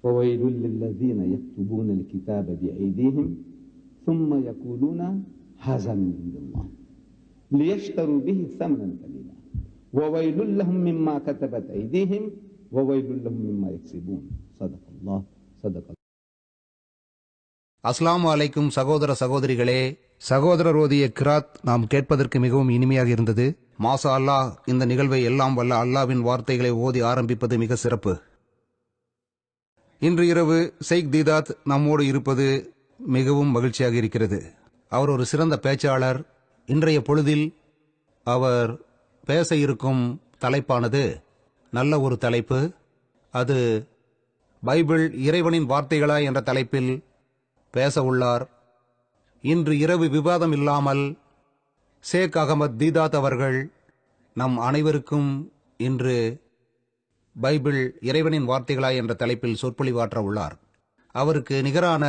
وويل للذين يكتبون الكتاب بأيديهم ثم يقولون هذا من عند الله ليشتروا به ثمنا قليلا وويل لهم مما كتبت أيديهم وويل لهم مما يكسبون صدق الله صدق الله. அஸ்ஸலாமு அலைக்கும் சகோதர சகோதரிகளே, சகோதரர் ஓதிய கிராத் நாம் கேட்பதற்கு மிகவும் இனிமையாக இருந்தது. மாஷா அல்லாஹ், இந்த நிகழ்வை எல்லாம் வல்ல அல்லாஹ்வின் வார்த்தைகளை ஓதி ஆரம்பிப்பது மிக சிறப்பு. இன்று இரவு ஷேக் தீதாத் நம்மோடு இருப்பது மிகவும் மகிழ்ச்சியாக இருக்கிறது. அவர் ஒரு சிறந்த பேச்சாளர். இன்றைய பொழுதில் அவர் பேச இருக்கும் தலைப்பானது நல்ல ஒரு தலைப்பு. அது பைபிள் இறைவனின் வார்த்தைகளா என்ற தலைப்பில் பேச உள்ளார். இன்று இரவு விவாதம் இல்லாமல் ஷேக் அகமது தீதாத் அவர்கள் நம் அனைவருக்கும் இன்று பைபிள் இறைவனின் வார்த்தைகளா என்ற தலைப்பில் சொற்பொழிவாற்ற உள்ளார். அவருக்கு நிகரான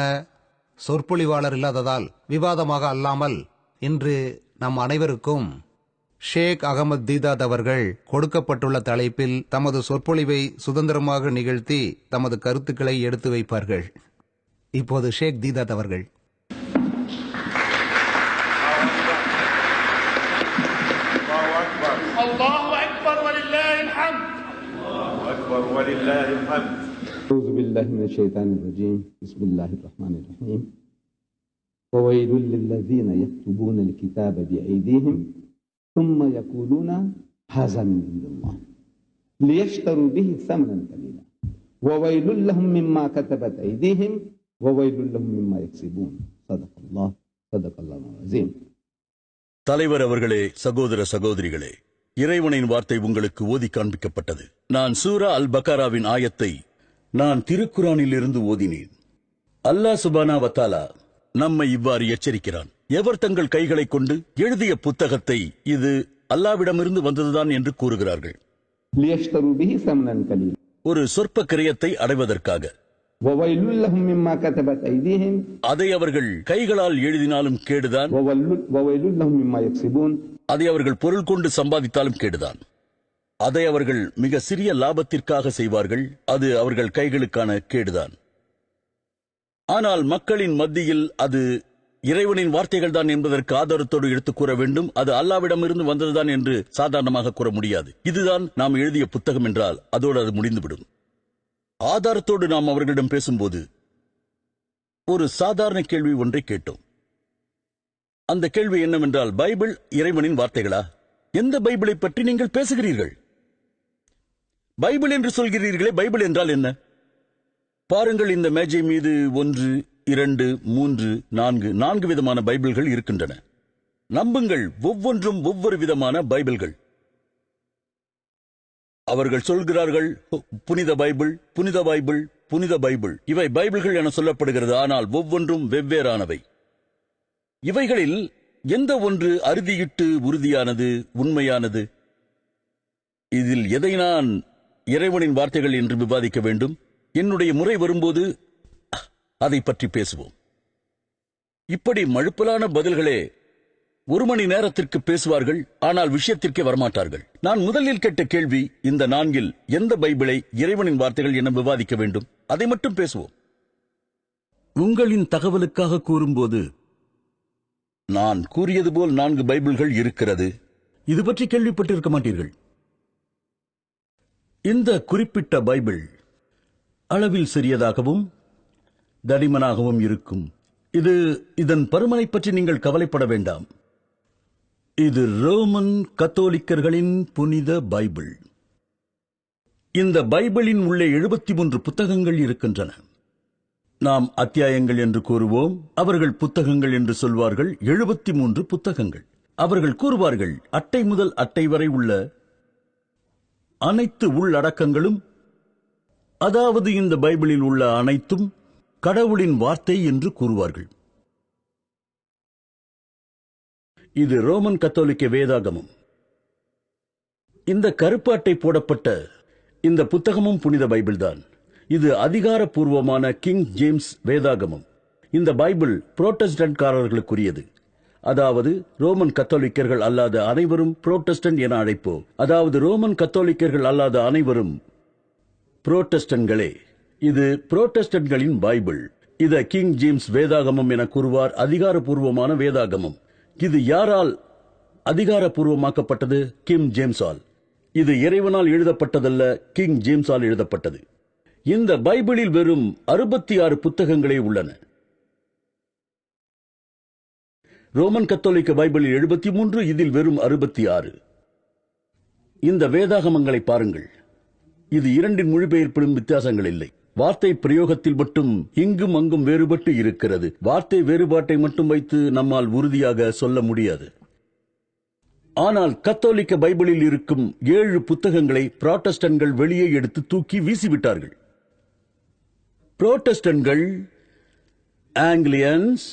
சொற்பொழிவாளர் இல்லாததால் விவாதமாக அல்லாமல் இன்று நம் அனைவருக்கும் ஷேக் அகமது தீதாத் அவர்கள் கொடுக்கப்பட்டுள்ள தலைப்பில் தமது சொற்பொழிவை சுதந்திரமாக நிகழ்த்தி தமது கருத்துக்களை எடுத்து வைப்பார்கள். இப்போது ஷேக் தீதாத் அவர்கள். أعوذ بالله من الشيطان الرجيم بسم الله الرحمن الرحيم وويل للذين يكتبون الكتاب بأيديهم ثم يقولون هذا من عند الله ليشتروا به ثمنا قليلا وويل لهم مما كتبت أيديهم وويل لهم مما يكسبون صدق الله العظيم. தலைவர் அவர்களே, சகோதர சகோதரிகளே, இறைவனின் வார்த்தை உங்களுக்கு ஓதி காண்பிக்கப்பட்டது. நான் சூரா அல் பக்கராவின் ஆயத்தை நான் திருக்குரானில் இருந்து ஓதினேன். அல்லாஹ் சுப்ஹானஹு வ தஆலா நம்மை இவ்வாறு எச்சரிக்கிறான்: எவர் தங்கள் கைகளை கொண்டு எழுதிய புத்தகத்தை இது அல்லாஹ்விடமிருந்து வந்ததுதான் என்று கூறுகிறார்கள், ஒரு சொற்ப கிரயத்தை அடைவதற்காக, அதை அவர்கள் கைகளால் எழுதினாலும் கேடுதான், அதை அவர்கள் பொருள் கொண்டு சம்பாதித்தாலும் கேடுதான். அதை அவர்கள் மிக சிறிய லாபத்திற்காக செய்வார்கள், அது அவர்கள் கைகளுக்கான கேடுதான். ஆனால் மக்களின் மத்தியில் அது இறைவனின் வார்த்தைகள் தான் என்பதற்கு ஆதாரத்தோடு எடுத்துக் கூற வேண்டும். அது அல்லாஹ்விடமிருந்து வந்ததுதான் என்று சாதாரணமாக கூற முடியாது. இதுதான் நாம் எழுதிய புத்தகம் என்றால் அதோடு அது முடிந்துவிடும். ஆதாரத்தோடு நாம் அவர்களிடம் பேசும்போது ஒரு சாதாரண கேள்வி ஒன்றை கேட்டோம். அந்த கேள்வி என்னவென்றால், பைபிள் இறைவனின் வார்த்தைகளா? எந்த பைபிளை பற்றி நீங்கள் பேசுகிறீர்கள்? பைபிள் என்று சொல்கிறீர்களே, பைபிள் என்றால் என்ன? பாருங்கள், இந்த மேஜை மீது 1, 2, 3, 4 விதமான பைபிள்கள் இருக்கின்றன. நம்புங்கள், ஒவ்வொன்றும் ஒவ்வொரு விதமான பைபிள்கள். அவர்கள் சொல்கிறார்கள் புனித பைபிள், புனித பைபிள், புனித பைபிள். இவை பைபிள்கள் என சொல்லப்படுகிறது. ஆனால் ஒவ்வொன்றும் வெவ்வேறானவை. இவைகளில் எந்த ஒன்று அறுதியிட்டு உறுதியானது, உண்மையானது? இதில் எதை நான் இறைவனின் வார்த்தைகள் என்று விவாதிக்க வேண்டும்? என்னுடைய முறை வரும்போது அதை பற்றி பேசுவோம். இப்படி மழுப்பலான பதில்களே 1 மணி நேரத்திற்கு பேசுவார்கள், ஆனால் விஷயத்திற்கே வரமாட்டார்கள். நான் முதலில் கேட்ட கேள்வி, இந்த 4இல் எந்த பைபிளை இறைவனின் வார்த்தைகள் என விவாதிக்க வேண்டும்? அதை மட்டும் பேசுவோம். உங்களின் தகவலுக்காக கூறும்போது நான் கூறியது போல் 4 பைபிள்கள் இருக்கிறது. இது பற்றி கேள்விப்பட்டிருக்க மாட்டீர்கள். இந்த குறிப்பிட்ட பைபிள் அளவில் சிறியதாகவும் தடிமனாகவும் இருக்கும். இதன் பருமனை பற்றி நீங்கள் கவலைப்பட வேண்டாம். இது ரோமன் கத்தோலிக்கர்களின் புனித பைபிள். இந்த பைபிளின் உள்ளே 73 புத்தகங்கள் இருக்கின்றன. நாம் அத்தியாயங்கள் என்று கூறுவோம், அவர்கள் புத்தகங்கள் என்று சொல்வார்கள். 73 புத்தகங்கள். அவர்கள் கூறுவார்கள் அட்டை முதல் அட்டை வரை உள்ள அனைத்து உள்ளடக்கங்களும், அதாவது இந்த பைபிளில் உள்ள அனைத்தும் கடவுளின் வார்த்தை என்று கூறுவார்கள். இது ரோமன் கத்தோலிக்க வேதாகமம். இந்த கருப்பு அட்டை போடப்பட்ட இந்த புத்தகமும் புனித பைபிள் தான். இது அதிகாரப்பூர்வமான கிங் ஜேம்ஸ் வேதாகமம். இந்த பைபிள் புரோட்டஸ்டன்ட்காரர்களுக்குரியது. அதாவது ரோமன் கத்தோலிக்கர்கள் அல்லாத அனைவரும் புரோட்டஸ்டன்ட் என அழைப்போம். அதாவது ரோமன் கத்தோலிக்கர்கள் அல்லாத அனைவரும் புரோட்டஸ்டன்ட்களே. இது புரோட்டஸ்டன்ட்களின் பைபிள். இத கிங் ஜேம்ஸ் வேதாகமம் என கூறுவார். அதிகாரப்பூர்வமான வேதாகமம். இது யாரால் அதிகாரப்பூர்வமாக்கப்பட்டது? கிங் ஜேம்ஸால். இது இறைவனால் எழுதப்பட்டதல்ல, கிங் ஜேம்ஸால் எழுதப்பட்டது. இந்த பைபிளில் வெறும் 66 புத்தகங்களே உள்ளன. ரோமன் கத்தோலிக்க பைபிளில் 73, இதில் வெறும் 66. இந்த வேதாகமங்களை பாருங்கள். இது இரண்டின் மொழிபெயர்ப்பிலும் வித்தியாசங்கள் இல்லை. வார்த்தை பிரயோகத்தில் மட்டும் இங்கும் அங்கும் வேறுபட்டு இருக்கிறது. வார்த்தை வேறுபாட்டை மட்டும் வைத்து நம்மால் உறுதியாக சொல்ல முடியாது. ஆனால் கத்தோலிக்க பைபிளில் இருக்கும் 7 புத்தகங்களை புராட்டஸ்டன்ட்கள் வெளியே எடுத்து தூக்கி வீசிவிட்டார்கள். புரோட்டஸ்டன்ட்கள், ஆங்கிலியன்ஸ்,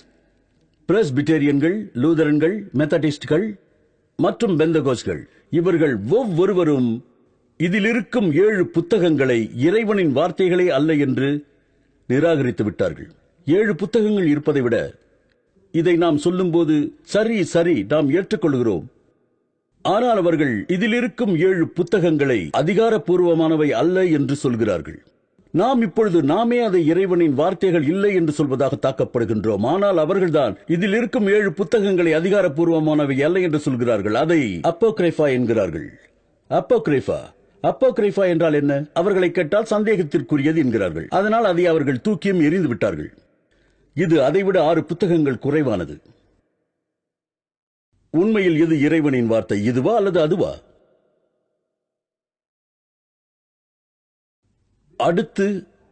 பிரஸ்பிட்டேரியன்கள், லூதரன்கள், மெத்தடிஸ்ட்கள் மற்றும் பெந்தகோஸ்ட்கள், இவர்கள் ஒவ்வொருவரும் இதில் இருக்கும் 7 புத்தகங்களை இறைவனின் வார்த்தைகளே அல்ல என்று நிராகரித்து விட்டார்கள். 7 புத்தகங்கள் இருப்பதை விட இதை நாம் சொல்லும்போது சரி நாம் ஏற்றுக்கொள்கிறோம். ஆனால் அவர்கள் இதில் இருக்கும் 7 புத்தகங்களை அதிகாரப்பூர்வமானவை அல்ல என்று சொல்கிறார்கள். நாம் இப்பொழுது நாமே அதை இறைவனின் வார்த்தைகள் இல்லை என்று சொல்வதாக தாக்கப்படுகின்றோம். ஆனால் அவர்கள்தான் இதில் இருக்கும் 7 புத்தகங்களை அதிகாரப்பூர்வமானவை அல்ல என்று சொல்கிறார்கள். அதை அப்போகிரைஃபா என்கிறார்கள். அப்போகிரைஃபா என்றால் என்ன? அவர்களை கேட்டால் சந்தேகத்திற்குரியது என்கிறார்கள். அதனால் அதை அவர்கள் தூக்கியும் எறிந்து விட்டார்கள். இது அதைவிட 6 புத்தகங்கள் குறைவானது. உண்மையில் எது இறைவனின் வார்த்தை? இதுவா அல்லது அதுவா? அடுத்து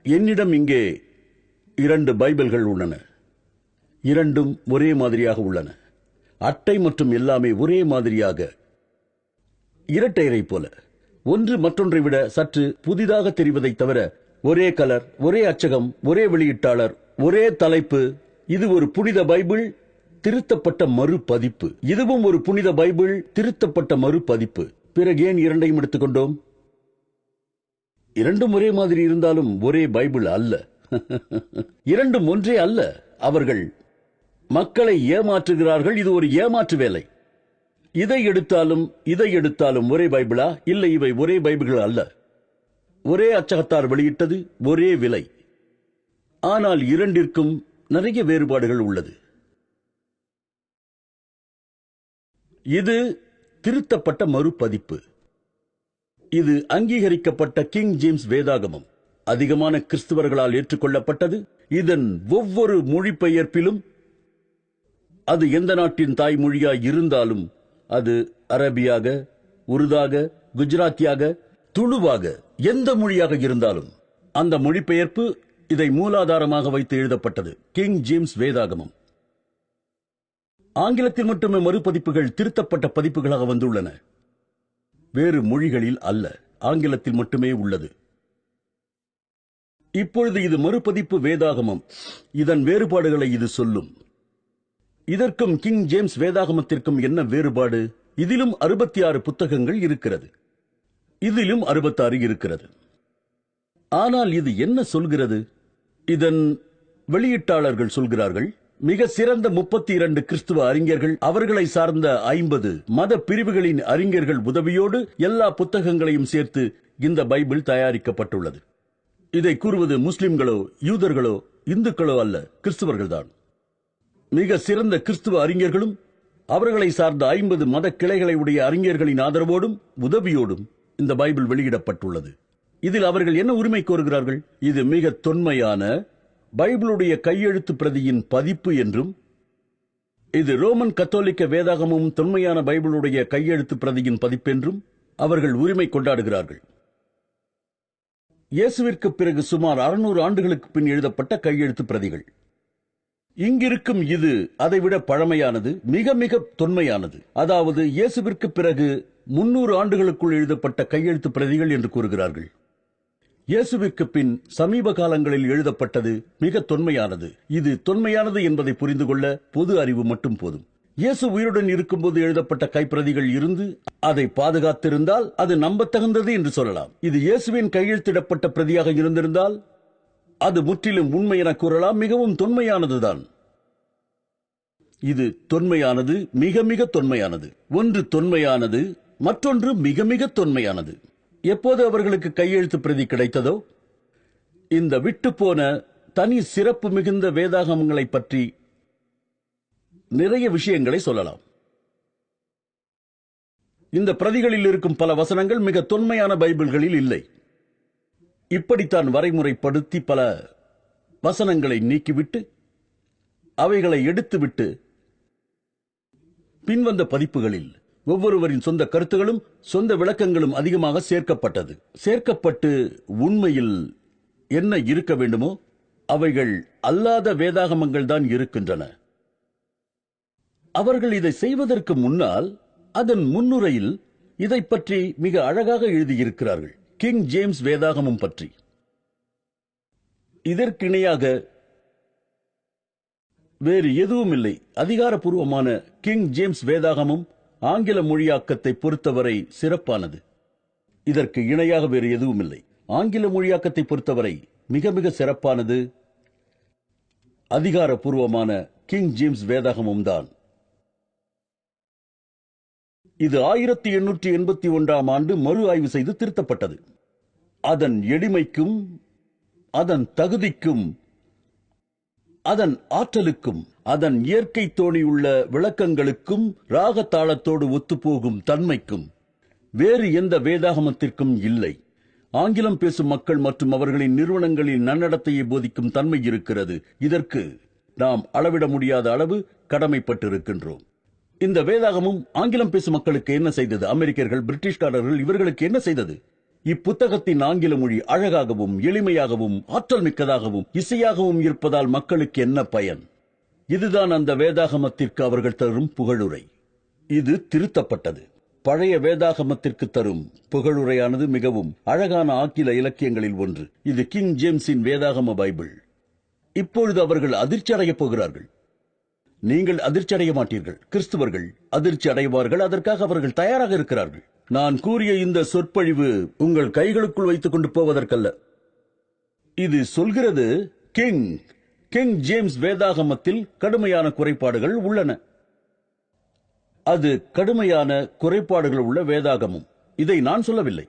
என்னிடம் இங்கே 2 பைபிள்கள் உள்ளன. இரண்டும் ஒரே மாதிரியாக உள்ளன. அட்டை மற்றும் எல்லாமே ஒரே மாதிரியாக, இரட்டையரை போல. ஒன்று மற்றொன்றை விட சற்று புதிதாக தெரிவதை தவிர ஒரே கலர், ஒரே அச்சகம், ஒரே வெளியீட்டாளர், ஒரே தலைப்பு. இது ஒரு புனித பைபிள் திருத்தப்பட்ட மறுபதிப்பு. இதுவும் ஒரு புனித பைபிள் திருத்தப்பட்ட மறுபதிப்பு. பிறகு ஏன் இரண்டையும் எடுத்துக்கொண்டோம்? இரண்டும் ஒரே மாதிரி இருந்தாலும் ஒரே பைபிள் அல்ல. இரண்டும் ஒன்றே அல்ல. அவர்கள் மக்களை ஏமாற்றுகிறார்கள். இது ஒரு ஏமாற்று வேலை. இதை எடுத்தாலும் ஒரே பைபிளா? இல்லை, இவை ஒரே பைபிள்கள் அல்ல. ஒரே அச்சகத்தார் வெளியிட்டது, ஒரே விலை. ஆனால் இரண்டிற்கும் நிறைய வேறுபாடுகள் உள்ளது. இது திருத்தப்பட்ட மறுபதிப்பு. இது அங்கீகரிக்கப்பட்ட கிங் ஜேம்ஸ் வேதாகமம். அதிகமான கிறிஸ்தவர்களால் ஏற்றுக்கொள்ளப்பட்டது. இதன் ஒவ்வொரு மொழிபெயர்ப்பிலும், அது எந்த நாட்டின் தாய்மொழியாய் இருந்தாலும், அது அரபியாக, உருதாக, குஜராத்தியாக, துளுவாக, எந்த மொழியாக இருந்தாலும், அந்த மொழிபெயர்ப்பு இதை மூலாதாரமாக வைத்து எழுதப்பட்டது. கிங் ஜேம்ஸ் வேதாகமம். ஆங்கிலத்தில் மட்டுமே மறுபதிப்புகள் திருத்தப்பட்ட பதிப்புகளாக வந்துள்ளன. வேறு மொழிகளில் அல்ல, ஆங்கிலத்தில் மட்டுமே உள்ளது. இப்பொழுது இது மறுபதிப்பு வேதாகமம். இதன் வேறுபாடுகளை இது சொல்லும். இதற்கும் கிங் ஜேம்ஸ் வேதாகமத்திற்கும் என்ன வேறுபாடு? இதிலும் 66 புத்தகங்கள் இருக்கிறது, இதிலும் 66 இருக்கிறது. ஆனால் இது என்ன சொல்கிறது? இதன் வெளியீட்டாளர்கள் சொல்கிறார்கள், மிக சிறந்த 32 கிறிஸ்துவ அறிஞர்கள், அவர்களை சார்ந்த 50 மத பிரிவுகளின் அறிஞர்கள் உதவியோடு எல்லா புத்தகங்களையும் சேர்த்து இந்த பைபிள் தயாரிக்கப்பட்டுள்ளது. இதை கூறுவது முஸ்லிம்களோ, யூதர்களோ, இந்துக்களோ அல்ல, கிறிஸ்துவர்கள்தான். மிக சிறந்த கிறிஸ்துவ அறிஞர்களும் அவர்களை சார்ந்த 50 மத கிளைகளை உடைய அறிஞர்களின் ஆதரவோடும் உதவியோடும் இந்த பைபிள் வெளியிடப்பட்டுள்ளது. இதில் அவர்கள் என்ன உரிமை கோருகிறார்கள்? இது மிக தொன்மையான பைபிளுடைய கையெழுத்து பிரதியின் பதிப்பு என்றும், இது ரோமன் கத்தோலிக்க வேதாகமும் தொன்மையான பைபிளுடைய கையெழுத்து பிரதியின் பதிப்பென்றும் அவர்கள் உரிமை கொண்டாடுகிறார்கள். இயேசுவிற்கு பிறகு சுமார் 600 ஆண்டுகளுக்கு பின் எழுதப்பட்ட கையெழுத்து பிரதிகள். இங்கிருக்கும் இது அதைவிட பழமையானது, மிக மிக தொன்மையானது. அதாவது இயேசுவிற்கு பிறகு 300 ஆண்டுகளுக்குள் எழுதப்பட்ட கையெழுத்து பிரதிகள் என்று கூறுகிறார்கள். இயேசுவிற்கு பின் சமீப காலங்களில் எழுதப்பட்டது மிக தொன்மையானது. இது தொன்மையானது என்பதை புரிந்து கொள்ள பொது அறிவு மட்டும் போதும். இயேசு உயிருடன் இருக்கும்போது எழுதப்பட்ட கைப்பிரதிகள் இருந்து அதை பாதுகாத்திருந்தால் அது நம்பத்தகுந்தது என்று சொல்லலாம். இது இயேசுவின் கையெழுத்திடப்பட்ட பிரதியாக இருந்திருந்தால் அது முற்றிலும் உண்மை என கூறலாம். மிகவும் தொன்மையானதுதான். இது தொன்மையானது, மிக மிக தொன்மையானது. ஒன்று தொன்மையானது, மற்றொன்று மிக மிக தொன்மையானது. எப்போது அவர்களுக்கு கையெழுத்து பிரதி கிடைத்ததோ, இந்த விட்டுப்போன தனி சிறப்பு மிகுந்த வேதாகமங்களை பற்றி நிறைய விஷயங்களை சொல்லலாம். இந்த பிரதிகளில் இருக்கும் பல வசனங்கள் மிக தொன்மையான பைபிள்களில் இல்லை. இப்படித்தான் வரைமுறைப்படுத்தி பல வசனங்களை நீக்கிவிட்டு அவைகளை எடுத்துவிட்டு பின்வந்த பதிப்புகளில் ஒவ்வொருவரின் சொந்த கருத்துகளும் சொந்த விளக்கங்களும் அதிகமாக சேர்க்கப்பட்டு உண்மையில் என்ன இருக்க வேண்டுமோ அவைகள் அல்லாத வேதாகமங்கள் தான் இருக்கின்றன. அவர்கள் இதை செய்வதற்கு முன்னால் அதன் முன்னுரையில் இதை பற்றி மிக அழகாக எழுதியிருக்கிறார்கள். கிங் ஜேம்ஸ் வேதாகமம் பற்றி. இதற்கிணையாக வேறு எதுவும் இல்லை. அதிகாரப்பூர்வமான கிங் ஜேம்ஸ் வேதாகமம் ஆங்கில மொழியாக்கத்தை பொறுத்தவரை சிறப்பானது. இதற்கு இணையாக வேறு எதுவும் இல்லை. ஆங்கில மொழியாக்கத்தை பொறுத்தவரை மிக மிக சிறப்பானது அதிகாரப்பூர்வமான கிங் ஜேம்ஸ் வேதாகமம் தான். இது 1881ஆம் ஆண்டு மறு ஆய்வு செய்து திருத்தப்பட்டது. அதன் எளிமைக்கும் அதன் தகுதிக்கும் அதன் ஆற்றலுக்கும் அதன் இயற்கை தோணியுள்ள விளக்கங்களுக்கும் ராகத்தாளத்தோடு ஒத்துப்போகும் தன்மைக்கும் வேறு எந்த வேதாகமத்திற்கும் இல்லை. ஆங்கிலம் பேசும் மக்கள் மற்றும் அவர்களின் நிறுவனங்களின் நன்னடத்தையை போதிக்கும் தன்மை இருக்கிறது. இதற்கு நாம் அளவிட முடியாத அளவு கடமைப்பட்டிருக்கின்றோம். இந்த வேதாகமும் ஆங்கிலம் பேசும் மக்களுக்கு என்ன செய்தது? அமெரிக்கர்கள், பிரிட்டிஷ்காரர்கள் இவர்களுக்கு என்ன செய்தது? இப்புத்தகத்தின் ஆங்கில மொழி அழகாகவும் எளிமையாகவும் ஆற்றல் மிக்கதாகவும் இசையாகவும் இருப்பதால் மக்களுக்கு என்ன பயன்? இதுதான் அந்த வேதாகமத்திற்கு அவர்கள் தரும் புகழுரை. இது திருத்தப்பட்டது. பழைய வேதாகமத்திற்கு தரும் புகழுரையானது மிகவும் அழகான ஆங்கில இலக்கியங்களில் ஒன்று. இது கிங் ஜேம்ஸின் வேதாகம பைபிள். இப்பொழுது அவர்கள் அதிர்ச்சி அடையப் போகிறார்கள். நீங்கள் அதிர்ச்சி அடைய மாட்டீர்கள். கிறிஸ்துவர்கள் அதிர்ச்சி அடைவார்கள். அதற்காக அவர்கள் தயாராக இருக்கிறார்கள். நான் கூறிய இந்த சொற்பொழிவு உங்கள் கைகளுக்குள் வைத்துக் கொண்டு போவதற்கல்ல. இது சொல்கிறது கிங் ஜேம்ஸ் வேதாகமத்தில் கடுமையான குறைபாடுகள் உள்ளன. அது கடுமையான குறைபாடுகள் உள்ள வேதாகமம். இதை நான் சொல்லவில்லை.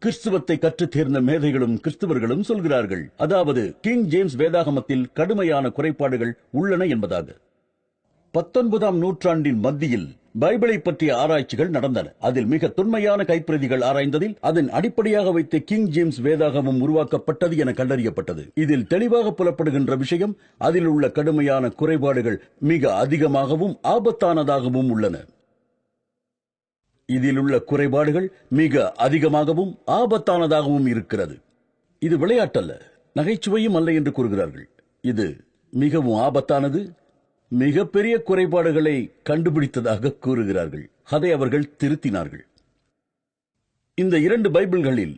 கிறிஸ்துவத்தை கற்றுத் தேர்ந்த மேதைகளும் கிறிஸ்துவர்களும் சொல்கிறார்கள். அதாவது கிங் ஜேம்ஸ் வேதாகமத்தில் கடுமையான குறைபாடுகள் உள்ளன என்பதாக. 19ஆம் நூற்றாண்டின் மத்தியில் பைபிளை பற்றிய ஆராய்ச்சிகள் நடந்தன. அதில் மிக தொன்மையான கைப்பிரதிகள் ஆராய்ந்ததில் அதன் அடிப்படையாக வைத்து கிங் ஜேம்ஸ் வேதாகமம் உருவாக்கப்பட்டது என கண்டறியப்பட்டது. இதில் தெளிவாக புலப்படுகின்ற விஷயம், அதில் உள்ள கடுமையான குறைபாடுகள் மிக அதிகமாகவும் ஆபத்தானதாகவும் உள்ளன. இதில் உள்ள குறைபாடுகள் மிக அதிகமாகவும் ஆபத்தானதாகவும் இருக்கிறது. இது விளையாட்டல்ல, நகைச்சுவையும் அல்ல என்று கூறுகிறார்கள். இது மிகவும் ஆபத்தானது, மிகப்பெரிய குறைபாடுகளை கண்டுபிடித்ததாக கூறுகிறார்கள். அதை அவர்கள் திருத்தினார்கள். இந்த 2 பைபிள்களில்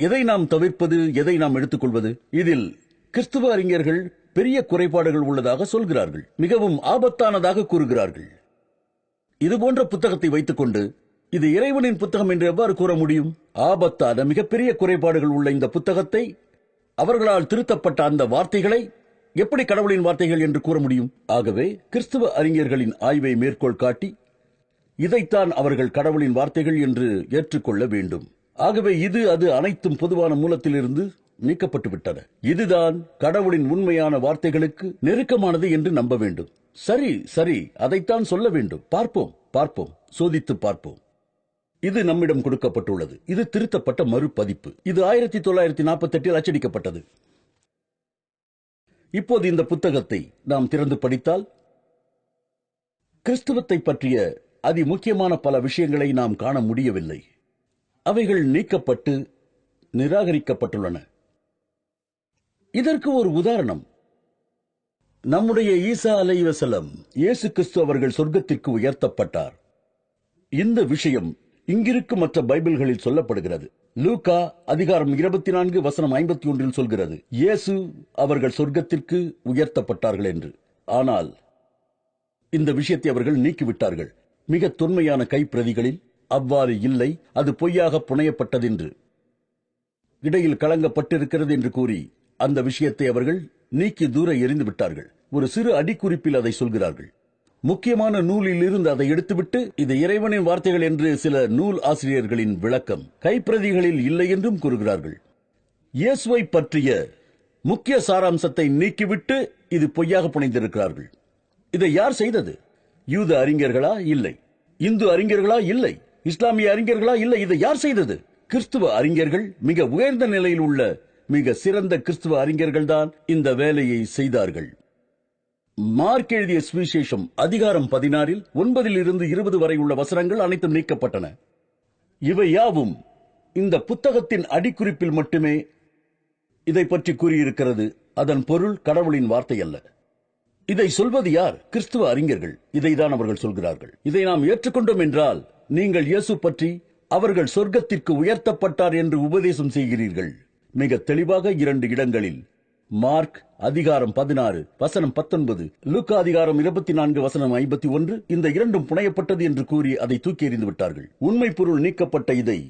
எதை நாம் தவிர்ப்பது, எதை நாம் எடுத்துக்கொள்வது? இதில் கிறிஸ்துவ அறிஞர்கள் பெரிய குறைபாடுகள் உள்ளதாக சொல்கிறார்கள், மிகவும் ஆபத்தானதாக கூறுகிறார்கள். இதுபோன்ற புத்தகத்தை வைத்துக் கொண்டு இது இறைவனின் புத்தகம் என்று எவ்வாறு கூற முடியும்? ஆபத்தான மிகப்பெரிய குறைபாடுகள் உள்ள இந்த புத்தகத்தை அவர்களால் திருத்தப்பட்ட அந்த வார்த்தைகளை எப்படி கடவுளின் வார்த்தைகள் என்று கூற முடியும்? ஆகவே கிறிஸ்துவ அறிஞர்களின் ஆய்வை மேற்கோள் காட்டி இதைத்தான் அவர்கள் கடவுளின் வார்த்தைகள் என்று ஏற்றுக்கொள்ள வேண்டும். ஆகவே அது அனைத்தும் பொதுவான மூலத்திலிருந்து நீக்கப்பட்டு விட்டன. இதுதான் கடவுளின் உண்மையான வார்த்தைகளுக்கு நெருக்கமானது என்று நம்ப வேண்டும். சரி, அதைத்தான் சொல்ல வேண்டும். பார்ப்போம், சோதித்து பார்ப்போம். இது நம்மிடம் கொடுக்கப்பட்டுள்ளது. இது திருத்தப்பட்ட மறுபதிப்பு. இது 1948 அச்சடிக்கப்பட்டது. இப்போது இந்த புத்தகத்தை நாம் திறந்து படித்தால் கிறிஸ்துவத்தை பற்றிய அதிமுக்கியமான பல விஷயங்களை நாம் காண முடியவில்லை. அவைகள் நீக்கப்பட்டு நிராகரிக்கப்பட்டுள்ளன. இதற்கு ஒரு உதாரணம், நம்முடைய ஈசா அலைஹிஸ்ஸலாம், இயேசு கிறிஸ்து அவர்கள் சொர்க்கத்திற்கு உயர்த்தப்பட்டார். இந்த விஷயம் இங்கிருக்கும் மற்ற பைபிள்களில் சொல்லப்படுகிறது. லூக்கா அதிகாரம் 24 வசனம் 51 சொல்கிறது, இயேசு அவர்கள் சொர்க்கத்திற்கு உயர்த்தப்பட்டார்கள் என்று. ஆனால் இந்த விஷயத்தை அவர்கள் நீக்கிவிட்டார்கள். மிக தொன்மையான கைப்பிரதிகளில் அவ்வாறு இல்லை, அது பொய்யாக புனையப்பட்டது என்று, இடையில் கலங்கப்பட்டிருக்கிறது என்று கூறி அந்த விஷயத்தை அவர்கள் நீக்கி தூர எறிந்து விட்டார்கள். ஒரு சிறு அடிக்குறிப்பில் அதை சொல்கிறார்கள். முக்கியமான நூலில் இருந்து அதை எடுத்துவிட்டு இது இறைவனின் வார்த்தைகள் என்று சில நூல் ஆசிரியர்களின் விளக்கம் கைப்பிரதிகளில் இல்லை என்றும் கூறுகிறார்கள். இயேசுவை பற்றிய முக்கிய சாராம்சத்தை நீக்கிவிட்டு இது பொய்யாக புனைந்திருக்கிறார்கள். இதை யார் செய்தது? யூத அறிஞர்களா? இல்லை. இந்து அறிஞர்களா? இல்லை. இஸ்லாமிய அறிஞர்களா? இல்லை. இதை யார் செய்தது? கிறிஸ்துவ அறிஞர்கள், மிக உயர்ந்த நிலையில் உள்ள மிக சிறந்த கிறிஸ்துவ அறிஞர்கள் தான் இந்த வேலையை செய்தார்கள். மார்க் எழுதிய சுவிசேஷம் அதிகாரம் 16 9 - 20 வரை உள்ள வசனங்கள் அனைத்தும் நீக்கப்பட்டன. இவை யாவும் இந்த புத்தகத்தின் அடிக்குறிப்பில் மட்டுமே இதை பற்றி கூறியிருக்கிறது. அதன் பொருள் கடவுளின் வார்த்தை அல்ல. இதை சொல்வது யார்? கிறிஸ்துவ அறிஞர்கள். இதைதான் அவர்கள் சொல்கிறார்கள். இதை நாம் ஏற்றுக்கொண்டோம் என்றால் நீங்கள் இயேசு பற்றி அவர்கள் சொர்க்கத்திற்கு உயர்த்தப்பட்டார் என்று உபதேசம் செய்கிறீர்கள். மிக தெளிவாக 2 இடங்களில், மார்க் அதிகாரம் 16 வசனம் 19, லூக்கா அதிகாரம் 24 வசனம் 51, இந்த இரண்டும் புனையப்பட்டது என்று கூறி அதை தூக்கி எறிந்து விட்டார்கள். உண்மை பொருள் நீக்கப்பட்ட இதை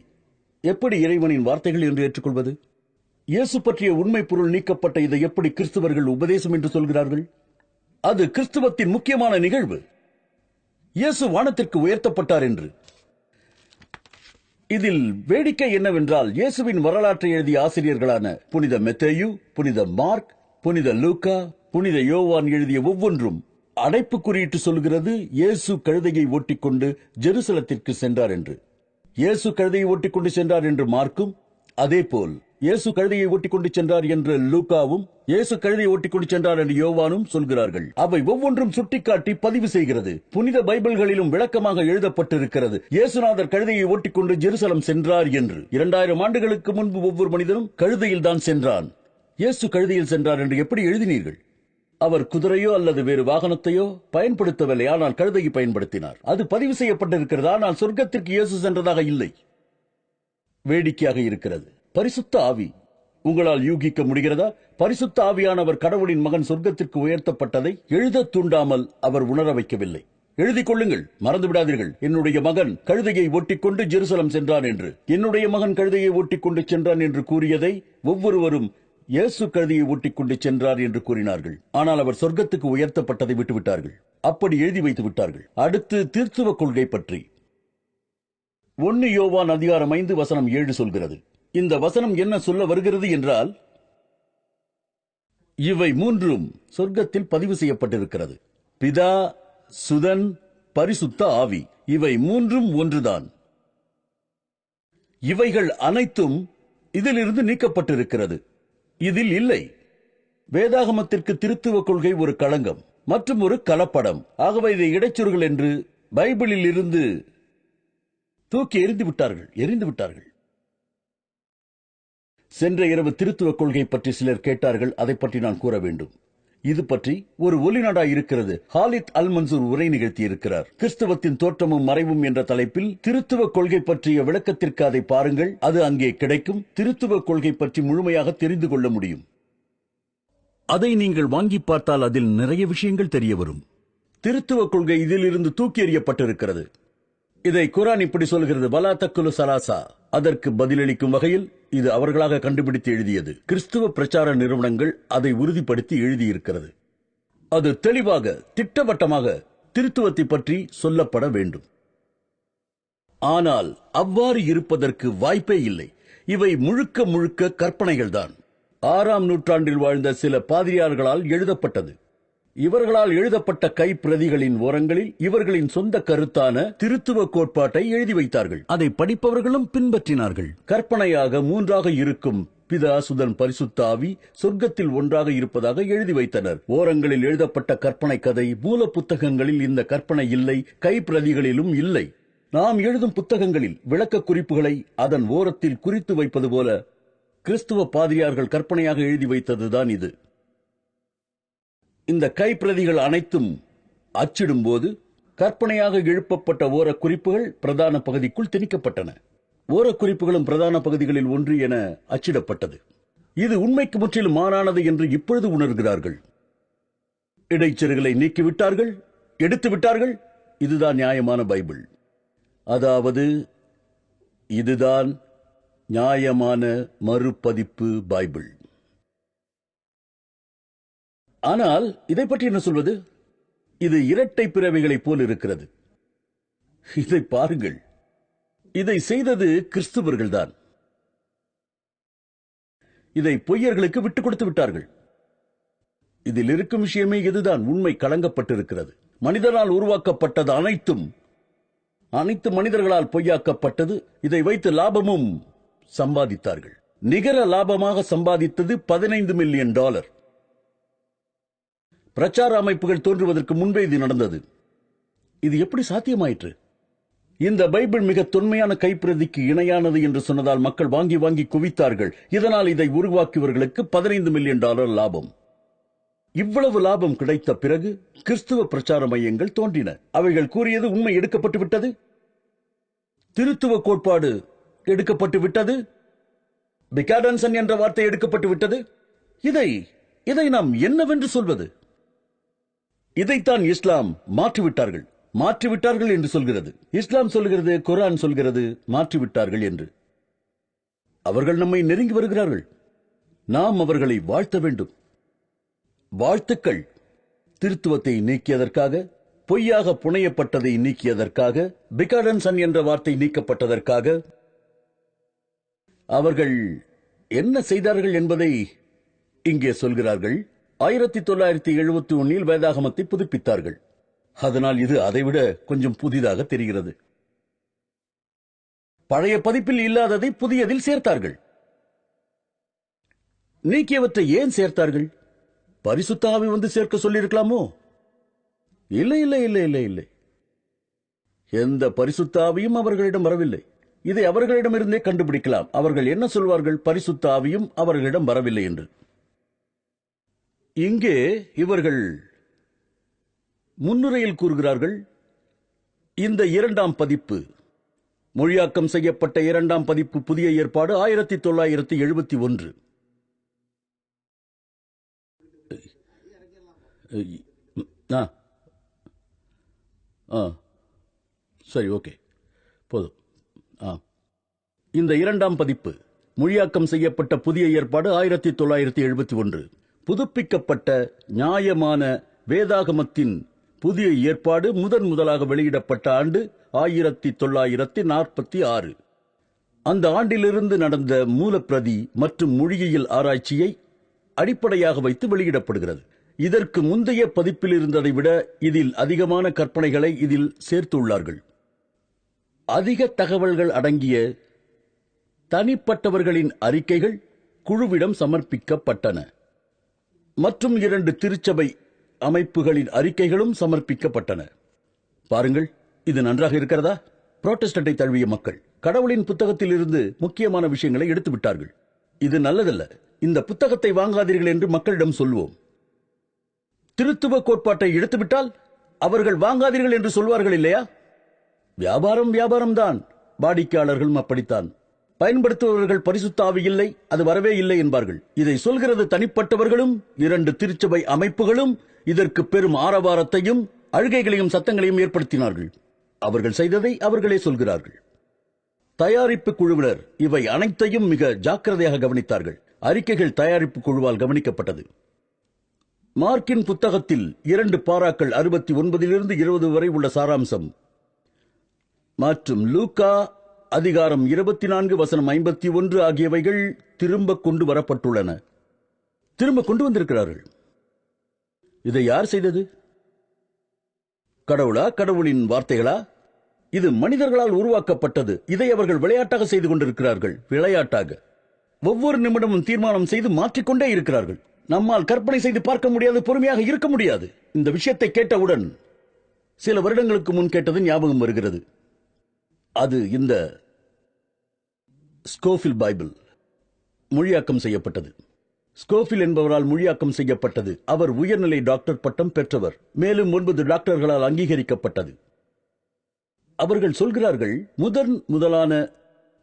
எப்படி இறைவனின் வார்த்தைகள் என்று ஏற்றுக்கொள்வது? இயேசு பற்றிய உண்மை பொருள் நீக்கப்பட்ட இதை எப்படி கிறிஸ்தவர்கள் உபதேசம் என்று சொல்கிறார்கள்? அது கிறிஸ்துவத்தின் முக்கியமான நிகழ்வு. இயேசு வானத்திற்கு உயர்த்தப்பட்டார் என்று. இதில் வேடிக்கை என்னவென்றால், இயேசுவின் வரலாற்றை எழுதிய ஆசிரியர்களான புனித மெத்தேயு, புனித மார்க், புனித லூக்கா, புனித யோவான் எழுதிய ஒவ்வொன்றும் அடைப்பு குறியிட்டு சொல்கிறது இயேசு கழுதையை ஓட்டிக்கொண்டு ஜெருசலத்திற்கு சென்றார் என்று. இயேசு கழுதையை ஓட்டிக்கொண்டு சென்றார் என்று மார்க்கும், அதேபோல் இயேசு கழுதையை ஓட்டிக்கொண்டு சென்றார் என்று லூக்காவும், இயேசு கழுதையை ஓட்டிக்கொண்டு சென்றார் என்று யோவானும் சொல்கிறார்கள். அவை ஒவ்வொன்றும் சுட்டிக்காட்டி பதிவு செய்கிறது. புனித பைபிள்களிலும் விளக்கமாக எழுதப்பட்டிருக்கிறது இயேசுநாதர் கழுதையை ஓட்டிக்கொண்டு ஜெருசலம் சென்றார் என்று. 2000 ஆண்டுகளுக்கு முன்பு ஒவ்வொரு மனிதனும் கழுதையில் தான் சென்றான். இயேசு கழுதையில் சென்றார் என்று எப்படி எழுதினீர்கள்? அவர் குதிரையோ அல்லது வேறு வாகனத்தையோ பயன்படுத்தவில்லை, ஆனால் கழுதையை பயன்படுத்தினார். அது பதிவு செய்யப்பட்டிருக்கிறது. ஆனால் சொர்க்கத்திற்கு இயேசு சென்றதாக இல்லை. வேடிக்கையாக இருக்கிறது. பரிசுத்த ஆவி, உங்களால் யூகிக்க முடிகிறதா? பரிசுத்த ஆவியானவர் கடவுளின் மகன் சொர்க்கத்திற்கு உயர்த்தப்பட்டதை எழுத தூண்டாமல் அவர் உணர வைக்கவில்லை. எழுதிக் கொள்ளுங்கள், மறந்து விடாதீர்கள். என்னுடைய மகன் கழுதையை ஓட்டிக்கொண்டு ஜெருசலம் சென்றான் என்று. என்னுடைய மகன் கழுதையை ஓட்டிக்கொண்டு சென்றான் என்று கூறியதை ஒவ்வொருவரும் இயேசு கழுதையை ஓட்டிக்கொண்டு சென்றார் என்று கூறினார்கள். ஆனால் அவர் சொர்க்கத்துக்கு உயர்த்தப்பட்டதை விட்டுவிட்டார்கள். அப்படி எழுதி வைத்து விட்டார்கள். அடுத்து தீர்த்துவ கொள்கை பற்றி 1 யோவான் அதிகாரம் 5 வசனம் 7 சொல்கிறது. இந்த வசனம் என்ன சொல்ல வருகிறது என்றால், இவை மூன்றும் சொர்க்கத்தில் பதிவு செய்யப்பட்டிருக்கிறது. பிதா, சுதன், பரிசுத்த ஆவி, இவை மூன்றும் ஒன்றுதான். இவைகள் அனைத்தும் இதிலிருந்து நீக்கப்பட்டிருக்கிறது. இதில் இல்லை. வேதாகமத்திற்கு திருத்துவ கொள்கை ஒரு களங்கம் மற்றும் ஒரு கலப்படம். ஆகவே இதை இடைச்சொற்கள் என்று பைபிளில் இருந்து தூக்கி எறிந்து விட்டார்கள். சென்ற இரவு திருத்துவ கொள்கை பற்றி சிலர் கேட்டார்கள். அதை பற்றி நான் கூற வேண்டும். இது பற்றி ஒரு ஒலிநாடா இருக்கிறது. ஹாலித் அல் மன்சூர் உரை நிகழ்த்தியிருக்கிறார். கிறிஸ்தவத்தின் தோற்றமும் மறைவும் என்ற தலைப்பில் திருத்துவ கொள்கை பற்றிய விளக்கத்திற்கு அதை பாருங்கள். அது அங்கே கிடைக்கும். திருத்துவ கொள்கை பற்றி முழுமையாக தெரிந்து கொள்ள முடியும். அதை நீங்கள் வாங்கி பார்த்தால் அதில் நிறைய விஷயங்கள் தெரிய வரும். திருத்துவ கொள்கை இதிலிருந்து தூக்கி எறியப்பட்டிருக்கிறது. இதை குரான் இப்படி சொல்கிறது, வலா தக்குலு சலாசா. அதற்கு பதிலளிக்கும் வகையில் இது அவர்களாக கண்டுபிடித்து எழுதியது. கிறிஸ்துவ பிரச்சார நிறுவனங்கள் அதை உறுதிப்படுத்தி எழுதியிருக்கிறது. அது தெளிவாக, திட்டவட்டமாக திருத்துவத்தை பற்றி சொல்லப்பட வேண்டும். ஆனால் அவ்வாறு இருப்பதற்கு வாய்ப்பே இல்லை. இவை முழுக்க முழுக்க கற்பனைகள்தான். 6ஆம் நூற்றாண்டில் வாழ்ந்த சில பாதிரியார்களால் எழுதப்பட்டது. இவர்களால் எழுதப்பட்ட கைப்பிரதிகளின் ஓரங்களில் இவர்களின் சொந்த கருத்தான திருத்துவ கோட்பாட்டை எழுதி வைத்தார்கள். அதை படிப்பவர்களும் பின்பற்றினார்கள். கற்பனையாக 3ஆக இருக்கும் பிதா, சுதன், பரிசுத்த ஆவி சொர்க்கத்தில் ஒன்றாக இருப்பதாக எழுதி வைத்தனர். ஓரங்களில் எழுதப்பட்ட கற்பனை கதை. மூல புத்தகங்களில் இந்த கற்பனை இல்லை, கைப்பிரதிகளிலும் இல்லை. நாம் எழுதும் புத்தகங்களில் விளக்க குறிப்புகளை அதன் ஓரத்தில் குறித்து வைப்பது போல கிறிஸ்துவ பாதிரியார்கள் கற்பனையாக எழுதி வைத்ததுதான் இது. இந்த கைப்பிரதிகள் அனைத்தும் அச்சிடும் போது கற்பனையாக எழுப்பப்பட்ட ஓர குறிப்புகள் பிரதான பகுதிக்குள் திணிக்கப்பட்டன. ஓர குறிப்புகளும் பிரதான பகுதிகளில் ஒன்று என அச்சிடப்பட்டது. இது உண்மைக்கு முற்றிலும் மாறானது என்று இப்பொழுது உணர்கிறார்கள். இடைச்செருகளை நீக்கிவிட்டார்கள், எடுத்து விட்டார்கள். இதுதான் நியாயமான பைபிள். அதாவது இதுதான் நியாயமான மறுபதிப்பு பைபிள். ஆனால் இதை பற்றி என்ன சொல்வது? இது இரட்டை பிறவிகளைப் போல் இருக்கிறது. இதை பாருங்கள். இதை செய்தது கிறிஸ்துவர்கள்தான். இதை பொய்யர்களுக்கு விட்டுக் கொடுத்து விட்டார்கள். இதில் இருக்கும் விஷயமே இதுதான். உண்மை கலங்கப்பட்டிருக்கிறது. மனிதனால் உருவாக்கப்பட்டது அனைத்து மனிதர்களால் பொய்யாக்கப்பட்டது. இதை வைத்து லாபமும் சம்பாதித்தார்கள். நிகர லாபமாக சம்பாதித்தது $15 மில்லியன். பிரச்சார அமைப்புகள் தோன்றுவதற்கு முன்பே இது நடந்தது. இது எப்படி சாத்தியமாயிற்று? இந்த பைபிள் மிக தொன்மையான கைப்பிரதிக்கு இணையானது என்று சொன்னதால் மக்கள் வாங்கி வாங்கி குவித்தார்கள். இதனால் இதை உருவாக்கியவர்களுக்கு $15 மில்லியன் லாபம். இவ்வளவு லாபம் கிடைத்த பிறகு கிறிஸ்துவ பிரச்சார மையங்கள் தோன்றின. அவைகள் கூறியது உண்மை எடுக்கப்பட்டு விட்டது, திருத்துவ கோட்பாடு எடுக்கப்பட்டு விட்டது, பிகாடன்சன் என்ற வார்த்தை எடுக்கப்பட்டு விட்டது. இதை நாம் என்னவென்று சொல்வது? இதைத்தான் இஸ்லாம் மாற்றிவிட்டார்கள் என்று சொல்கிறது. இஸ்லாம் சொல்கிறது, குர்ஆன் சொல்கிறது மாற்றிவிட்டார்கள் என்று. அவர்கள் நம்மை நெருங்கி வருகிறார்கள். நாம் அவர்களை வாழ்த்த வேண்டும். வாழ்த்துக்கள். திருத்துவத்தை நீக்கியதற்காக, பொய்யாக புனையப்பட்டதை நீக்கியதற்காக, பிகாடன்சன் என்ற வார்த்தை நீக்கப்பட்டதற்காக. அவர்கள் என்ன செய்தார்கள் என்பதை இங்கே சொல்கிறார்கள். 1971 வேதாகமத்தை புதுப்பித்தார்கள். அதனால் இது அதைவிட கொஞ்சம் புதிதாக தெரிகிறது. பழைய பதிப்பில் இல்லாததை புதியதில் சேர்த்தார்கள். நீக்கியவற்றை ஏன் சேர்த்தார்கள்? பரிசுத்த ஆவி வந்து சேர்க்க சொல்லியிருக்கலாமோ? இல்லை. எந்த பரிசுத்த ஆவியும் அவர்களிடம் வரவில்லை. இதை அவர்களிடமிருந்தே கண்டுபிடிக்கலாம். அவர்கள் என்ன சொல்வார்கள்? பரிசுத்த ஆவியும் அவர்களிடம் வரவில்லை என்று. இங்கே இவர்கள் முன்னுரையில் கூறுகிறார்கள், இந்த 2ஆம் பதிப்பு, மொழியாக்கம் செய்யப்பட்ட 2ஆம் பதிப்பு புதிய ஏற்பாடு 1971. சரி, ஓகே, போதும். இந்த 2ஆம் பதிப்பு மொழியாக்கம் செய்யப்பட்ட புதிய ஏற்பாடு 1971. புதுப்பிக்கப்பட்ட நியாயமான வேதாகமத்தின் புதிய ஏற்பாடு முதலாக வெளியிடப்பட்ட ஆண்டு 1946. அந்த ஆண்டிலிருந்து நடந்த மூலப்பிரதி மற்றும் மொழியியல் ஆராய்ச்சியை அடிப்படையாக வைத்து வெளியிடப்படுகிறது. இதற்கு முந்தைய பதிப்பில் இருந்ததை விட இதில் அதிகமான கற்பனைகளை இதில் சேர்த்துள்ளார்கள். அதிக தகவல்கள் அடங்கிய தனிப்பட்டவர்களின் அறிக்கைகள் குழுவிடம் சமர்ப்பிக்கப்பட்டன. மற்றும் 2 திருச்சபை அமைப்புகளின் அறிக்கைகளும் சமர்ப்பிக்கப்பட்டன. பாருங்கள், இது நன்றாக இருக்கிறதா? புரோட்டஸ்டன்டை தழுவிய மக்கள் கடவுளின் புத்தகத்தில் இருந்து முக்கியமான விஷயங்களை எடுத்து விட்டார்கள். இது நல்லதல்ல. இந்த புத்தகத்தை வாங்காதீர்கள் என்று மக்களிடம் சொல்வோம். திருத்துவ கோட்பாட்டை எடுத்துவிட்டால் அவர்கள் வாங்காதீர்கள் என்று சொல்வார்கள் இல்லையா? வியாபாரம் தான். வாடிக்கையாளர்களும் அப்படித்தான். பயன்படுத்துபவர்கள் பரிசுத்த ஆவி இல்லை, அது வரவே இல்லை என்பார்கள். இதை சொல்கிறது தனிப்பட்டவர்களும் 2 திருச்சபை அமைப்புகளும் இதற்கு பெரும் ஆரவாரத்தையும் அழுகைகளையும் சத்தங்களையும் ஏற்படுத்தினார்கள். அவர்கள் செய்ததை அவர்களே சொல்கிறார்கள். தயாரிப்பு குழுவினர் இவை அனைத்தையும் மிக ஜாக்கிரதையாக கவனித்தார்கள். அறிக்கைகள் தயாரிப்பு குழுவால் கவனிக்கப்பட்டது. மார்க்கின் புத்தகத்தில் 2 பாராக்கள் 69 20 வரை உள்ள சாராம்சம் மற்றும் லூக்கா அதிகாரம் 24 வசனம் 51 ஆகியவைகள் திரும்ப கொண்டு வரப்பட்டுள்ளன. திரும்ப கொண்டு வந்திருக்கிறார்கள். இதை யார் செய்தது? கடவுளா? கடவுளின் வார்த்தைகளா? இது மனிதர்களால் உருவாக்கப்பட்டது. இதை அவர்கள் விளையாட்டாக செய்து கொண்டிருக்கிறார்கள். விளையாட்டாக ஒவ்வொரு நிமிடமும் தீர்மானம் செய்து மாற்றிக்கொண்டே இருக்கிறார்கள். நம்மால் கற்பனை செய்து பார்க்க முடியாது, பொறுமையாக இருக்க முடியாது. இந்த விஷயத்தை கேட்டவுடன் சில வருடங்களுக்கு முன் கேட்டது ஞாபகம் வருகிறது. அது இந்த ஸ்கோஃபில் பைபிள் மொழியாக்கம் செய்யப்பட்டது. ஸ்கோஃபில் என்பவரால் மொழியாக்கம் செய்யப்பட்டது. அவர் உயர்நிலை டாக்டர் பட்டம் பெற்றவர். மேலும் 9 டாக்டர்களால் அங்கீகரிக்கப்பட்டது. அவர்கள் சொல்கிறார்கள், முதலான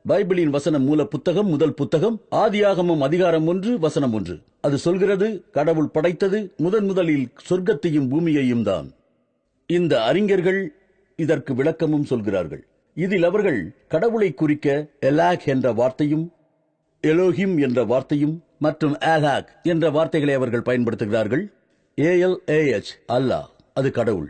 பைபிளின் வசனம் மூல புத்தகம், முதல் புத்தகம், ஆதியாகமம் அதிகாரம் 1 வசனம் 1. அது சொல்கிறது, கடவுள் படைத்தது முதலில் சொர்க்கத்தையும் பூமியையும் தான். இந்த அறிஞர்கள் இதற்கு விளக்கமும் சொல்கிறார்கள். இதில் அவர்கள் கடவுளை குறிக்க எலாக் என்ற வார்த்தையும், எலோஹிம் என்ற வார்த்தையும் மற்றும் ஆலாக் என்ற வார்த்தைகளை அவர்கள் பயன்படுத்துகிறார்கள். ALAH, அல்லாஹ், அது கடவுள்.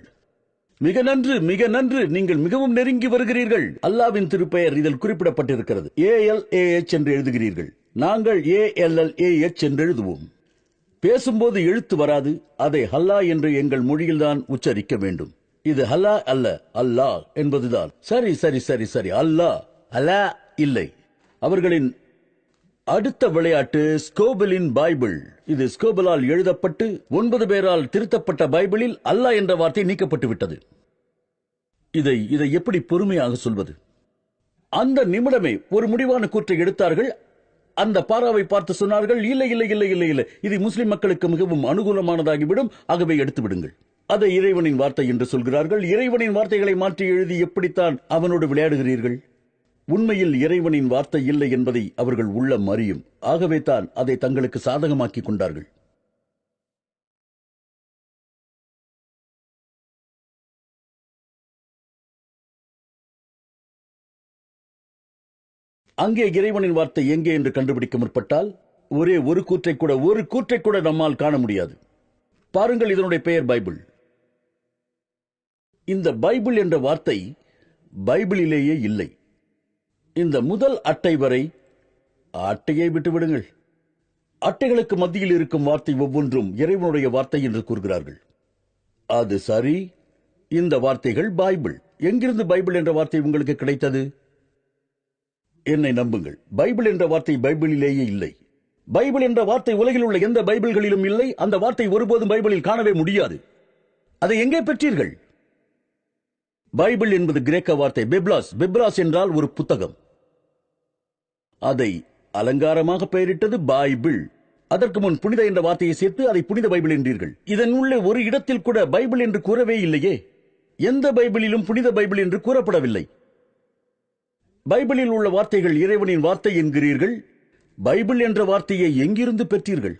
மிக நன்று, மிக நன்று. நீங்கள் மிகவும் நெருங்கி வருகிறீர்கள். அல்லாவின் திருப்பெயர் இதில் குறிப்பிடப்பட்டிருக்கிறது. ALAH என்று எழுதுகிறீர்கள். நாங்கள் ALLAH என்று எழுதுவோம். பேசும்போது எழுத்து வராது. அதை ஹல்லா என்று எங்கள் மொழியில்தான் உச்சரிக்க வேண்டும். இது ஹல்லா அல்ல, அல்லாஹ் என்பதுதான். சரி சரி சரி சரி, அல்லாஹ், அலா இல்லை. அவர்களின் அடுத்த விளையாட்டு ஸ்கோபலின் பைபிள். இது ஸ்கோபலால் எழுதப்பட்டு 9 பேரால் திருத்தப்பட்ட பைபிளில் அல்லாஹ் என்ற வார்த்தை நீக்கப்பட்டு விட்டது. இதை எப்படி பொறுமையாக சொல்வது? அந்த நிமிடமே ஒரு முடிவான கூற்றை எடுத்தார்கள். அந்த பாராவை பார்த்து சொன்னார்கள், இல்லை இல்லை இல்லை இல்லை இல்லை, இது முஸ்லிம் மக்களுக்கு மிகவும் அனுகூலமானதாகிவிடும், ஆகவே எடுத்து விடுங்கள். அதை இறைவனின் வார்த்தை என்று சொல்கிறார்கள். இறைவனின் வார்த்தைகளை மாற்றி எழுதி எப்படித்தான் அவனோடு விளையாடுகிறீர்கள்? உண்மையில் இறைவனின் வார்த்தை இல்லை என்பதை அவர்கள் உள்ளம் அறியும். ஆகவே தான் அதை தங்களுக்கு சாதகமாக்கிக் கொண்டார்கள். அங்கே இறைவனின் வார்த்தை எங்கே என்று கண்டுபிடிக்க முற்பட்டால் ஒரு கூற்றை கூட நம்மால் காண முடியாது. பாருங்கள், இதனுடைய பெயர் பைபிள். இந்த பைபிள் என்ற வார்த்தை பைபிளிலேயே இல்லை. இந்த முதல் அட்டை வரை, அட்டையை விட்டுவிடுங்கள், அட்டைகளுக்கு மத்தியில் இருக்கும் வார்த்தை ஒவ்வொன்றும் இறைவனுடைய வார்த்தை என்று கூறுகிறார்கள். அது சரி, இந்த வார்த்தைகள் பைபிள். எங்கிருந்து பைபிள் என்ற வார்த்தை உங்களுக்கு கிடைத்தது? என்னை நம்புங்கள், பைபிள் என்ற வார்த்தை பைபிளிலேயே இல்லை. பைபிள் என்ற வார்த்தை உலகில் உள்ள எந்த பைபிள்களிலும் இல்லை. அந்த வார்த்தை ஒருபோதும் பைபிளில் காணவே முடியாது. அதை எங்கே பெற்றீர்கள்? பைபிள் என்பது கிரேக்க வார்த்தை பிப்லாஸ். பிப்லாஸ் என்றால் ஒரு புத்தகம். அதை அலங்காரமாக பெயரிட்டது பைபிள். அதற்கு முன் புனித என்ற வார்த்தையை சேர்த்து அதை புனித பைபிள் என்றீர்கள். இதன் உள்ளே ஒரு இடத்தில் கூட பைபிள் என்று கூறவே இல்லையே. எந்த பைபிளிலும் புனித பைபிள் என்று கூறப்படவில்லை. பைபிளில் உள்ள வார்த்தைகள் இறைவனின் வார்த்தை என்கிறீர்கள். பைபிள் என்ற வார்த்தையை எங்கிருந்து பெற்றீர்கள்?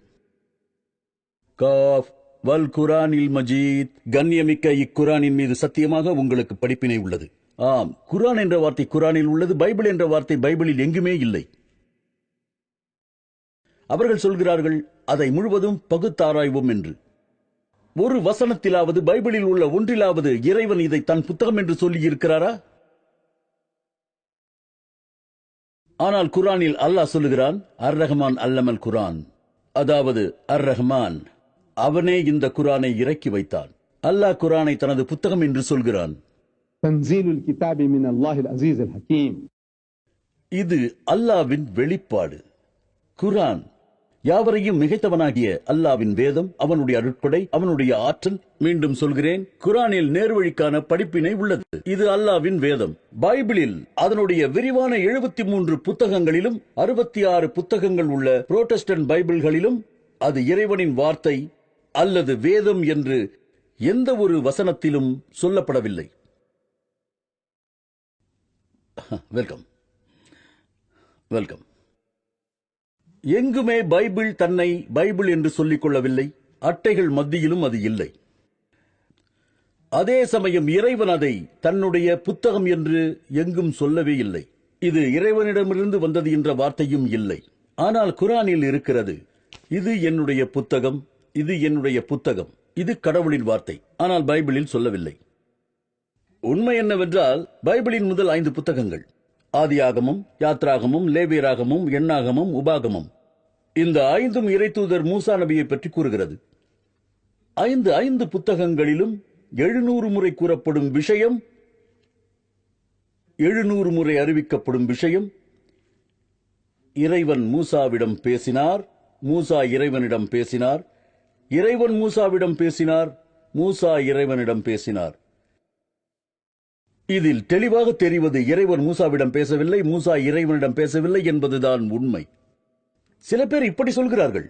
காஃப் வல் குரானில் மஜீத். கண்ணியமிக்க இக்குரானின் மீது சத்தியமாக உங்களுக்கு படிப்பினை உள்ளது. ஆம், குரான் என்ற வார்த்தை குரானில் உள்ளது. பைபிள் என்ற வார்த்தை பைபிளில் எங்குமே இல்லை. அவர்கள் சொல்கிறார்கள், அதை முழுவதும் பகுத்தாராய்வோம் என்று. ஒரு வசனத்திலாவது, பைபிளில் உள்ள ஒன்றிலாவது இறைவன் இதை தன் புத்தகம் என்று சொல்லி இருக்கிறாரா? ஆனால் குரானில் அல்லாஹ் சொல்லுகிறான், அர் ரஹ்மான் அல்லமல் குரான். அதாவது அர் ரஹ்மான், அவனே இந்த குரானை இறக்கி வைத்தான். அல்லாஹ் குரானை தனது புத்தகம் என்று சொல்கிறான். இது அல்லாஹ்வின் வெளிப்பாடு. குரான் யாவரையும் மிகைத்தவனாகிய அல்லாஹ்வின் வேதம், அவனுடைய அருட்கொடை, அவனுடைய ஆற்றல். மீண்டும் சொல்கிறேன், குரானில் நேர்வழிக்கான படிப்பினை உள்ளது. இது அல்லாஹ்வின் வேதம். பைபிளில் அதனுடைய விரிவான 73 புத்தகங்களிலும் 66 புத்தகங்கள் உள்ள புரோட்டஸ்டன்ட் பைபிள்களிலும் அது இறைவனின் வார்த்தை அல்லது வேதம் என்று எந்த ஒரு வசனத்திலும் சொல்லப்படவில்லை. Welcome welcome. எங்குமே பைபிள் தன்னை பைபிள் என்று சொல்லிக் கொள்ளவில்லை. அட்டைகள் மத்தியிலும் அது இல்லை. அதே சமயம் இறைவன் அதை தன்னுடைய புத்தகம் என்று எங்கும் சொல்லவே இல்லை. இது இறைவனிடமிருந்து வந்தது என்ற வார்த்தையும் இல்லை. ஆனால் குரானில் இருக்கிறது, இது என்னுடைய புத்தகம், இது என்னுடைய புத்தகம், இது கடவுளின் வார்த்தை. ஆனால் பைபிளில் சொல்லவில்லை. உண்மை என்னவென்றால், பைபிளின் முதல் 5 புத்தகங்கள், ஆதியாகமம், யாத்ராகமம், லேவியராகமம், எண்ணாகமம், உபாகமம், இந்த 5ம் இறைத்தூதர் மூசா நபியை பற்றி கூறுகிறது. 5 புத்தகங்களிலும் 700 முறை கூறப்படும் விஷயம், 700 முறை அறிவிக்கப்படும் விஷயம், இறைவன் மூசாவிடம் பேசினார், மூசா இறைவனிடம் பேசினார், இறைவன் மூசாவிடம் பேசினார், மூசா இறைவனிடம் பேசினார். இதில் தெளிவாக தெரிவது இறைவன் மூசாவிடம் பேசவில்லை, மூசா இறைவனிடம் பேசவில்லை என்பதுதான் உண்மை. சில பேர் இப்படி சொல்கிறார்கள்,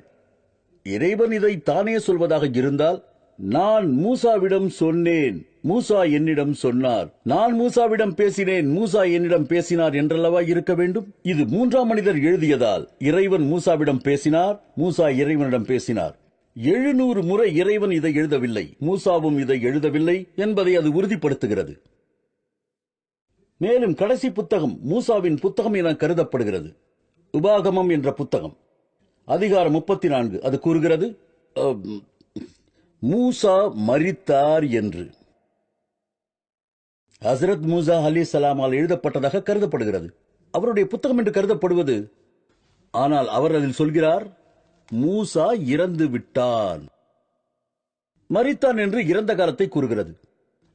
இறைவன் இதை தானே சொல்வதாக இருந்தால், நான் மூசாவிடம் சொன்னேன், மூசா என்னிடம் சொன்னார், நான் மூசாவிடம் பேசினேன், மூசா என்னிடம் பேசினார் என்றல்லவா இருக்க வேண்டும். இது 3ஆம் மனிதர் எழுதியதால் இறைவன் மூசாவிடம் பேசினார், மூசா இறைவனிடம் பேசினார். 700 முறை இறைவன் இதை எழுதவில்லை, மூசாவும் இதை எழுதவில்லை என்பதை அது உறுதிப்படுத்துகிறது. மேலும் கடைசி புத்தகம் மூசாவின் புத்தகம் என கருதப்படுகிறது. உபாகமம் என்ற புத்தகம், அதிகாரம் 34, அது கூறுகிறது மூசா மரித்தார் என்று. ஹசரத் மூசா அலைஹிஸ்ஸலாமால் எழுதப்பட்டதாக கருதப்படுகிறது. அவருடைய புத்தகம் என்று கருதப்படுவது ஆனால் அவர் அதில் சொல்கிறார், மூசா இறந்து விட்டான். மரித்தான் என்று இறந்த காலத்தை கூறுகிறது.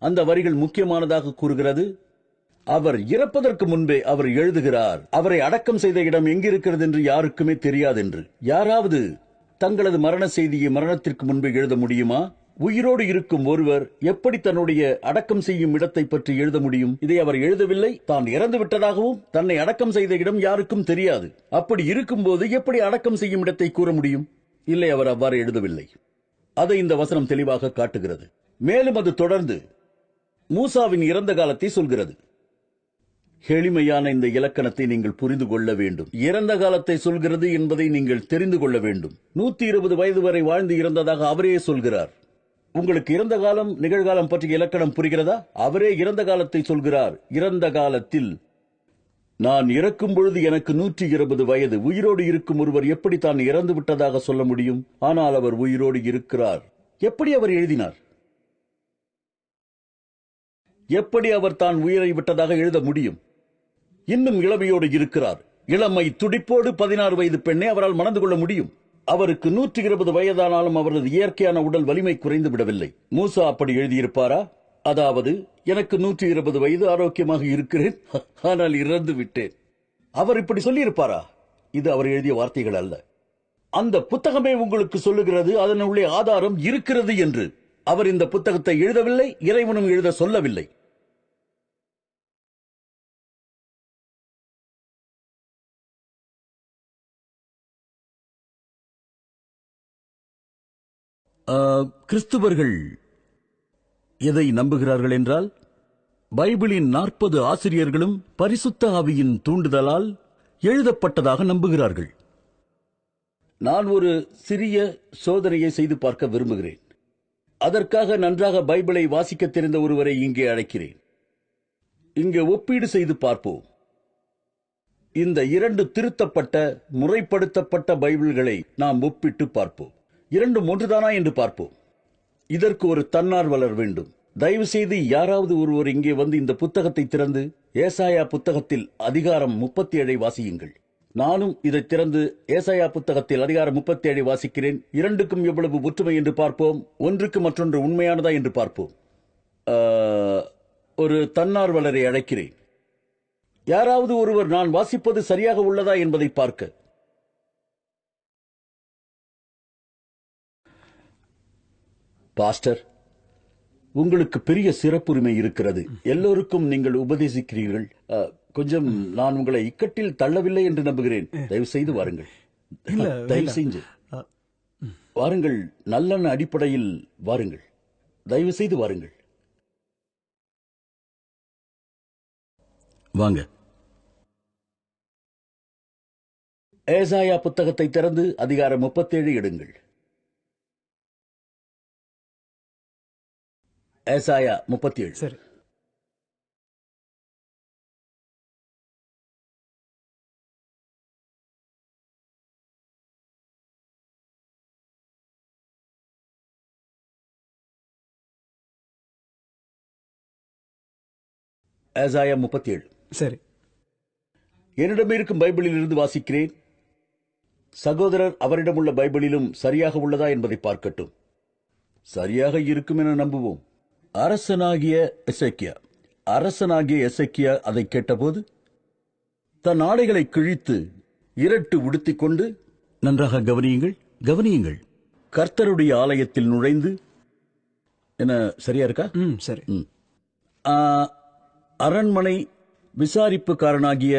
அந்த வரிகள் முக்கியமானதாக கூறுகிறது. அவர் இறப்பதற்கு முன்பே அவர் எழுதுகிறார், அவரை அடக்கம் செய்த இடம் எங்கிருக்கிறது என்று யாருக்குமே தெரியாது என்று. யாராவது தங்களது மரண செய்தியை மரணத்திற்கு முன்பே எழுத முடியுமா? உயிரோடு இருக்கும் ஒருவர் எப்படி தன்னுடைய அடக்கம் செய்யும் இடத்தை பற்றி எழுத முடியும்? இதை அவர் எழுதவில்லை. தான் இறந்து விட்டதாகவும் தன்னை அடக்கம் செய்த இடம் யாருக்கும் தெரியாது. அப்படி இருக்கும்போது எப்படி அடக்கம் செய்யும் இடத்தை கூற முடியும்? இல்லை, அவர் அவ்வாறு எழுதவில்லை. அதை இந்த வசனம் தெளிவாக காட்டுகிறது. மேலும் அது தொடர்ந்து மூசாவின் இறந்த காலத்தை சொல்கிறது. எளிமையான இந்த இலக்கணத்தை நீங்கள் புரிந்து கொள்ள வேண்டும். இறந்த காலத்தை சொல்கிறது என்பதை நீங்கள் தெரிந்து கொள்ள வேண்டும். 120 வயது வரை வாழ்ந்து இறந்ததாக அவரே சொல்கிறார். உங்களுக்கு இறந்த காலம் நிகழ்காலம் பற்றிய இலக்கணம் புரிகிறதா? அவரே இறந்த காலத்தை சொல்கிறார். இறந்த காலத்தில் நான் இறக்கும் பொழுது எனக்கு 120 வயது. உயிரோடு இருக்கும் ஒருவர் எப்படி தான் இறந்து விட்டதாக சொல்ல முடியும்? ஆனால் அவர் உயிரோடு இருக்கிறார். எப்படி அவர் எழுதினார்? எப்படி அவர் தான் உயிரை விட்டதாக எழுத முடியும்? இன்னும் இளமையோடு இருக்கிறார். இளமை துடிப்போடு 16 வயது பெண்ணை அவரால் மணந்து கொள்ள முடியும். அவருக்கு 120 வயதானாலும் அவரது இயற்கையான உடல் வலிமை குறைந்து விடவில்லை. மூசா அப்படி எழுதியிருப்பாரா? அதாவது, எனக்கு 120 வயது, ஆரோக்கியமாக இருக்கிறேன், ஆனால் இறந்து விட்டேன். அவர் இப்படி சொல்லியிருப்பாரா? இது அவர் எழுதிய வார்த்தைகள் அல்ல. அந்த புத்தகமே உங்களுக்கு சொல்லுகிறது அதனுள்ளே ஆதாரம் இருக்கிறது என்று. அவர் இந்த புத்தகத்தை எழுதவில்லை, இறைவனும் எழுத சொல்லவில்லை. கிறிஸ்துவர்கள் எதை நம்புகிறார்கள் என்றால், பைபிளின் 40 ஆசிரியர்களும் பரிசுத்த ஆவியின் தூண்டுதலால் எழுதப்பட்டதாக நம்புகிறார்கள். நான் ஒரு சிறிய சோதனையை செய்து பார்க்க விரும்புகிறேன். அதற்காக நன்றாக பைபிளை வாசிக்க தெரிந்த ஒருவரை இங்கே அழைக்கிறேன். இங்கே ஒப்பீடு செய்து பார்ப்போம். இந்த 2 திருத்தப்பட்ட முறைப்படுத்தப்பட்ட பைபிள்களை நாம் ஒப்பிட்டு பார்ப்போம். இரண்டும் ஒன்றுதானா என்று பார்ப்போம். இதற்கு ஒரு தன்னார்வலர் வேண்டும். தயவு செய்து யாராவது ஒருவர் இங்கே வந்து இந்த புத்தகத்தை திறந்து ஏசாயா புத்தகத்தில் அதிகாரம் 37 வாசியுங்கள். நானும் இதை திறந்து ஏசாயா புத்தகத்தில் அதிகாரம் 37 வாசிக்கிறேன். இரண்டுக்கும் எவ்வளவு ஒற்றுமை என்று பார்ப்போம். ஒன்றுக்கு மற்றொன்று உண்மையானதா என்று பார்ப்போம். ஒரு தன்னார்வலரை அழைக்கிறேன். யாராவது ஒருவர் நான் வாசிப்பது சரியாக உள்ளதா என்பதை பார்க்க. பாஸ்டர், உங்களுக்கு பெரிய சிறப்புரிமை இருக்கிறது. எல்லோருக்கும் நீங்கள் உபதேசிக்கிறீர்கள். கொஞ்சம் நான் உங்களை இக்கட்டில் தள்ளவில்லை என்று நம்புகிறேன். தயவு செய்து வாருங்கள். தயவு செய்து வாருங்கள். நல்லெண்ண அடிப்படையில் வாருங்கள். தயவு செய்து வாருங்கள். வாங்க. ஏசாயா புத்தகத்தை திறந்து அதிகாரம் 37 எடுங்கள். ஏசாயா 37. சரி. ஏசாயா 37. சரி. என்னிடம் இருக்கும் பைபிளில் இருந்து வாசிக்கிறேன். சகோதரர் அவரிடமுள்ள பைபிளிலும் சரியாக உள்ளதா என்பதை பார்க்கட்டும். சரியாக இருக்கும் என நம்புவோம். அரசனாகிய எசேக்கியா அதை கேட்டபோது தன் ஆடைகளை கிழித்து இரட்டு உடுத்திக் கொண்டு, நன்றாக கவனியுங்கள், கர்த்தருடைய ஆலயத்தில் நுழைந்து, என்ன சரியா இருக்கா? சரி. அரண்மனை விசாரிப்புக்காரனாகிய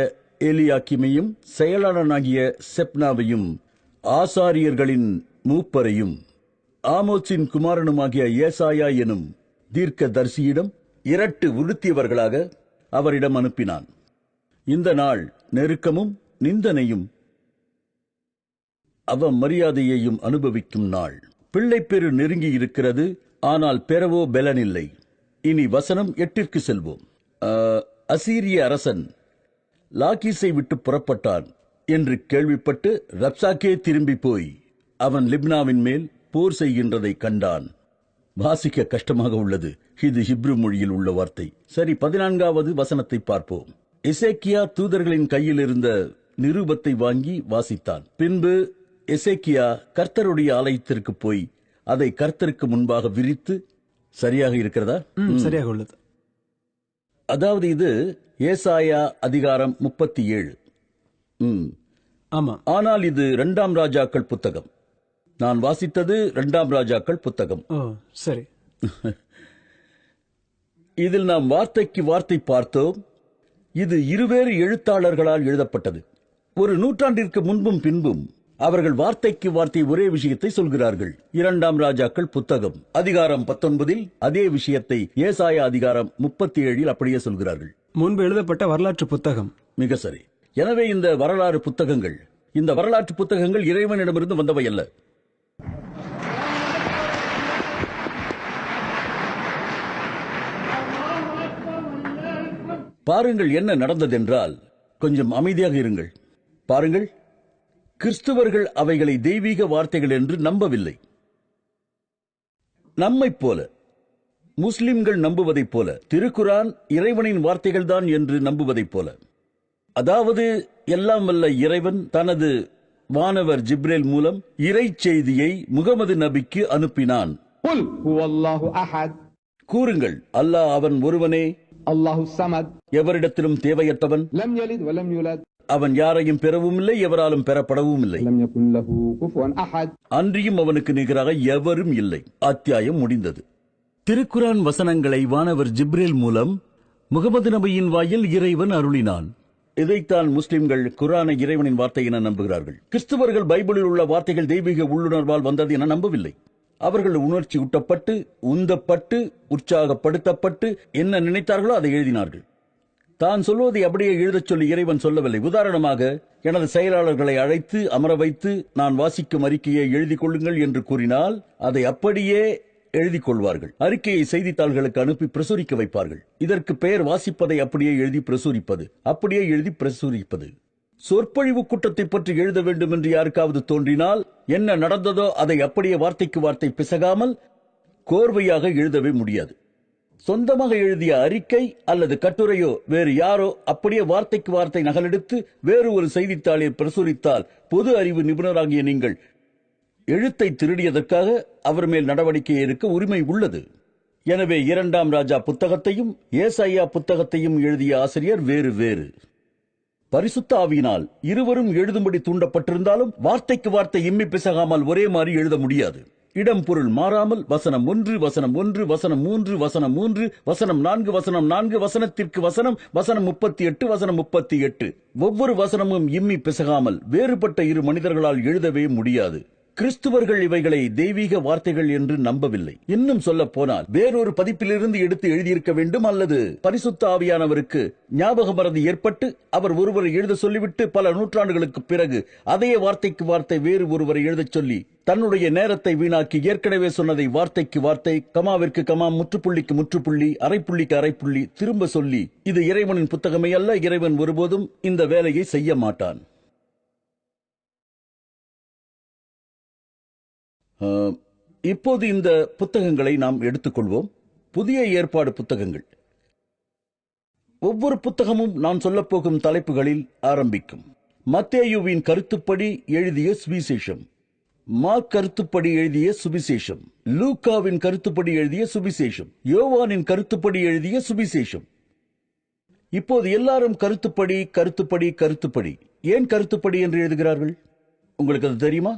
ஏலியாக்கிமையும் செயலாளனாகிய செப்னாவையும் ஆசாரியர்களின் மூப்பரையும் ஆமோத்சின் குமாரனுமாகிய ஏசாயா எனும் தீர்க்க தரிசியிடம் இரட்டு உடுத்தியவர்களாக அவரிடம் அனுப்பினான். இந்த நாள் நெருக்கமும் நிந்தனையும் அவமரியாதையையும் அனுபவிக்கும் நாள். பிள்ளைப்பேறு நெருங்கி இருக்கிறது, ஆனால் பெறவோ பெலனில்லை. இனி வசனம் 8ற்கு செல்வோம். அசீரிய அரசன் லாகீஸை விட்டு புறப்பட்டான் என்று கேள்விப்பட்டு ரப்சாக்கே திரும்பி போய் அவன் லிப்னாவின் மேல் போர் செய்கின்றதை கண்டான். வாசிக்க கஷ்டமாக உள்ளது. இது ஹிப்ரு மொழியில் உள்ள வார்த்தை. சரி, 14வது வசனத்தை பார்ப்போம். எசேக்கியா தூதர்களின் கையில் இருந்த நிருபத்தை வாங்கி வாசித்தான். பின்பு எசேக்கியா கர்த்தருடைய ஆலயத்திற்கு போய் அதை கர்த்தருக்கு முன்பாக விரித்து, சரியாக இருக்கிறதா? சரியாக உள்ளது. அதாவது இது ஏசாயா அதிகாரம் 37. ஆமா. ஆனால் இது 2 ராஜாக்கள் புத்தகம். நான் வாசித்தது 2 ராஜாக்கள் புத்தகம். ஓ, சரி. இதில் நாம் வார்த்தைக்கு வார்த்தை பார்த்தோம். இது இருவேறு எழுத்தாளர்களால் எழுதப்பட்டது. ஒரு நூற்றாண்டிற்கு முன்பும் பின்பும் அவர்கள் வார்த்தைக்கு வார்த்தை ஒரே விஷயத்தை சொல்கிறார்கள். 2 ராஜாக்கள் புத்தகம் அதிகாரம் 19 அதே விஷயத்தை ஏசாயா அதிகாரம் 37 அப்படியே சொல்கிறார்கள். முன்பு எழுதப்பட்ட வரலாற்று புத்தகம். மிக சரி. எனவே இந்த வரலாற்று புத்தகங்கள் இறைவனிடமிருந்து வந்தவை அல்ல. பாருங்கள் என்ன நடந்ததென்றால், கொஞ்சம் அமைதியாக இருங்கள். பாருங்கள், கிறிஸ்துவர்கள் அவைகளை தெய்வீக வார்த்தைகள் என்று நம்பவில்லை. நம்மைப் போல முஸ்லிம்கள் நம்புவதைப் போல, திருக்குரான் இறைவனின் வார்த்தைகள் தான் என்று நம்புவதைப் போல. அதாவது எல்லாம் வல்ல இறைவன் தனது வானவர் ஜிப்ரேல் மூலம் இறை செய்தியை முகமது நபிக்கு அனுப்பினான். கூறுங்கள், அல்லாஹ் அவன் ஒருவனே, அல்லாஹு ஸமத், எவரிடத்திலும் தேவையற்றவன், லம் யலித் வலம் யூலத், அவன் யாரையும் பெறவும் இல்லை, எவராலும் பெறப்படவும் இல்லை, லம் யகுன் லஹு குஃபுவன் அஹத், அன்றியும் அவனுக்கு நிகராக எவரும் இல்லை. அத்தியாயம் முடிந்தது. திருக்குரான் வசனங்களை வானவர் ஜிப்ரேல் மூலம் முகமது நபியின் வாயில் இறைவன் அருளினான். இதைத்தான் முஸ்லிம்கள் குரானை இறைவனின் வார்த்தை என நம்புகிறார்கள். கிறிஸ்துவர்கள் பைபிளில் உள்ள வார்த்தைகள் தெய்வீக உள்ளுணர்வால் வந்தது என நம்பவில்லை. அவர்கள் உணர்ச்சி ஊட்டப்பட்டு, உந்தப்பட்டு, உற்சாகப்படுத்தப்பட்டு என்ன நினைத்தார்களோ அதை எழுதினார்கள். தான் சொல்வதை அப்படியே எழுதச் சொல்லி இறைவன் சொல்லவில்லை. உதாரணமாக, எனது செயலாளர்களை அழைத்து அமர வைத்து நான் வாசிக்கும் அறிக்கையை எழுதிக் கொள்ளுங்கள் என்று கூறினால் அதை அப்படியே எழுதிக் கொள்வார்கள். அறிக்கையை செய்தித்தாள்களுக்கு அனுப்பி பிரசுரிக்க வைப்பார்கள். இதற்கு பெயர் வாசிப்பதை அப்படியே எழுதி பிரசுரிப்பது. அப்படியே எழுதி பிரசுரிப்பது. சொற்பொழிவு கூட்டத்தை பற்றி எழுத வேண்டும் என்று யாருக்காவது தோன்றினால் என்ன நடந்ததோ அதை அப்படியே வார்த்தைக்கு வார்த்தை பிசகாமல் கோர்வையாக எழுதவே முடியாது. சொந்தமாக எழுதிய அறிக்கை அல்லது கட்டுரையோ வேறு யாரோ அப்படியே வார்த்தைக்கு வார்த்தை நகலெடுத்து வேறு ஒரு செய்தித்தாளில் பிரசுரித்தால் பொது அறிவு நிபுணராகிய நீங்கள் எழுத்தை திருடியதற்காக அவர் மேல் நடவடிக்கை எடுக்க உரிமை உள்ளது. எனவே 2 ராஜா புத்தகத்தையும் ஏசாயா புத்தகத்தையும் எழுதிய ஆசிரியர் வேறு வேறு. பரிசுத்த ஆவியினால் இருவரும் எழுதும்படி தூண்டப்பட்டிருந்தாலும் வார்த்தைக்கு வார்த்தை இம்மி பிசகாமல் ஒரே மாதிரி எழுத முடியாது. இடம் பொருள் மாறாமல் வசனம் 1, வசனம் 1, வசனம் 3, வசனம் 3, வசனம் 4, வசனம் 4, வசனத்திற்கு வசனம், வசனம் 38, வசனம் 38. ஒவ்வொரு வசனமும் இம்மி பிசகாமல் வேறுபட்ட இரு மனிதர்களால் எழுதவே முடியாது. கிறிஸ்துவர்கள் இவைகளை தெய்வீக வார்த்தைகள் என்று நம்பவில்லை. இன்னும் சொல்ல போனால் வேறொரு பதிப்பிலிருந்து எடுத்து எழுதியிருக்க வேண்டும், அல்லது பரிசுத்த ஆவியானவருக்கு ஞாபக மறதி ஏற்பட்டு அவர் ஒருவரை எழுத சொல்லிவிட்டு பல நூற்றாண்டுகளுக்கு பிறகு அதே வார்த்தைக்கு வார்த்தை வேறு ஒருவரை எழுதச் சொல்லி தன்னுடைய நேரத்தை வீணாக்கி ஏற்கனவே சொன்னதை வார்த்தைக்கு வார்த்தை, கமாவிற்கு கமா, முற்றுப்புள்ளிக்கு முற்றுப்புள்ளி, அரைப்புள்ளிக்கு அரைப்புள்ளி திரும்ப சொல்லி, இது இறைவனின் புத்தகமே அல்ல, இறைவன் ஒருபோதும் இந்த வேலையை செய்ய மாட்டான். இப்போது இந்த புத்தகங்களை நாம் எடுத்துக்கொள்வோம். புதிய ஏற்பாடு புத்தகங்கள். ஒவ்வொரு புத்தகமும் நான் சொல்லப்போகும் தலைப்புகளில் ஆரம்பிக்கும். மத்தேயுவின் கருத்துப்படி எழுதிய சுவிசேஷம், மார்க் கருத்துப்படி எழுதிய சுவிசேஷம், லூக்காவின் கருத்துப்படி எழுதிய சுவிசேஷம், யோவானின் கருத்துப்படி எழுதிய சுவிசேஷம். இப்போது எல்லாரும் கருத்துப்படி கருத்துப்படி கருத்துப்படி. ஏன் கருத்துப்படி என்று எழுதுகிறார்கள்? உங்களுக்கு அது தெரியுமா?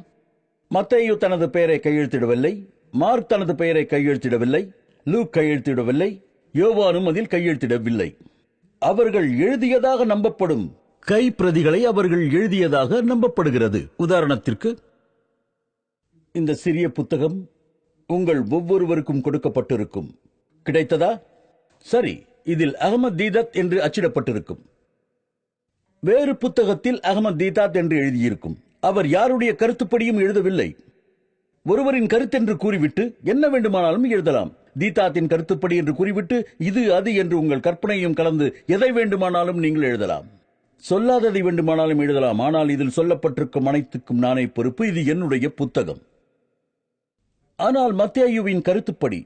மத்தேயு தனது பெயரை கையெழுத்திடவில்லை, மார்க் தனது பெயரை கையெழுத்திடவில்லை, லூக் கையெழுத்திடவில்லை, யோவானும் அதில் கையெழுத்திடவில்லை. அவர்கள் எழுதியதாக நம்பப்படும் கைப்பிரதிகளை அவர்கள் எழுதியதாக நம்பப்படுகிறது. உதாரணத்திற்கு, இந்த சிறிய புத்தகம் உங்கள் ஒவ்வொருவருக்கும் கொடுக்கப்பட்டிருக்கும். கிடைத்ததா? சரி, இதில் அகமது தீதத் என்று அச்சிடப்பட்டிருக்கும். வேறு புத்தகத்தில் அகமது தீதாத் என்று எழுதியிருக்கும். அவர் யாருடைய கருத்துப்படியும் எழுதவில்லை. ஒருவரின் கருத்தென்று கூறிவிட்டு என்ன வேண்டுமானாலும் எழுதலாம். தீதாத்தின் கருத்துப்படி என்று கூறிவிட்டு இது அது என்று உங்கள் கற்பனையும் கலந்து எதை வேண்டுமானாலும் நீங்கள் எழுதலாம். சொல்லாததை வேண்டுமானாலும் எழுதலாம். ஆனால் இதில் சொல்லப்பட்டிருக்கும் அனைத்துக்கும் நானே பொறுப்பு. இது என்னுடைய புத்தகம். ஆனால் மத்தேயுவின் கருத்துப்படி,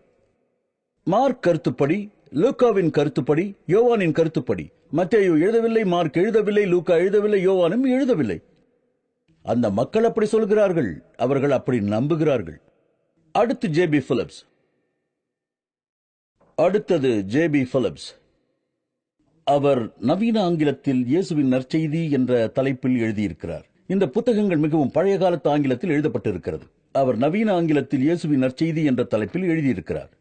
மார்க் கருத்துப்படி, லூக்காவின் கருத்துப்படி, யோவானின் கருத்துப்படி. மத்தேயு எழுதவில்லை, மார்க் எழுதவில்லை, லூக்கா எழுதவில்லை, யோவானும் எழுதவில்லை. அந்த மக்கள் அப்படி சொல்கிறார்கள், அவர்கள் அப்படி நம்புகிறார்கள். அடுத்து ஜே.பி. பிலிப்ஸ். அடுத்தது ஜே.பி. பிலிப்ஸ். அவர் நவீன ஆங்கிலத்தில் இயேசுவின் நற்செய்தி என்ற தலைப்பில் எழுதியிருக்கிறார். இந்த புத்தகங்கள் மிகவும் பழைய காலத்து ஆங்கிலத்தில் எழுதப்பட்டிருக்கிறது. அவர் நவீன ஆங்கிலத்தில் இயேசுவின் நற்செய்தி என்ற தலைப்பில் எழுதியிருக்கிறார்.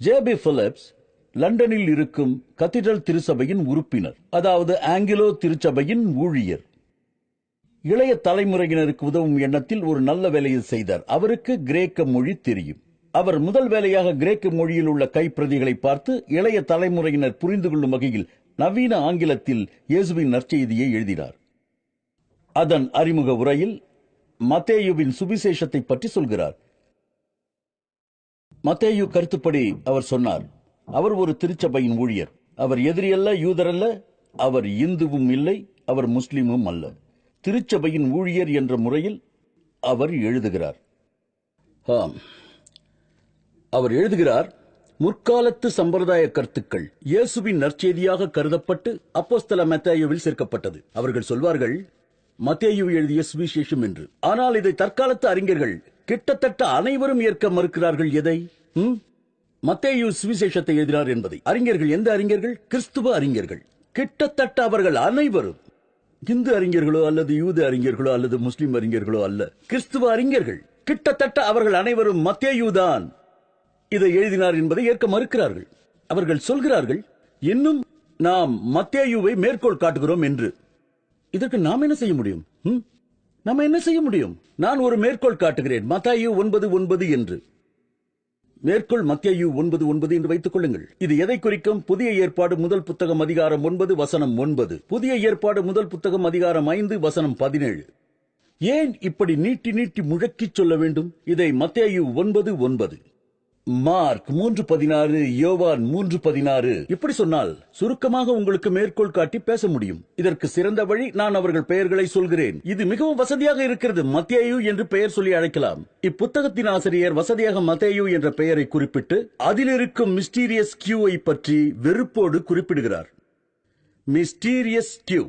ஜே.பி. பிலிப்ஸ் லண்டனில் இருக்கும் கத்தீட்ரல் திருச்சபையின் உறுப்பினர், அதாவது ஆங்கிலோ திருச்சபையின் ஊழியர். இளைய தலைமுறையினருக்கு உதவும் எண்ணத்தில் ஒரு நல்ல வேலையை செய்தார். அவருக்கு கிரேக்க மொழி தெரியும். அவர் முதல் வேலையாக கிரேக்க மொழியில் உள்ள கைப்பிரதிகளை பார்த்து இளைய தலைமுறையினர் புரிந்து கொள்ளும் வகையில் நவீன ஆங்கிலத்தில் இயேசுவின் நற்செய்தியை எழுதினார். அதன் அறிமுக உரையில் மத்தேயுவின் சுவிசேஷத்தை பற்றி சொல்கிறார். மத்தேயு கருத்துப்படி அவர் சொன்னார், அவர் ஒரு திருச்சபையின் ஊழியர். அவர் எதிரியல்ல, யூதரல்ல, அவர் இந்துவும் இல்லை, அவர் முஸ்லிமும் அல்ல. திருச்சபையின் ஊழியர் என்ற முறையில் அவர் எழுதுகிறார். அவர் எழுதுகிறார், முற்காலத்து சம்பிரதாய கருத்துக்கள் இயேசுவின் நற்செய்தியாக கருதப்பட்டு அப்போஸ்தல மத்தேயுவில் சேர்க்கப்பட்டது. அவர்கள் சொல்வார்கள் மத்தேயு எழுதிய சுவிசேஷம் என்று. ஆனால் இதை தற்காலத்து அறிஞர்கள் கிட்டத்தட்ட அனைவரும் ஏற்க மறுக்கிறார்கள். எதை? மத்தேயு சுவிசேஷத்தை எழுதினார் என்பதை. அறிஞர்கள், எந்த அறிஞர்கள்? கிறிஸ்துவ அறிஞர்கள். கிட்டத்தட்ட அவர்கள் அனைவரும் இந்து அறிஞர்களோ அல்லது யூத அறிஞர்களோ அல்லது முஸ்லிம் அறிஞர்களோ அல்ல, கிறிஸ்துவ அறிஞர்கள். கிட்டத்தட்ட அவர்கள் அனைவரும் மத்தேயுதான் இதை எழுதினார் என்பதை ஏற்க மறுக்கிறார்கள். அவர்கள் சொல்கிறார்கள், இன்னும் நாம் மத்தேயுவை மேற்கோள் காட்டுகிறோம் என்று. இதற்கு நாம் என்ன செய்ய முடியும்? நாம என்ன செய்ய முடியும்? நான் ஒரு மேற்கோள் காட்டுகிறேன், மத்தேயு 9:9 என்று. மேற்கோள் மத்தேயு 9:9 என்று வைத்துக் கொள்ளுங்கள். இது எதை குறிக்கும்? புதிய ஏற்பாடு முதல் புத்தகம் அதிகாரம் 9 வசனம் 9. புதிய ஏற்பாடு முதல் புத்தகம் அதிகாரம் 5 வசனம் 17. ஏன் இப்படி நீட்டி நீட்டி முழக்கிச் சொல்ல வேண்டும்? இதை மத்தேயு 9:9, மார்க் 3:16, யோவான் 3:16 இப்படி சொன்னால் சுருக்கமாக உங்களுக்கு மேற்கோள் காட்டி பேச முடியும். இதற்கு சிறந்த வழி, நான் அவர்கள் பெயர்களை சொல்கிறேன். இது மிகவும் வசதியாக இருக்கிறது. மத்தேயு என்று பெயர் சொல்லி அழைக்கலாம். இப்புத்தகத்தின் ஆசிரியர் வசதியாக மத்தேயு என்ற பெயரை குறிப்பிட்டு அதில் இருக்கும் மிஸ்டீரியஸ் கியூவை பற்றி வெறுப்போடு குறிப்பிடுகிறார். மிஸ்டீரியஸ் கியூ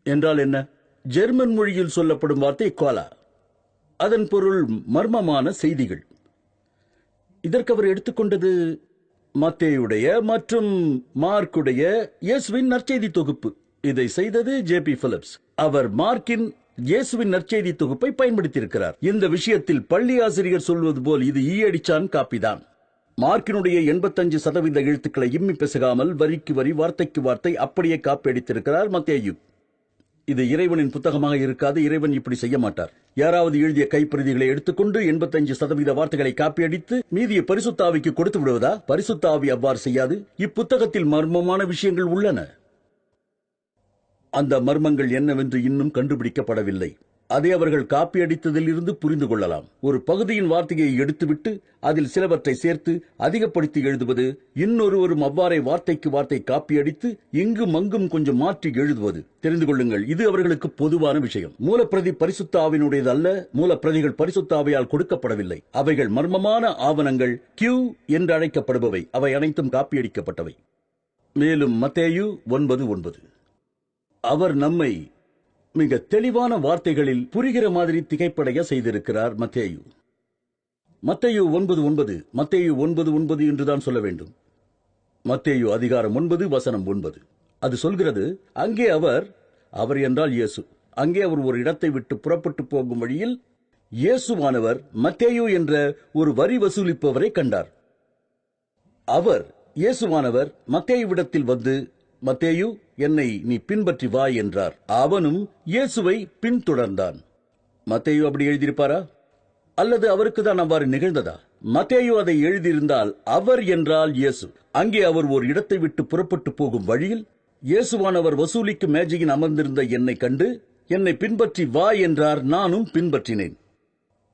என்றால் என்ன? ஜெர்மன் மொழியில் சொல்லப்படும் வார்த்தை கோலா. அதன் பொருள் மர்மமான செய்திகள். இதற்கு அவர் எடுத்துக்கொண்டது மத்தேயுடைய மற்றும் மார்க்குடைய இயேசுவின் நற்செய்தி தொகுப்பு. இதை செய்தது ஜே.பி. பிலிப்ஸ். அவர் மார்க்கின் இயேசுவின் நற்செய்தி தொகுப்பை பயன்படுத்தியிருக்கிறார். இந்த விஷயத்தில் பள்ளி ஆசிரியர் சொல்வது போல் இது ஈயடிச்சான் காப்பிதான். மார்க்கினுடைய 85% எழுத்துக்களை இம்மி பெசகாமல் வரிக்கு வரி, வார்த்தைக்கு வார்த்தை அப்படியே காப்பி அடித்திருக்கிறார் மத்தேயு. இது இறைவனின் புத்தகமாக இருக்காது. இறைவன் இப்படி செய்ய மாட்டார். யாராவது எழுதிய கைப்பிரதிகளை எடுத்துக்கொண்டு 85% வார்த்தைகளை காப்பி அடித்து மீதியை பரிசுத்த ஆவிக்கு கொடுத்து விடுவதா? பரிசுத்த ஆவி அவ்வாறு செய்யாது. இப்புத்தகத்தில் மர்மமான விஷயங்கள் உள்ளன. அந்த மர்மங்கள் என்னவென்று இன்னும் கண்டுபிடிக்கப்படவில்லை. அதை அவர்கள் காப்பி அடித்ததில் இருந்து புரிந்து கொள்ளலாம். ஒரு பகுதியின் வார்த்தையை எடுத்துவிட்டு அதில் சிலவற்றை சேர்த்து அதிகப்படுத்தி எழுதுவது, இன்னொருவரும் அவ்வாறே வார்த்தைக்கு வார்த்தை காப்பி அடித்து இங்கும் அங்கும் கொஞ்சம் மாற்றி எழுதுவது. தெரிந்து கொள்ளுங்கள், இது அவர்களுக்கு பொதுவான விஷயம். மூலப்பிரதி பரிசுத்த ஆவியினுடையது அல்ல. மூலப்பிரதிகள் பரிசுத்த ஆவியால் கொடுக்கப்படவில்லை. அவைகள் மர்மமான ஆவணங்கள், கியூ என்று அழைக்கப்படுபவை. அவை அனைத்தும் காப்பி அடிக்கப்பட்டவை. மேலும் மத்தேயு 9:9 அவர் நம்மை மிக தெளிவான வார்த்தைகளில் புரிகிற மாதிரி திகைப்படைய செய்திருக்கிறார். மத்தேயு 9:9, மத்தேயு 9:9 என்றுதான் சொல்ல வேண்டும். மத்தேயு அதிகாரம் 9 வசனம் 9. அது சொல்கிறது, அங்கே அவர் என்றால் இயேசு. அங்கே அவர் ஒரு இடத்தை விட்டு புறப்பட்டு போகும் வழியில் இயேசுவானவர் மத்தேயு என்ற ஒரு வரி வசூலிப்பவரை கண்டார். இயேசுவானவர் மத்தேயுவிடத்தில் வந்து, மத்தேயு, என்னை நீ பின்பற்றி வா என்றார். அவனும் இயேசுவை பின்தொடர்ந்தான். மத்தேயு அப்படி எழுதியிருப்பாரா? அல்லது அவருக்கு தான் அவ்வாறு நிகழ்ந்ததா? மத்தேயு அதை எழுதியிருந்தால் அவர் என்றால் இயேசு. அங்கே அவர் ஒரு இடத்தை விட்டு புறப்பட்டு போகும் வழியில் இயேசுவானவர் வசூலிக்கும் மேஜையின் அமர்ந்திருந்த என்னை கண்டு என்னை பின்பற்றி வா என்றார். நானும் பின்பற்றினேன்.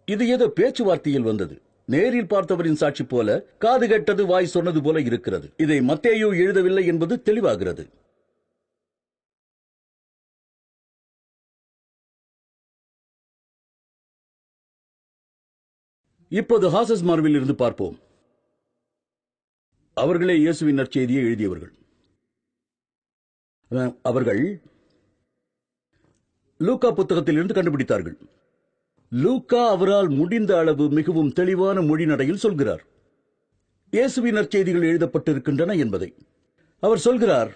இது ஏதோ பேச்சுவார்த்தையில் வந்தது. நேரில் பார்த்தவரின் சாட்சி போல, காது கேட்டது வாய் சொன்னது போல இருக்கிறது. இதை மத்தேயு எழுதவில்லை என்பது தெளிவாகிறது. இப்போது ஹாசஸ் மார்வில் இருந்து பார்ப்போம். அவர்களே இயேசுவின் நற்செய்தியை எழுதியவர்கள். அவர்கள் லூக்கா புத்தகத்தில் இருந்து கண்டுபிடித்தார்கள். லூக்கா அவரால் முடிந்த அளவு மிகவும் தெளிவான மொழி நடையில் சொல்கிறார் இயேசுவின் நற்செய்திகள் எழுதப்பட்டிருக்கின்றன என்பதை. அவர் சொல்கிறார்,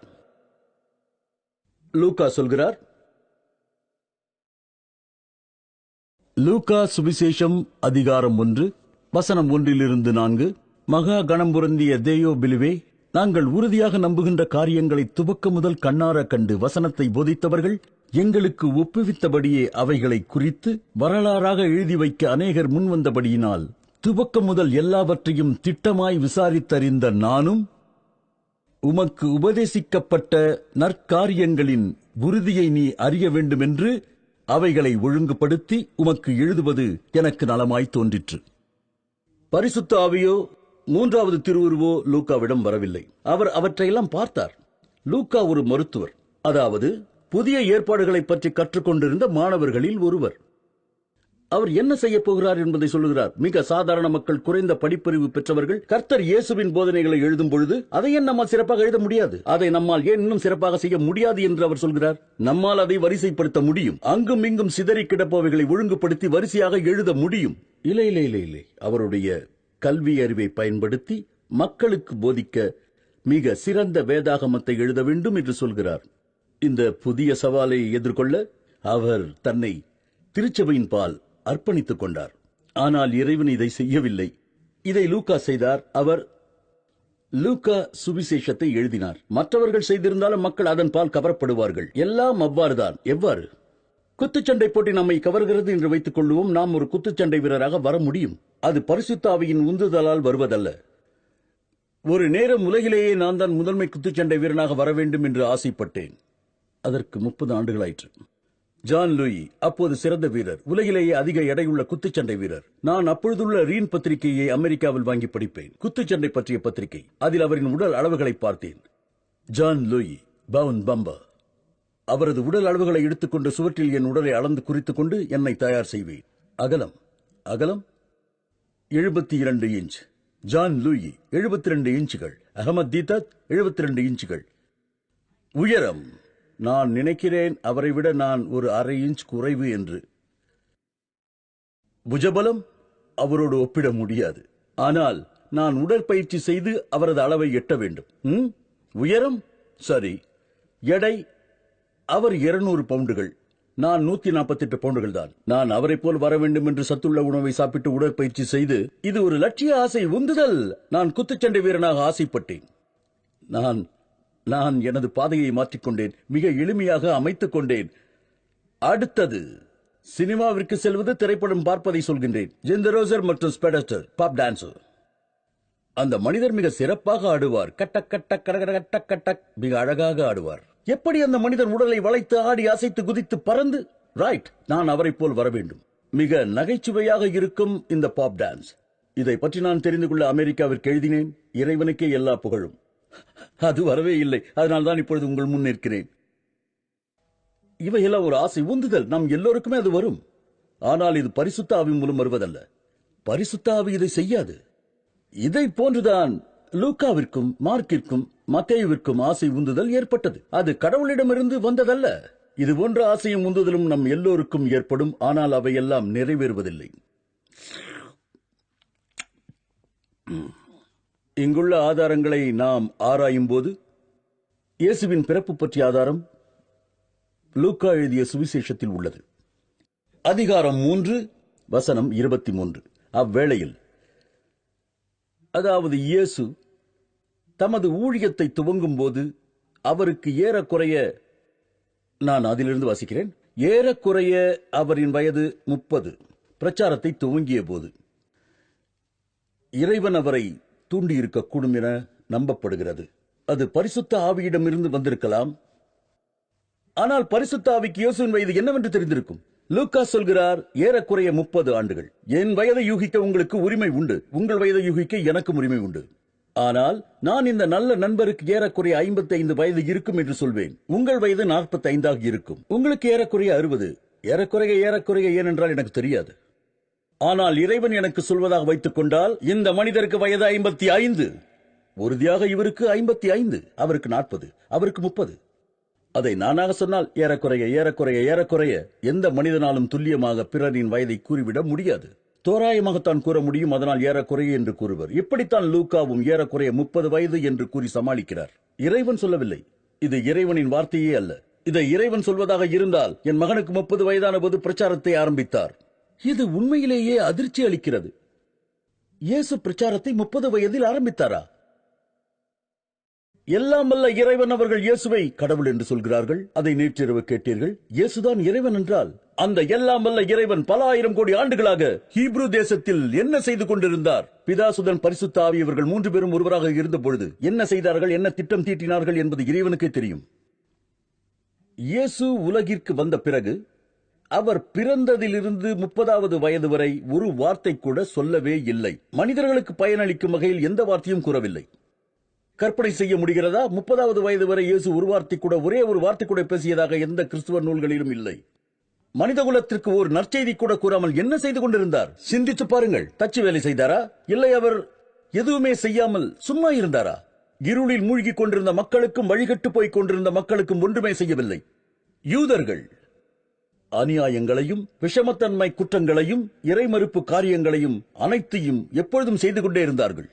லூக்கா சொல்கிறார், லூக்கா சுவிசேஷம் அதிகாரம் 1 வசனம் 1-4, மகா கணம் பொருந்திய தேயோ பிலுவே, நாங்கள் உறுதியாக நம்புகின்ற காரியங்களை துவக்க முதல் கண்ணார கண்டு வசனத்தை போதித்தவர்கள் எங்களுக்கு ஒப்புவித்தபடியே அவைகளை குறித்து வரலாறாக எழுதி வைக்க அநேகர் முன்வந்தபடியினால் துவக்க முதல் எல்லாவற்றையும் திட்டமாய் விசாரித்தறிந்த நானும் உமக்கு உபதேசிக்கப்பட்ட நற்காரியங்களின் உறுதியை நீ அறிய வேண்டுமென்று அவைகளை ஒழுங்குபடுத்தி உமக்கு எழுதுவது எனக்கு நலமாய் தோன்றிற்று. பரிசுத்த ஆவியோ 3வது திருவுருவோ லூக்காவிடம் வரவில்லை. அவர் அவற்றையெல்லாம் பார்த்தார். லூக்கா ஒரு மருத்துவர், அதாவது புதிய ஏற்பாடுகளை பற்றி கற்றுக்கொண்டிருந்த மாணவர்களில் ஒருவர். அவர் என்ன செய்ய போகிறார் என்பதை சொல்லுகிறார். மிக சாதாரண மக்கள், குறைந்த படிப்பறிவு பெற்றவர்கள் கர்த்தர் இயேசுவின் போதனைகளை எழுதும் பொழுது அதை ஏன் நம்மால் சிறப்பாக எழுத முடியாது, அதை நம்மால் ஏன் இன்னும் சிறப்பாக செய்ய முடியாது என்று அவர் சொல்கிறார். நம்மால் அதை வரிசைப்படுத்த முடியும். அங்கும் இங்கும் சிதறி கிடப்பவைகளை ஒழுங்குபடுத்தி வரிசையாக எழுத முடியும். இல்லை இல்லை இல்லை இல்லை அவருடைய கல்வி அறிவை பயன்படுத்தி மக்களுக்கு போதிக்க மிக சிறந்த வேதாகமத்தை எழுத வேண்டும் என்று சொல்கிறார். இந்த புதிய சவாலை எதிர்கொள்ள அவர் தன்னை திருச்சபையின் பால் அர்ப்பணித்துக் கொண்டார். ஆனால் இறைவன் இதை செய்யவில்லை. இதை லூக்கா செய்தார். அவர் லூக்கா சுவிசேஷத்தை எழுதினார். மற்றவர்கள் செய்திருந்தாலும் மக்கள் அதன் பால் கவரப்படுவார்கள். எல்லாம் அவ்வாறுதான். எவ்வாறு? குத்துச்சண்டை போட்டி நம்மை கவர்கிறது என்று வைத்துக் கொள்வோம். நாம் ஒரு குத்துச்சண்டை வீரராக வர முடியும். அது பரிசுத்த ஆவியின் உந்துதலால் வருவதல்ல. ஒரு நேரம் உலகிலேயே நான் தான் முதன்மை குத்துச்சண்டை வீரனாக வர வேண்டும் என்று ஆசைப்பட்டேன். அதற்கு 30 ஆண்டுகளாயிற்று. ஜான் லூயி அப்போது சிறந்த வீரர், உலகிலேயே அதிக எடையுள்ள குத்துச்சண்டை வீரர். நான் அப்பொழுதுள்ள ரீன் பத்திரிகையை அமெரிக்காவில் வாங்கி படிப்பேன், குத்துச்சண்டை பற்றிய பத்திரிகை. அதில் அவரின் உடல் அளவுகளை பார்த்தேன். ஜான் லூயி பவுன் பம்பர். அவரது உடல் அளவுகளை எடுத்துக்கொண்டு சுவற்றில் என் உடலை அளந்து குறித்துக் கொண்டு என்னை தயார் செய்வேன். அகலம் அகலம் 72 இன்ச். ஜான் லூயி 72 இன்ச்சுகள். அகமது தீதத் 72 இன்ச்சுகள். உயரம் நான் நினைக்கிறேன் அவரை விட நான் ஒரு அரை இன்ச் குறைவு என்று. புஜபலம் அவரோடு ஒப்பிட முடியாது. ஆனால் நான் உடற்பயிற்சி செய்து அவரது அளவை எட்ட வேண்டும். உயரம் சரி. எடை அவர் 200 பவுண்டுகள், நான் 148 பவுண்டுகள் தான். நான் அவரை போல் வர வேண்டும் என்று சத்துள்ள உணவை சாப்பிட்டு உடற்பயிற்சி செய்து, இது ஒரு லட்சிய ஆசை, உந்துதல். நான் குத்துச்சண்டை வீரனாக ஆசைப்பட்டேன். நான் எனது பாதையை மாற்றிக்கொண்டேன், மிக எளிமையாக அமைத்துக் கொண்டேன். அடுத்தது சினிமாவிற்கு செல்வது, திரைப்படம் பார்ப்பதை சொல்கின்றேன். ஜெந்தரோசர் மற்றும் ஸ்பெடஸ்டர் பாப் டான்சர். அந்த மனிதர் மிக சிறப்பாக ஆடுவார். கட்டக் கட்டக் கடகட கட்டக் கட்டக் மிக அழகாக ஆடுவார். எப்படி அந்த மனிதர் உடலை வளைத்து ஆடி அசைத்து குதித்து பறந்து, ரைட், நான் அவரை போல் வர வேண்டும். மிக நகைச்சுவையாக இருக்கும் இந்த பாப் டான்ஸ். இதை பற்றி நான் தெரிந்து கொள்ள அமெரிக்காவிற்கு எழுதினேன். இறைவனுக்கே எல்லா புகழும். அது வரவே இல்லை. அதனால்தான் இப்பொழுது உங்கள் முன் நிற்கிறேன். இவையெல்லாம் ஒரு ஆசை, உந்துதல். நம் எல்லோருக்குமே அது வரும். ஆனால் இது பரிசுத்த ஆவி மூலம் வருவதல்ல. பரிசுத்த ஆவி இதை செய்யாது. இதை போன்றுதான் லூக்காவிற்கும் மார்க்கிற்கும் மத்தேயுவிற்கும் ஆசை உந்துதல் ஏற்பட்டது. அது கடவுளிடமிருந்து வந்ததல்ல. இது போன்ற ஆசையும் உந்துதலும் நம் எல்லோருக்கும் ஏற்படும். ஆனால் அவையெல்லாம் நிறைவேறுவதில்லை. இங்குள்ள ஆதாரங்களை நாம் ஆராயும் போது இயேசுவின் பிறப்பு பற்றிய ஆதாரம் லூக்கா எழுதிய சுவிசேஷத்தில் உள்ளது. அதிகாரம் 3 வசனம் 23. அவ்வேளையில், அதாவது இயேசு தமது ஊழியத்தை துவங்கும் போது அவருக்கு ஏறக்குறைய, நான் அதிலிருந்து வாசிக்கிறேன், ஏறக்குறைய அவரின் வயது 30. பிரச்சாரத்தை துவங்கிய போது இறைவன் அவரை தூண்டியிருக்கக்கூடும் என நம்பப்படுகிறது. அது பரிசுத்த ஆவியிடமிருந்து வந்திருக்கலாம். ஆனால் பரிசுத்த ஆவிக்கு இயேசுவின் வயது என்னவென்று தெரிந்திருக்கும். லூக்கா சொல்கிறார், ஏறக்குறைய 30 ஆண்டுகள். என் வயதை யூகிக்க உங்களுக்கு உரிமை உண்டு, உங்கள் வயதை யூகிக்க எனக்கும் உரிமை உண்டு. ஆனால் நான் இந்த நல்ல நண்பருக்கு ஏறக்குறைய 55 வயது இருக்கும் என்று சொல்வேன். உங்கள் வயது 45 இருக்கும். உங்களுக்கு ஏறக்குறைய 60. ஏறக்குறைய ஏனென்றால் எனக்கு தெரியாது. ஆனால் இறைவன் எனக்கு சொல்வதாக வைத்துக் கொண்டால், இந்த மனிதருக்கு வயது 55. உறுதியாக இவருக்கு 55, அவருக்கு 40, அவருக்கு 30. அதை நானாக சொன்னால் ஏறக்குறைய ஏறக்குறைய ஏறக்குறைய எந்த மனிதனாலும் துல்லியமாக பிறரின் வயதை கூறிவிட முடியாது. தோராயமாகத்தான் கூற முடியும், அதனால் ஏறக்குறைய என்று கூறுவர். இப்படித்தான் லூக்காவும் ஏறக்குறைய 30 வயது என்று கூறி சமாளிக்கிறார். இறைவன் சொல்லவில்லை, இது இறைவனின் வார்த்தையே அல்ல. இதை இறைவன் சொல்வதாக இருந்தால் என் மகனுக்கு 30 வயதான போது பிரச்சாரத்தை ஆரம்பித்தார். இது உண்மையிலேயே அதிர்ச்சி அளிக்கிறது. இயேசு பிரச்சாரத்தை 30 வயதில் ஆரம்பித்தாரா? எல்லாம் வல்ல இறைவன் அவர்கள் இயேசுவை கடவுள் என்று சொல்கிறார்கள். அதை நேற்றிரவு கேட்டீர்கள். இயேசுதான் இறைவன் என்றால் அந்த எல்லாம் வல்ல இறைவன் பல ஆயிரம் கோடி ஆண்டுகளாக ஹீப்ரு தேசத்தில் என்ன செய்து கொண்டிருந்தார்? பிதாசுதன் பரிசுத்த ஆவி இவர்கள் 3 பேரும் ஒருவராக இருந்த பொழுது என்ன செய்தார்கள், என்ன திட்டம் தீட்டினார்கள் என்பது இறைவனுக்கே தெரியும். இயேசு உலகிற்கு வந்த பிறகு அவர் பிறந்ததிலிருந்து 30வது வயது வரை ஒரு வார்த்தை கூட சொல்லவே இல்லை. மனிதர்களுக்கு பயனளிக்கும் வகையில் எந்த வார்த்தையும் கூறவில்லை. கற்பனை செய்ய முடிகிறதா? 30வது வயது வரை இயேசு ஒரு வார்த்தை கூட, ஒரே ஒரு வார்த்தை கூட பேசியதாக எந்த கிறிஸ்துவ நூல்களிலும் இல்லை. மனிதகுலத்திற்கு ஒரு நற்செய்தி கூட கூறாமல் என்ன செய்து கொண்டிருந்தார்? சிந்தித்து பாருங்கள். தச்சு வேலை செய்தாரா? இல்லை, அவர் எதுவுமே செய்யாமல் சும்மா இருந்தாரா? இருளில் மூழ்கிக் கொண்டிருந்த மக்களுக்கும் வழிகட்டு போய்க் கொண்டிருந்த மக்களுக்கும் ஒன்றுமே செய்யவில்லை. யூதர்கள் அநியாயங்களையும் விஷமத்தன்மை குற்றங்களையும் இறைமறுப்பு காரியங்களையும் அனைத்தையும் எப்பொழுதும் செய்து கொண்டே இருந்தார்கள்.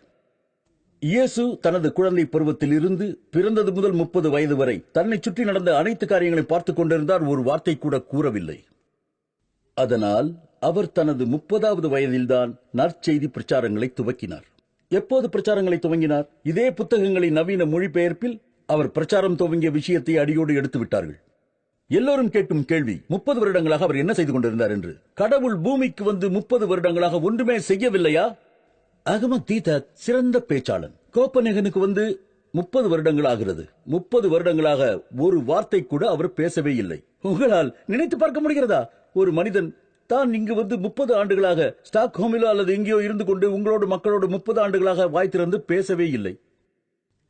இயேசு தனது குழந்தை பருவத்தில் இருந்து பிறந்தது முதல் 30 வயது வரை தன்னை சுற்றி நடந்த அனைத்து காரியங்களையும் பார்த்துக் கொண்டிருந்தார். ஒரு வார்த்தை கூட கூறவில்லை. அதனால் அவர் தனது 30வது வயதில்தான் நற்செய்தி பிரச்சாரங்களை துவக்கினார். எப்போது பிரச்சாரங்களை துவங்கினார்? இதே புத்தகங்களின் நவீன மொழிபெயர்ப்பில் அவர் பிரச்சாரம் துவங்கிய விஷயத்தை அடியோடு எடுத்து விட்டார்கள். எல்லோரும் கேட்கும் கேள்வி, 30 வருடங்களாக அவர் என்ன செய்து கொண்டிருந்தார் என்று. கடவுள் பூமிக்கு வந்து 30 வருடங்களாக ஒன்றுமே செய்யவில்லையா? அகமது தீதத் சிறந்த பேச்சாளன். கோப்பனேகனுக்கு வந்து 30 வருடங்கள் ஆகிறது. 30 வருடங்களாக ஒரு வார்த்தை கூட அவர் பேசவே இல்லை. உங்களால் நினைத்து பார்க்க முடிகிறதா? ஒரு மனிதன் தான் இங்கு வந்து 30 ஆண்டுகளாக ஸ்டாக்ஹோமிலோ அல்லது எங்கேயோ இருந்து கொண்டு உங்களோடு மக்களோடு 30 ஆண்டுகளாக வாய் திறந்து பேசவே இல்லை.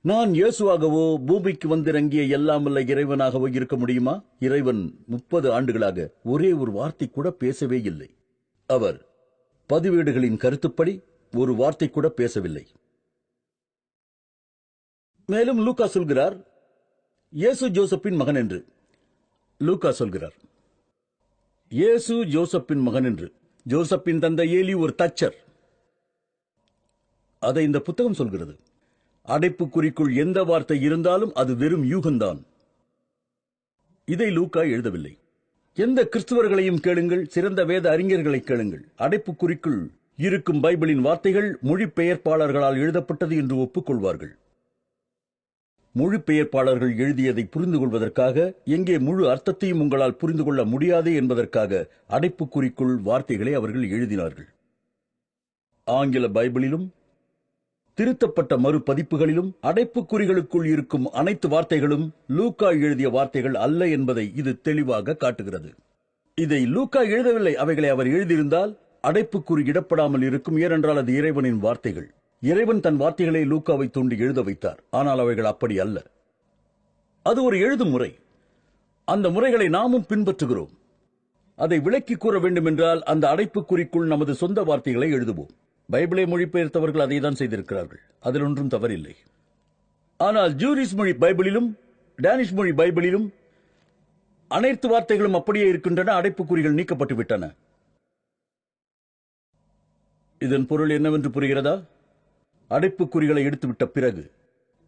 நான் இயேசுவாகவோ பூமிக்கு வந்திறங்கிய எல்லாம் வல்ல இறைவனாகவோ இருக்க முடியுமா? இறைவன் 30 ஆண்டுகளாக ஒரே ஒரு வார்த்தை கூட பேசவே இல்லை. அவர் பதிவேடுகளின் கருத்துப்படி ஒரு வார்த்தை கூட பேசவில்லை. மேலும் லூக்கா சொல்கிறார் இயேசு ஜோசப்பின் மகன் என்று. லூக்கா சொல்கிறார் இயேசு ஜோசப்பின் மகன் என்று. ஜோசப்பின் தந்தை ஏலி ஒரு தச்சர். அதை இந்த புத்தகம் சொல்கிறது. அடைப்புக்குறிக்குள் எந்த வார்த்தை இருந்தாலும் அது வெறும் யூகம்தான். இதை லூக்கா எழுதவில்லை. எந்த கிறிஸ்துவர்களையும் கேளுங்கள், சிறந்த வேத அறிஞர்களை கேளுங்கள். அடைப்புக்குறிக்குள் இருக்கும் பைபிளின் வார்த்தைகள் மொழிபெயர்ப்பாளர்களால் எழுதப்பட்டது என்று ஒப்புக்கொள்வார்கள். மொழிபெயர்ப்பாளர்கள் எழுதியதை புரிந்து கொள்வதற்காக, எங்கே முழு அர்த்தத்தையும் உங்களால் புரிந்து கொள்ள முடியாது என்பதற்காக அடைப்புக்குறிக்குள் வார்த்தைகளை அவர்கள் எழுதினார்கள். ஆங்கில பைபிளிலும் திருத்தப்பட்ட மறுபதிப்புகளிலும் அடைப்புக்குறிகளுக்குள் இருக்கும் அனைத்து வார்த்தைகளும் லூக்கா எழுதிய வார்த்தைகள் அல்ல என்பதை இது தெளிவாக காட்டுகிறது. இதை லூக்கா எழுதவில்லை. அவைகளை அவர் எழுதியிருந்தால் அடைப்புக்குறி இடப்படாமல் இருக்கும். ஏனென்றால் அது இறைவனின் வார்த்தைகள். இறைவன் தன் வார்த்தைகளை லூக்காவை தூண்டி எழுத வைத்தார். ஆனால் அவைகள் அப்படி அல்ல. அது ஒரு எழுதும் முறை. அந்த முறைகளை நாமும் பின்பற்றுகிறோம். அதை விளக்கி கூற வேண்டும் என்றால் அந்த அடைப்புக்குறிக்குள் நமது சொந்த வார்த்தைகளை எழுதுவோம். பைபிளை மொழிபெயர்த்தவர்கள் அதை தான் செய்திருக்கிறார்கள். அதில் ஒன்றும் தவறில்லை. ஆனால் ஜூரிஷ் மொழி பைபிளிலும் டேனிஷ் மொழி பைபிளிலும் அனைத்து வார்த்தைகளும் அப்படியே இருக்கின்றன. அடைப்புக்குறிகள் நீக்கப்பட்டு விட்டன. இதன் பொருள் என்னவென்று புரிகிறதா? அடைப்புக்குறிகளை எடுத்துவிட்ட பிறகு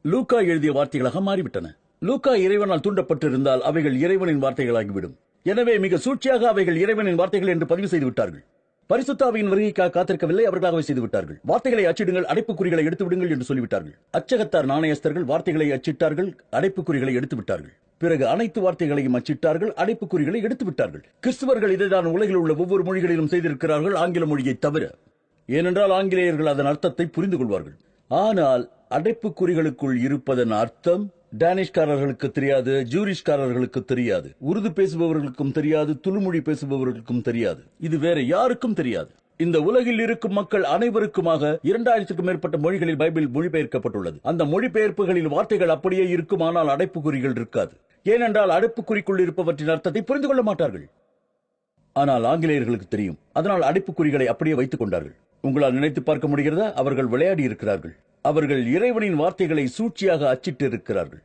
லூக்கா எழுதிய வார்த்தைகளாக மாறிவிட்டன. லூக்கா இறைவனால் தூண்டப்பட்டிருந்தால் அவைகள் இறைவனின் வார்த்தைகளாகிவிடும். எனவே மிக சூழ்ச்சியாக அவைகள் இறைவனின் வார்த்தைகள் என்று பதிவு செய்து விட்டார்கள். பரிசுத்தாவியின் வருகைக்காக காத்திருக்கவில்லை, அவர்களாகவே செய்து விட்டார்கள். வார்த்தைகளை அச்சிடுங்கள், அடைப்புக்குறிகளை எடுத்து விடுங்கள் என்று சொல்லிவிட்டார்கள். அச்சகத்தார் நாணயஸ்தர்கள் வார்த்தைகளை அச்சிட்டார்கள், அடைப்புக்குறிகளை எடுத்து விட்டார்கள். பிறகு அனைத்து வார்த்தைகளையும் அச்சிட்டார்கள், அடைப்புக்குறிகளை எடுத்து விட்டார்கள். கிறிஸ்துவர்கள் இதைதான் உலகில் உள்ள ஒவ்வொரு மொழிகளிலும் செய்திருக்கிறார்கள், ஆங்கில மொழியை தவிர. ஏனென்றால் ஆங்கிலேயர்கள் அதன் அர்த்தத்தை புரிந்து கொள்வார்கள். ஆனால் அடைப்புக்குறிகளுக்குள் இருப்பதன் அர்த்தம் டேனிஷ்காரர்களுக்கு தெரியாது, ஜூரிஷ்காரர்களுக்கு தெரியாது, உருது பேசுபவர்களுக்கும் தெரியாது, துளுமொழி பேசுபவர்களுக்கும் தெரியாது. இது வேற யாருக்கும் தெரியாது. இந்த உலகில் இருக்கும் மக்கள் அனைவருக்குமாக 2000க்கும் மேற்பட்ட மொழிகளில் பைபிள் மொழிபெயர்க்கப்பட்டுள்ளது. அந்த மொழிபெயர்ப்புகளில் வார்த்தைகள் அப்படியே இருக்கும், ஆனால் அடைப்புக்குறிகள் இருக்காது. ஏனென்றால் அடைப்புக்குறிக்குள் இருப்பவற்றின் அர்த்தத்தை புரிந்து கொள்ள மாட்டார்கள். ஆனால் ஆங்கிலேயர்களுக்கு தெரியும். அதனால் அடைப்புக்குறிகளை அப்படியே வைத்துக் கொண்டார்கள். உங்களால் நினைத்து பார்க்க முடிகிறதா? அவர்கள் விளையாடி இருக்கிறார்கள். அவர்கள் இறைவனின் வார்த்தைகளை சூழ்ச்சியாக அச்சிட்டிருக்கிறார்கள்.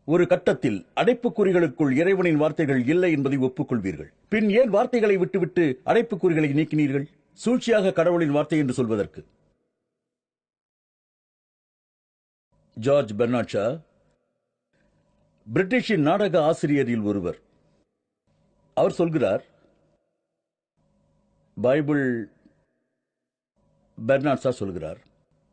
ஒரு கட்டத்தில் அடைப்புக்குறிகளுக்குள் இறைவனின் வார்த்தைகள் இல்லை என்பதை ஒப்புக்கொள்வீர்கள். பின் ஏன் வார்த்தைகளை விட்டுவிட்டு அடைப்புக்குறிகளை நீக்கினீர்கள்? சூழ்ச்சியாக கடவுளின் வார்த்தை என்று சொல்வதற்கு. ஜார்ஜ் பெர்னார்ட் ஷா பிரிட்டிஷின் நாடக ஆசிரியரில் ஒருவர். அவர் சொல்கிறார், பைபிள் பெர்னார்ட் ஷா சொல்கிறார்,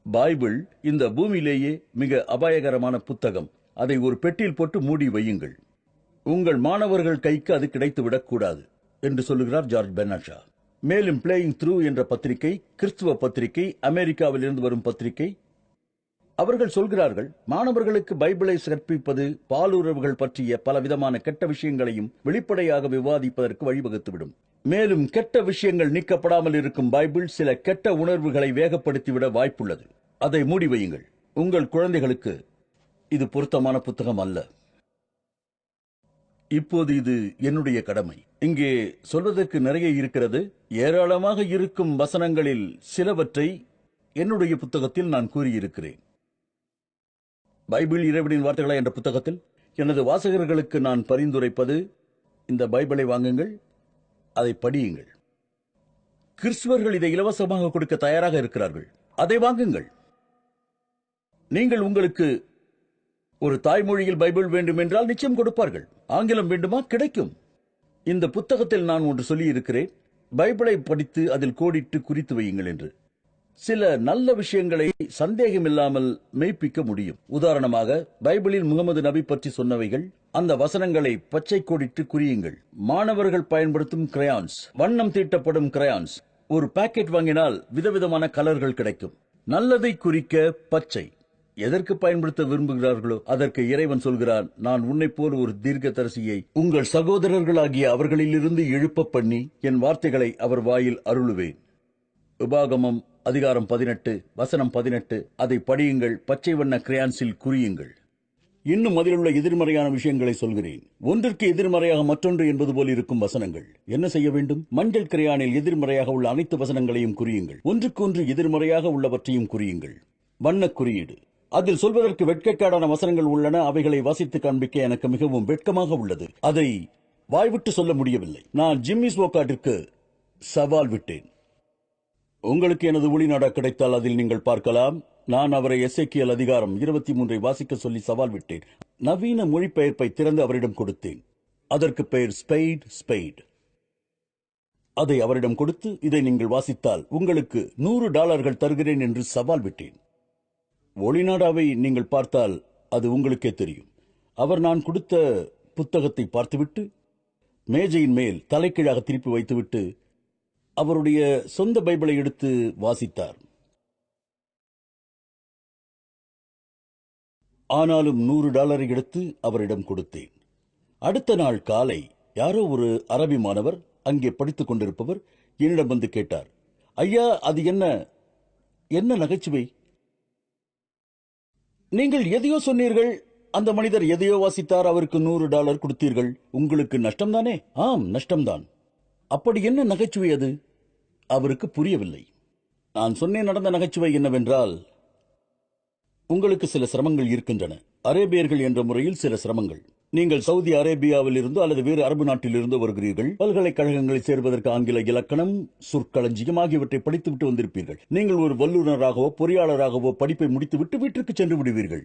பைபிள் இந்த பூமியிலேயே மிக அபாயகரமான புத்தகம். அதை ஒரு பெட்டியில் போட்டு மூடி வையுங்கள். உங்கள் மாணவர்கள் கைக்கு அது கிடைத்துவிடக்கூடாது என்று சொல்லுகிறார் ஜார்ஜ் பெர்னார்ட் ஷா. மேலும் பிளேயிங் த்ரூ என்ற பத்திரிகை, கிறிஸ்துவ பத்திரிகை, அமெரிக்காவில் இருந்து வரும் பத்திரிகை, அவர்கள் சொல்கிறார்கள், மாணவர்களுக்கு பைபிளை கற்பிப்பது பாலுறவுகள் பற்றிய பலவிதமான கெட்ட விஷயங்களையும் வெளிப்படையாக விவாதிப்பதற்கு வழிவகுத்துவிடும். மேலும் கெட்ட விஷயங்கள் நீக்கப்படாமல் இருக்கும் பைபிள் சில கெட்ட உணர்வுகளை வேகப்படுத்திவிட வாய்ப்புள்ளது. அதை மூடி வையுங்கள். உங்கள் குழந்தைகளுக்கு இது பொருத்தமான புத்தகம் அல்ல. இப்போது இது என்னுடைய கடமை. இங்கே சொல்வதற்கு நிறைய இருக்கிறது. ஏராளமாக இருக்கும் வசனங்களில் சிலவற்றை என்னுடைய புத்தகத்தில் நான் கூறியிருக்கிறேன். பைபிள் இறைவனின் வார்த்தைகளா என்ற புத்தகத்தில் எனது வாசகர்களுக்கு நான் பரிந்துரைப்பது, இந்த பைபிளை வாங்குங்கள், அதை படியுங்கள். கிறிஸ்துவர்கள் இதை இலவசமாக கொடுக்க தயாராக இருக்கிறார்கள். அதை வாங்குங்கள். நீங்கள் உங்களுக்கு ஒரு தாய்மொழியில் பைபிள் வேண்டும் என்றால் நிச்சயம் கொடுப்பார்கள். ஆங்கிலம் வேண்டுமா? கிடைக்கும். இந்த புத்தகத்தில் நான் ஒன்று சொல்லி இருக்கிறேன், பைபிளை படித்து அதில் கோடிட்டு குறித்து வையுங்கள் என்று. சில நல்ல விஷயங்களை சந்தேகமில்லாமல் மெய்ப்பிக்க முடியும். உதாரணமாக, பைபிளில் முகமது நபி பற்றி சொன்னவைகள், அந்த வசனங்களை பச்சை கோடிட்டு குறியுங்கள். மாணவர்கள் பயன்படுத்தும் கிரையான்ஸ், வண்ணம் தீட்டப்படும் கிரையான்ஸ், ஒரு பாக்கெட் வாங்கினால் விதவிதமான கலர்கள் கிடைக்கும். நல்லதை குறிக்க பச்சை. எதற்கு பயன்படுத்த விரும்புகிறார்களோ அதற்கு இறைவன் சொல்கிறான், நான் உன்னை போல் ஒரு தீர்க்கதரிசியை உங்கள் சகோதரர்களாகிய அவர்களிலிருந்து எழுப்ப பண்ணி என் வார்த்தைகளை அவர் வாயில் அருளுவேன். உபாகமம் அதிகாரம் 18 வசனம் 18. அதை படியுங்கள். பச்சை வண்ண கிரையான்ஸில் குறியுங்கள். இன்னும் அதிலுள்ள எதிர்மறையான விஷயங்களை சொல்கிறேன். ஒன்றிற்கு எதிர்மறையாக மற்றொன்று என்பது போல் இருக்கும் வசனங்கள். என்ன செய்ய வேண்டும்? மஞ்சள் கிரையானில் எதிர்மறையாக உள்ள அனைத்து வசனங்களையும் குறியுங்கள். ஒன்றுக்கொன்று எதிர்மறையாக உள்ளவற்றையும் குறியுங்கள். வண்ண குறியீடு. அதில் சொல்வதற்கு வெட்கக்கேடான வசனங்கள் உள்ளன. அவைகளை வாசித்து காண்பிக்க எனக்கு மிகவும் வெட்கமாக உள்ளது. அதை வாய்விட்டு சொல்ல முடியவில்லை. நான் ஜிம்மி ஸ்வோக்காட்டிற்கு சவால் விட்டேன். உங்களுக்கு எனது ஒளிநாடா கிடைத்தால் அதில் நீங்கள் பார்க்கலாம். நான் அவரை எசேக்கியேல் அதிகாரம் 23 வாசிக்க சொல்லி சவால் விட்டேன். நவீன மொழிபெயர்ப்பை திறந்து அவரிடம் கொடுத்தேன். அதற்கு பெயர் ஸ்பெய்ட். அதை அவரிடம் கொடுத்து, இதை நீங்கள் வாசித்தால் உங்களுக்கு $100 தருகிறேன் என்று சவால் விட்டேன். ஒளிநாடாவை நீங்கள் பார்த்தால் அது உங்களுக்கே தெரியும். அவர் நான் கொடுத்த புத்தகத்தை பார்த்துவிட்டு மேஜையின் மேல் தலைக்கீழாக திருப்பி வைத்துவிட்டு அவருடைய சொந்த பைபிளை எடுத்து வாசித்தார். ஆனாலும் $100 எடுத்து அவரிடம் கொடுத்தேன். அடுத்த நாள் காலை யாரோ ஒரு அரபி மாணவர், அங்கே படித்துக் கொண்டிருப்பவர், என்னிடம் வந்து கேட்டார், ஐயா, அது என்ன நகைச்சுவை? நீங்கள் எதையோ சொன்னீர்கள், அந்த மனிதர் எதையோ வாசித்தார், அவருக்கு $100 கொடுத்தீர்கள். உங்களுக்கு நஷ்டம்தானே? ஆம், நஷ்டம்தான். அப்படி என்ன நகைச்சுவை அது? அவருக்கு புரியவில்லை. நான் சொன்னேன், நடந்த நகைச்சுவை என்னவென்றால், உங்களுக்கு சில சிரமங்கள் இருக்கின்றன. அரேபியர்கள் என்ற முறையில் சில சிரமங்கள். நீங்கள் சவுதி அரேபியாவில் இருந்து அல்லது வேறு அரபு நாட்டில் இருந்து வருகிறீர்கள். பல்கலைக்கழகங்களில் சேர்வதற்கு ஆங்கில இலக்கணம், சொற்களஞ்சியம் ஆகியவற்றை படித்துவிட்டு வந்திருப்பீர்கள். நீங்கள் ஒரு வல்லுநராகவோ பொறியாளராகவோ படிப்பை முடித்துவிட்டு வீட்டிற்கு சென்று விடுவீர்கள்.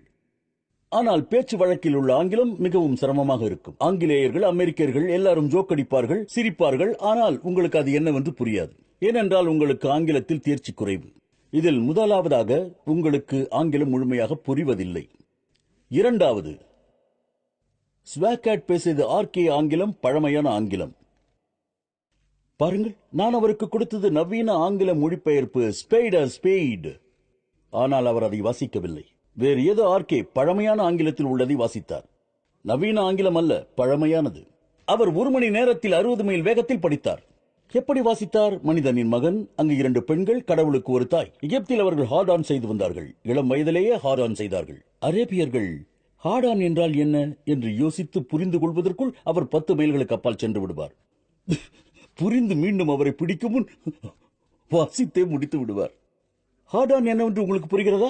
ஆனால் பேச்சு வழக்கில் உள்ள ஆங்கிலம் மிகவும் சிரமமாக இருக்கும். ஆங்கிலேயர்கள், அமெரிக்கர்கள் எல்லாரும் ஜோக்கடிப்பார்கள், சிரிப்பார்கள். ஆனால் உங்களுக்கு அது என்னவென்று புரியாது. ஏனென்றால் உங்களுக்கு ஆங்கிலத்தில் தேர்ச்சி குறைவு. இதில் முதலாவதாக உங்களுக்கு ஆங்கிலம் முழுமையாக புரிவதில்லை. இரண்டாவது, ஸ்வாக்காட் பேசியது ஆர்கே ஆங்கிலம், பழமையான ஆங்கிலம். பாருங்கள், நான் அவருக்கு கொடுத்தது நவீன ஆங்கில மொழிபெயர்ப்பு, ஸ்பெய்ட். ஆனால் அவர் அதை வாசிக்கவில்லை. வேறு ஏதோ ஆர்கே பழமையான ஆங்கிலத்தில் உள்ளதை வாசித்தார். நவீன ஆங்கிலம் அல்ல, பழமையானது. அவர் 1 மணி நேரத்தில் 60 மைல் வேகத்தில் படித்தார். எப்படி வாசித்தார்? மனிதனின் மகன், அங்கு 2 பெண்கள், கடவுளுக்கு ஒரு தாய். எகிப்தில் அவர்கள் ஹார்ட் ஆன் செய்து வந்தார்கள். இளம் வயதிலேயே ஹார்ட் ஆன் செய்தார்கள். அரேபியர்கள் ஹார்ட் ஆன் என்றால் என்ன என்று யோசித்து புரிந்து கொள்வதற்குள் அவர் 10 மைல்களுக்கு அப்பால் சென்று விடுவார். புரிந்து மீண்டும் அவரை பிடிக்கும் முன் வாசித்தே முடித்து விடுவார். ஹார்ட் ஆன் என்னவென்று உங்களுக்கு புரிகிறதா?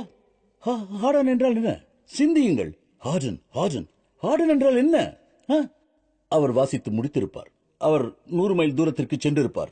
ஹார்டன் என்றால் என்ன? சிந்தியுங்கள். ஹார்டன் ஹார்டன் ஹார்டன் என்றால் என்ன? அவர் வாசித்து முடித்திருப்பார். அவர் 100 மைல் தூரத்திற்கு சென்றிருப்பார்.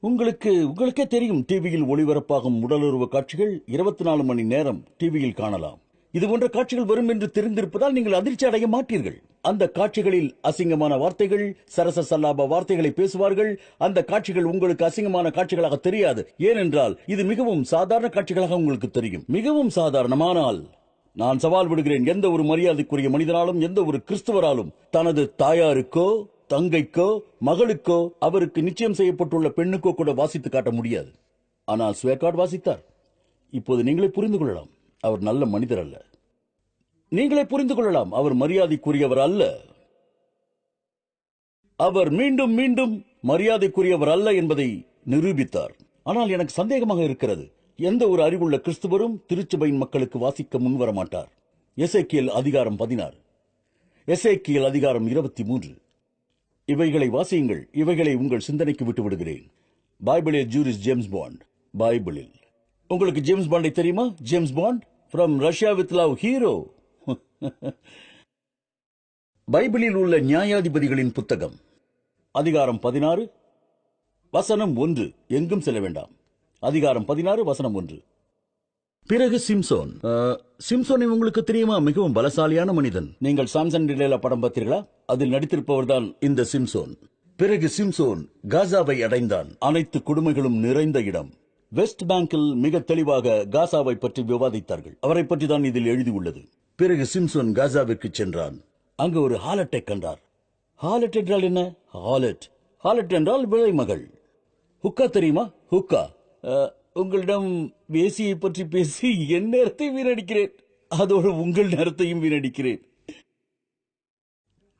உங்களுக்கே தெரியும், டிவியில் ஒளிபரப்பாகும் உடலுறவு காட்சிகள் 24 மணி நேரம் டிவியில் காணலாம். இது போன்ற காட்சிகள் வரும் என்று தெரிந்திருப்பதால் நீங்கள் அதிர்ச்சி அடைய மாட்டீர்கள். அந்த காட்சிகளில் அசிங்கமான வார்த்தைகள், சரச சல்லாப வார்த்தைகளை பேசுவார்கள். அந்த காட்சிகள் உங்களுக்கு அசிங்கமான காட்சிகளாக தெரியாது. ஏனென்றால் இது மிகவும் சாதாரண காட்சிகளாக உங்களுக்கு தெரியும். மிகவும் சாதாரணமானால் நான் சவால் விடுகிறேன், எந்த ஒரு மரியாதைக்குரிய மனிதனாலும் எந்த ஒரு கிறிஸ்தவராலும் தனது தாயாருக்கோ தங்கைக்கோ மகளுக்கோ அவருக்கு நிச்சயம் செய்யப்பட்டுள்ள பெண்ணுக்கோ கூட வாசித்து காட்ட முடியாது. ஆனால் ஸ்வேகார்ட் வாசித்தார். இப்போது நீங்களே புரிந்து கொள்ளலாம், அவர் நல்ல மனிதர் அல்ல. நீங்களே புரிந்து கொள்ளலாம், அவர் மரியாதைக்குரியவர் அல்ல. அவர் மீண்டும் மீண்டும் மரியாதைக்குரியவர் அல்ல என்பதை நிரூபித்தார். ஆனால் எனக்கு சந்தேகமாக இருக்கிறது, எந்த ஒரு அறிவுள்ள கிறிஸ்துவரும் திருச்சபையின் மக்களுக்கு வாசிக்க முன்வர மாட்டார். எசேக்கியேல் அதிகாரம் 16, எசேக்கியேல் அதிகாரம் 23. இவைகளை வாசியுங்கள். இவைகளை உங்கள் சிந்தனைக்கு விட்டு விடுகிறேன். பைபிளில் ஜூரிஸ் ஜேம்ஸ் பாண்ட். பைபிளில் உங்களுக்கு ஜேம்ஸ் பாண்டை தெரியுமா? James bond from Russia with love hero. பைபிளில் உள்ள நியாயாதிபதிகளின் புத்தகம் அதிகாரம் 16 வசனம் 1. எங்கும் செல்ல வேண்டாம். அதிகாரம் 16 வசனம் 1. பிறகு சிம்சோன். சிம்சோனை உங்களுக்கு தெரியுமா? மிகவும் பலசாலியான மனிதன். நீங்கள் சாம்சன் டிலேலா படம் பார்த்தீர்களா? அதில் நடித்திருப்பவர் தான் இந்த சிம்சோன். பிறகு சிம்சோன் காசாவை அடைந்தான். அனைத்து கொடுமைகளும் நிறைந்த இடம். வெஸ்ட் பேங்கில் மிக தெளிவாக காசாவை பற்றி விவாதித்தார்கள். அவரை பற்றி தான் இதில் எழுதியுள்ளது. பிறகு சிம்சோன் காசாவிற்கு சென்றான். அங்கு ஒரு ஹாலட்டை கண்டார். ஹாலட் என்றால் என்ன? ஹாலட் என்றால் விலை மகள். ஹுக்கா தெரியுமா? ஹுக்கா. உங்களிடம் வேசியை பற்றி பேசி என் நேரத்தை வீணடிக்கிறேன், அதோடு உங்கள் நேரத்தையும் வீணடிக்கிறேன்.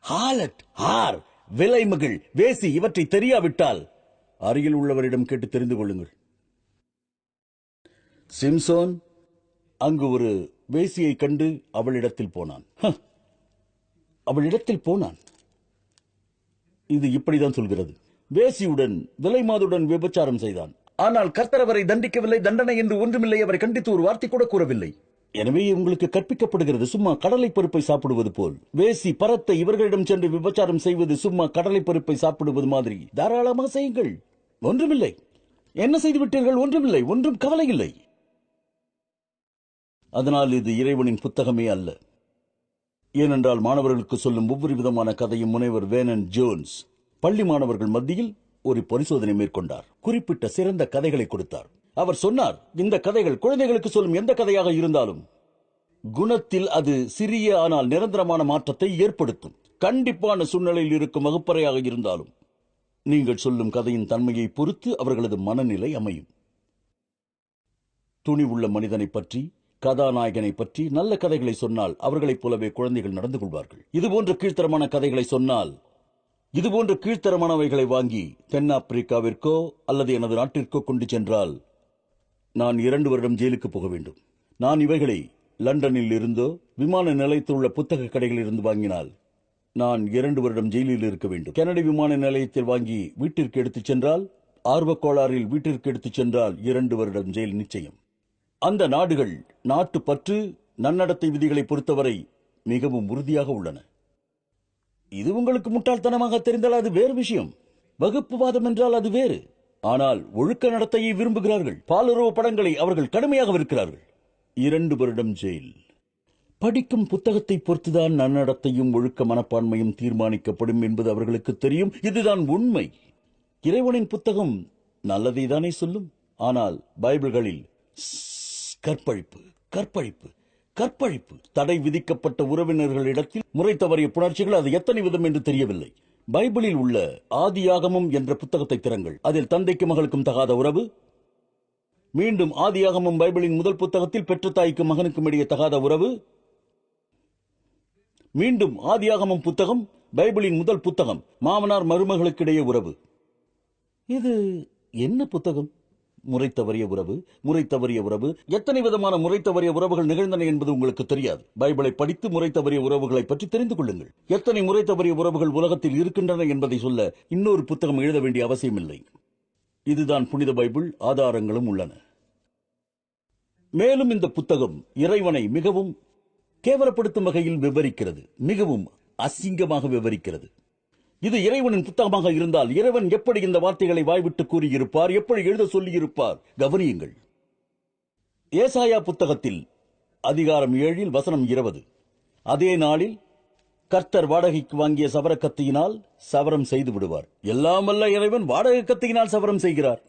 ஹாலட், ஹார், விலை மகள், வேசி இவற்றை தெரியாவிட்டால் அருகில் உள்ளவரிடம் கேட்டு தெரிந்து கொள்ளுங்கள். சிம்சோன் அங்கு ஒரு வேசியை கண்டு அவளிடத்தில் போனான். இது இப்படிதான் சொல்கிறது. வேசியுடன் விலைமாதுடன் விபச்சாரம் செய்தான். ஆனால் கர்த்தர் அவரை தண்டிக்கவில்லை. தண்டனை என்று ஒன்றுமில்லை. அவரை கண்டித்து ஒரு வார்த்தை கூட கூறவில்லை. எனவே உங்களுக்கு கற்பிக்கப்படுகிறது, சும்மா கடலை பருப்பை சாப்பிடுவது போல். வேசி பரத்தை இவர்களிடம் சென்று விபச்சாரம் செய்வது சும்மா கடலை பருப்பை சாப்பிடுவது மாதிரி. தாராளமாக செய்யுங்கள், ஒன்றுமில்லை. என்ன செய்து விட்டீர்கள்? ஒன்றுமில்லை, ஒன்றும் கவலை இல்லை. அதனால் இது இறைவனின் புத்தகமே அல்ல. ஏனென்றால் மாணவர்களுக்கு சொல்லும் ஒவ்வொரு விதமான கதையும் முனைவர் வேனன் ஜோன்ஸ் பள்ளி மாணவர்கள் மத்தியில் ஒரு பரிசோதனை மேற்கொண்டார். குறிப்பிட்ட சிறந்த கதைகளை கொடுத்தார். அவர் சொன்னார், இந்த கதைகள் குழந்தைகளுக்கு சொல்லும் எந்த கதையாக இருந்தாலும் குணத்தில் அது சிறிய ஆனால் நிரந்தரமான மாற்றத்தை ஏற்படுத்தும். கண்டிப்பான சூழ்நிலையில் இருக்கும் வகுப்பறையாக இருந்தாலும் நீங்கள் சொல்லும் கதையின் தன்மையை பொறுத்து அவர்களது மனநிலை அமையும். துணிவுள்ள மனிதனை பற்றி, கதாநாயகனை பற்றி நல்ல கதைகளை சொன்னால் அவர்களைப் போலவே குழந்தைகள் நடந்து கொள்வார்கள். இதுபோன்ற கீழ்த்தரமான கதைகளை சொன்னால், இதுபோன்ற கீழ்த்தரமானவைகளை வாங்கி தென்னாப்பிரிக்காவிற்கோ அல்லது எனது நாட்டிற்கோ கொண்டு சென்றால் நான் 2 வருடம் ஜெயிலுக்கு போக வேண்டும். நான் இவைகளை லண்டனில் இருந்தோ விமான நிலையத்தில் உள்ள புத்தக கடைகளில் இருந்து வாங்கினால் நான் 2 வருடம் ஜெயிலில் இருக்க வேண்டும். கெனடி விமான நிலையத்தில் வாங்கி வீட்டிற்கு எடுத்துச் சென்றால், ஆர்வக்கோளாறில் வீட்டிற்கு எடுத்துச் சென்றால் 2 வருடம் ஜெயில் நிச்சயம். அந்த நாடுகள் நாட்டு பற்று, நன்னடத்தை விதிகளை பொறுத்தவரை மிகவும் உறுதியாக உள்ளன. இது உங்களுக்கு முட்டாள்தனமாக தெரிந்தால் அது வேறு விஷயம். வகுப்புவாதம் என்றால் அது வேறு. ஆனால் ஒழுக்க நடத்தையை விரும்புகிறார்கள். பாலுறவு படங்களை அவர்கள் கடுமையாக விற்கிறார்கள். 2 வருடம் ஜெயில். படிக்கும் புத்தகத்தை பொறுத்துதான் நன்னடத்தையும் ஒழுக்க மனப்பான்மையும் தீர்மானிக்கப்படும் என்பது அவர்களுக்கு தெரியும். இதுதான் உண்மை. இறைவனின் புத்தகம் நல்லதை தானே சொல்லும். ஆனால் பைபிள்களில் கற்பழிப்பு, கற்பழிப்பு, கற்பழிப்பு, தடை விதிக்கப்பட்ட உறவினர்களிடத்தில் முறை தவறிய புணர்ச்சிகள் அது எத்தனை விதம் என்று தெரியவில்லை. பைபிளில் உள்ள ஆதியாகமம் என்ற புத்தகத்தை திறங்கள். அதில் தந்தைக்கும் மகளுக்கும் தகாத உறவு. மீண்டும் ஆதியாகமம் பைபிளின் முதல் புத்தகத்தில் பெற்ற தாய்க்கும் மகனுக்கும் இடையே தகாத உறவு. மீண்டும் ஆதியாகமம் புத்தகம் பைபிளின் முதல் புத்தகம், மாமனார் மருமகளுக்கிடையே உறவு. இது என்ன புத்தகம்? முறை தவறிய உறவு, முறை தவறிய உறவு. எத்தனை விதமான முறை தவறிய உறவுகள் நிகழ்ந்தன என்பது உங்களுக்கு தெரியாது. பைபிளை படித்து முறை தவறிய உறவுகளை பற்றி தெரிந்து கொள்ளுங்கள். எத்தனை முறை தவறிய உறவுகள் உலகத்தில் இருக்கின்றன என்பதை சொல்ல இன்னொரு புத்தகம் எழுத வேண்டிய அவசியமில்லை. இதுதான் புனித பைபிள். ஆதாரங்களும் உள்ளன. மேலும் இந்த புத்தகம் இறைவனை மிகவும் கேவலப்படுத்தும் வகையில் விவரிக்கிறது, மிகவும் அசிங்கமாக விவரிக்கிறது. இது இறைவனின் புத்தகமாக இருந்தால் இறைவன் எப்படி இந்த வார்த்தைகளை வாய்விட்டு கூறியிருப்பார், எப்படி எழுத சொல்லியிருப்பார்? கவனியுங்கள். ஏசாயா புத்தகத்தில் அதிகாரம் 7 வசனம் 20, அதே நாளில் கர்த்தர் வாடகைக்கு வாங்கிய சவர கத்தியினால் சவரம் செய்து விடுவார். எல்லாம் வல்ல இறைவன் வாடகை கத்தியினால் சவரம் செய்கிறார்.